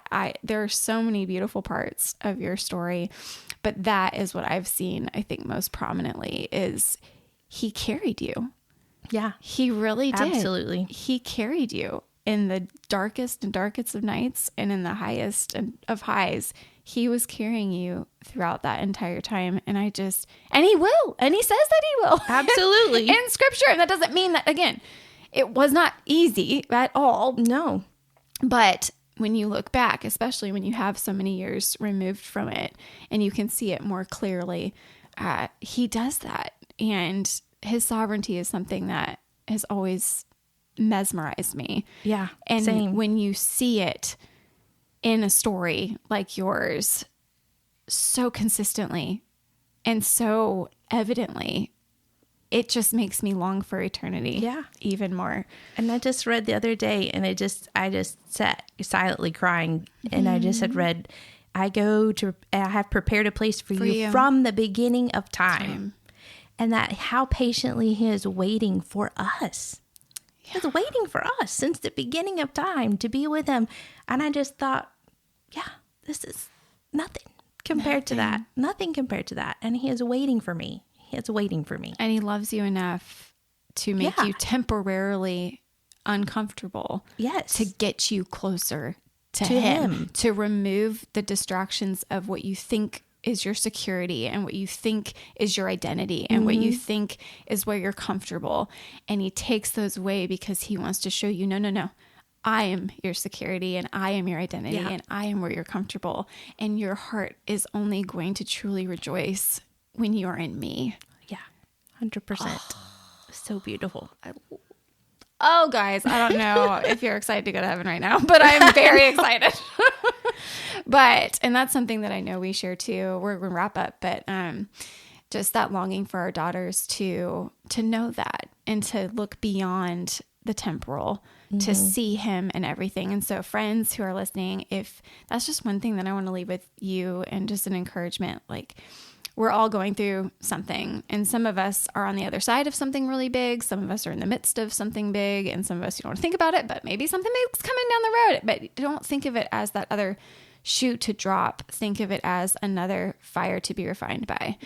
are so many beautiful parts of your story, but that is what I've seen, I think, most prominently is he carried you. Yeah. He really did. Absolutely. He carried you in the darkest of nights and in the highest of highs. he was carrying you throughout that entire time. And he will. And he says that he will. Absolutely. In scripture. And that doesn't mean that, again, it was not easy at all. No. But when you look back, especially when you have so many years removed from it and you can see it more clearly, he does that. And his sovereignty is something that has always mesmerized me. Yeah. And same. when you see it in a story like yours so consistently and so evidently, it just makes me long for eternity. Yeah. Even more. And I just read the other day, and I just sat silently crying, and I just had read, I have prepared a place for you from the beginning of time. And that how patiently he is waiting for us. He was waiting for us since the beginning of time to be with him. And I just thought, yeah, this is nothing compared to that. Nothing compared to that. And he is waiting for me. He is waiting for me. And he loves you enough to make you temporarily uncomfortable. Yes. To get you closer to him. To remove the distractions of what you think is your security and what you think is your identity and what you think is where you're comfortable. And he takes those away because he wants to show you, no. I am your security and I am your identity and I am where you're comfortable. And your heart is only going to truly rejoice when you are in me. Yeah, 100%. So beautiful. Oh, guys, I don't know if you're excited to go to heaven right now, but I am very excited. And that's something that I know we share too. We're going to wrap up, but just that longing for our daughters to know that and to look beyond the temporal, to see him and everything. And so friends who are listening, if that's just one thing that I want to leave with you and just an encouragement, like we're all going through something, and some of us are on the other side of something really big. Some of us are in the midst of something big, and some of us, you don't want to think about it, but maybe something big's coming down the road. But don't think of it as that other shoe to drop. Think of it as another fire to be refined by.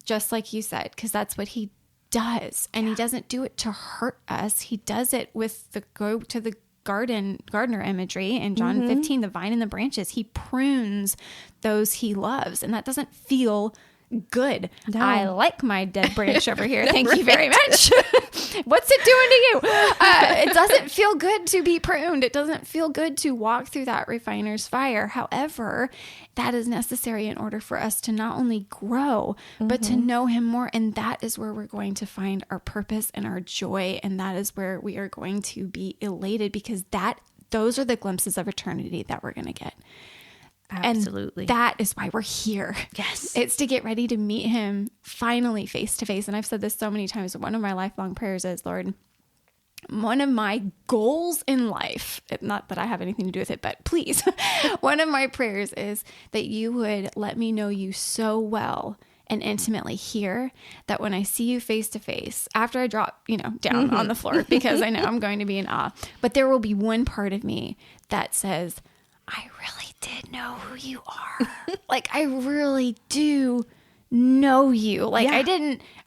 Just like you said, because that's what he does. And he doesn't do it to hurt us. He does it with the go to the gardener imagery in John 15, the vine and the branches. He prunes those he loves. And that doesn't feel good. No. I like my dead branch over here. Thank you very much. What's it doing to you? It doesn't feel good to be pruned. It doesn't feel good to walk through that refiner's fire. However, that is necessary in order for us to not only grow, but to know him more. And that is where we're going to find our purpose and our joy. And that is where we are going to be elated, because those are the glimpses of eternity that we're going to get. Absolutely. And that is why we're here. Yes. It's to get ready to meet him finally face to face. And I've said this so many times. One of my lifelong prayers is, Lord, one of my goals in life, not that I have anything to do with it, but please, one of my prayers is that you would let me know you so well and intimately here that when I see you face to face, after I drop, down on the floor, because I know I'm going to be in awe, but there will be one part of me that says, I really did know who you are. Like, I really do know you. Like,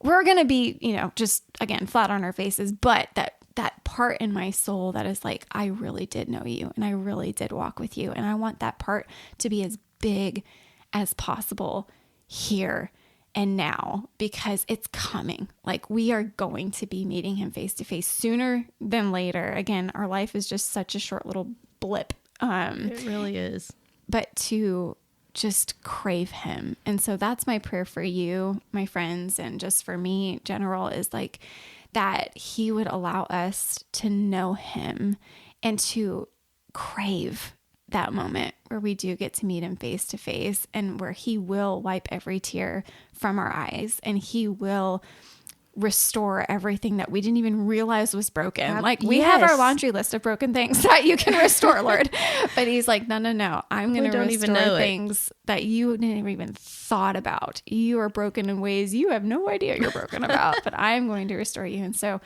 we're going to be, just again, flat on our faces, but that part in my soul that is like, I really did know you and I really did walk with you. And I want that part to be as big as possible here and now, because it's coming. Like, we are going to be meeting him face to face sooner than later. Again, our life is just such a short little blip. It really is. But to just crave him. And so that's my prayer for you, my friends, and just for me in general, is like that he would allow us to know him and to crave that moment where we do get to meet him face to face, and where he will wipe every tear from our eyes, and he will restore everything that we didn't even realize was broken. Like, we have our laundry list of broken things that you can restore, Lord. But he's like, no. I'm going to restore things that you didn't even thought about. You are broken in ways you have no idea you're broken about, but I'm going to restore you. And so,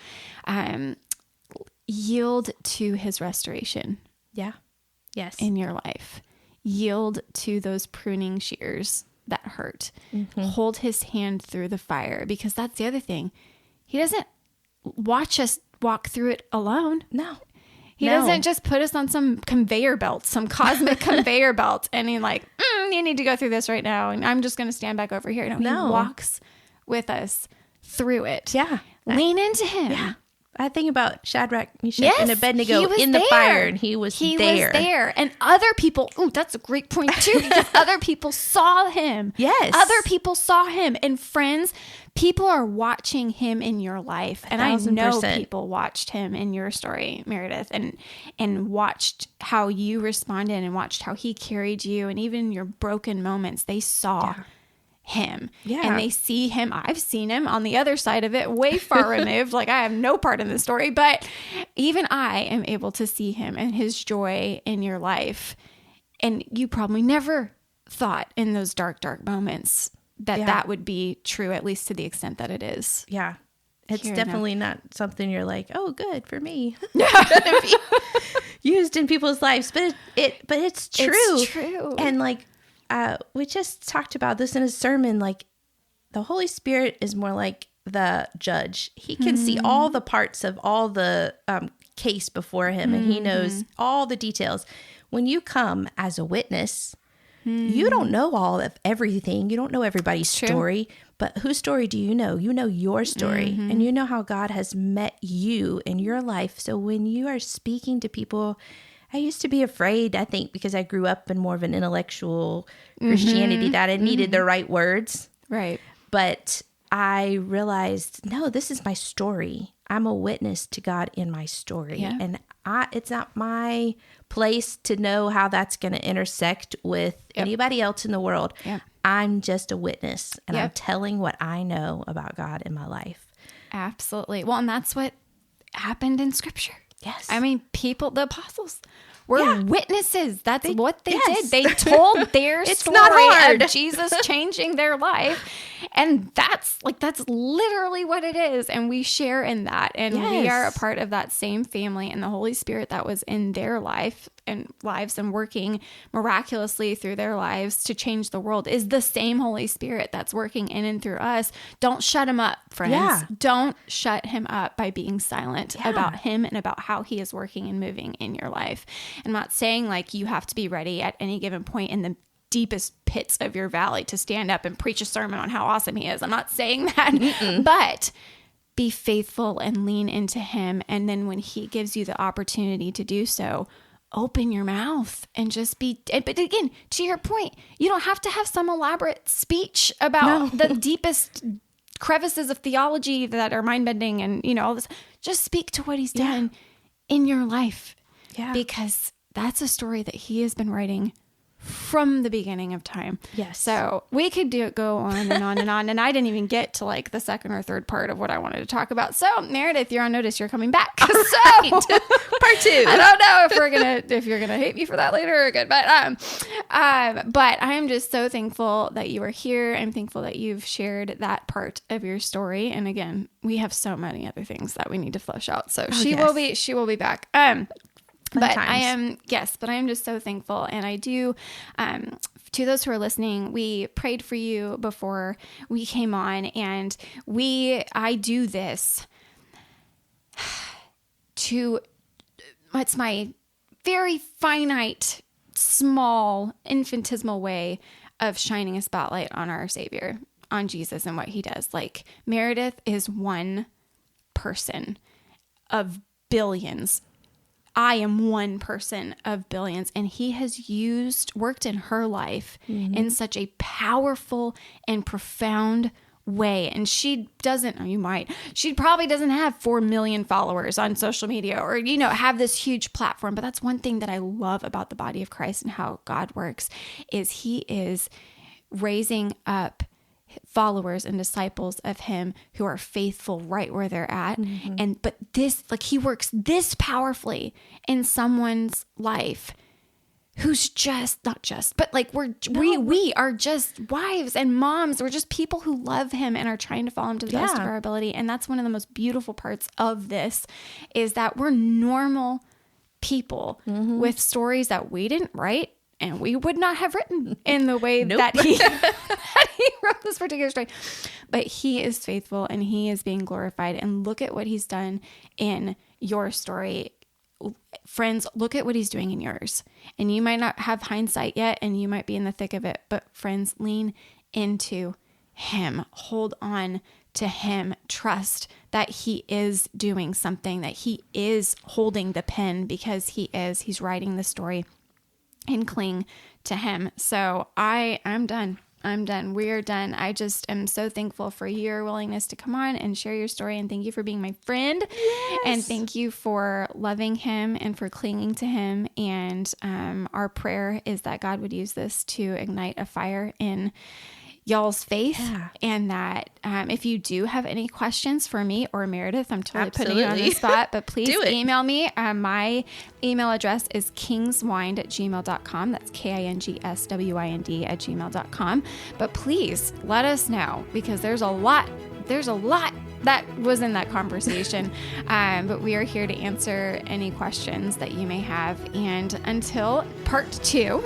yield to his restoration. Yeah. Yes. In your life. Yield to those pruning shears that hurt. Hold his hand through the fire, because that's the other thing. He doesn't watch us walk through it alone. No. He doesn't just put us on some conveyor belt, some cosmic conveyor belt, and he's like, you need to go through this right now, and I'm just going to stand back over here. No, he walks with us through it. Yeah. Lean into him. Yeah. I think about Shadrach, Meshach, and Abednego in the there. fire, and he was there. He was there. And other people, that's a great point too, because other people saw him. Yes. Other people saw him. And friends, people are watching him in your life. And 1,000%. I know people watched him in your story, Meredith, and watched how you responded and watched how he carried you. And even your broken moments, they saw him. Yeah. And they see him. I've seen him on the other side of it, way far removed. Like, I have no part in the story, but even I am able to see him and his joy in your life. And you probably never thought in those dark, dark moments that would be true, at least to the extent that it is. Yeah. It's definitely not something you're like, oh, good for me. Used in people's lives, but it's true. It's true. And like, we just talked about this in a sermon. Like, the Holy Spirit is more like the judge. He can see all the parts of all the case before him, and he knows all the details. When you come as a witness, you don't know all of everything. You don't know everybody's story, but whose story do you know? You know your story, and you know how God has met you in your life. So when you are speaking to people, I used to be afraid, I think, because I grew up in more of an intellectual Christianity that I needed the right words. Right. But I realized, no, this is my story. I'm a witness to God in my story. Yeah. And it's not my place to know how that's going to intersect with anybody else in the world. Yep. I'm just a witness, and I'm telling what I know about God in my life. Absolutely. Well, and that's what happened in Scripture. Yes. I mean, the apostles were witnesses. That's what they did. They told their story of Jesus changing their life. And that's literally what it is. And we share in that. And we are a part of that same family, and the Holy Spirit that was in their lives and working miraculously through their lives to change the world is the same Holy Spirit that's working in and through us. Don't shut him up, friends. Yeah. Don't shut him up by being silent about him and about how he is working and moving in your life. I'm not saying like you have to be ready at any given point in the deepest pits of your valley to stand up and preach a sermon on how awesome he is. I'm not saying that, but be faithful and lean into him. And then when he gives you the opportunity to do so, open your mouth and just be, but again, to your point, you don't have to have some elaborate speech about the deepest crevices of theology that are mind-bending and, all this. Just speak to what he's done in your life. Yeah. Because that's a story that he has been writing from the beginning of time. Yes. So we could go on and on and on. And I didn't even get to like the second or third part of what I wanted to talk about. So Meredith, you're on notice. You're coming back. So part 2. I don't know if you're gonna hate me for that later or good, but I am just so thankful that you are here. I'm thankful that you've shared that part of your story. And again, we have so many other things that we need to flesh out. So she will be back. But I am just so thankful. And I do, to those who are listening, we prayed for you before we came on, and I do this it's my very finite, small, infinitesimal way of shining a spotlight on our Savior, on Jesus and what he does. Like, Meredith is one person of billions. I am one person of billions, and he has worked in her life in such a powerful and profound way. And she probably doesn't have 4 million followers on social media or, have this huge platform. But that's one thing that I love about the body of Christ and how God works is he is raising up followers and disciples of him who are faithful right where they're at. But this, like, he works this powerfully in someone's life who's we are just wives and moms. We're just people who love him and are trying to follow him to the best of our ability. And that's one of the most beautiful parts of this is that we're normal people with stories that we didn't write and we would not have written in the way that he wrote this particular story. But he is faithful and he is being glorified. And look at what he's done in your story. friends, look at what he's doing in yours. And you might not have hindsight yet, and you might be in the thick of it, but friends, lean into him. Hold on to him. Trust that he is doing something, that he is holding the pen, because he's writing the story, and cling to him. So I'm done. We are done. I just am so thankful for your willingness to come on and share your story. And thank you for being my friend. Yes. And thank you for loving him and for clinging to him. And our prayer is that God would use this to ignite a fire in y'all's faith. Yeah. And that if you do have any questions for me or Meredith, I'm totally putting you on the spot, but please email me. My email address is kingswind@gmail.com. That's kingswind@gmail.com. But please let us know, because there's a lot that was in that conversation. But we are here to answer any questions that you may have. And until part 2,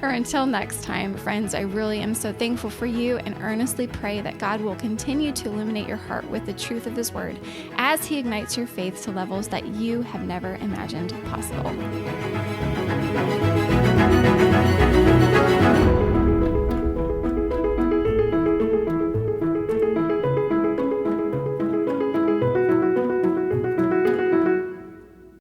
or until next time, friends, I really am so thankful for you, and earnestly pray that God will continue to illuminate your heart with the truth of his word as he ignites your faith to levels that you have never imagined possible.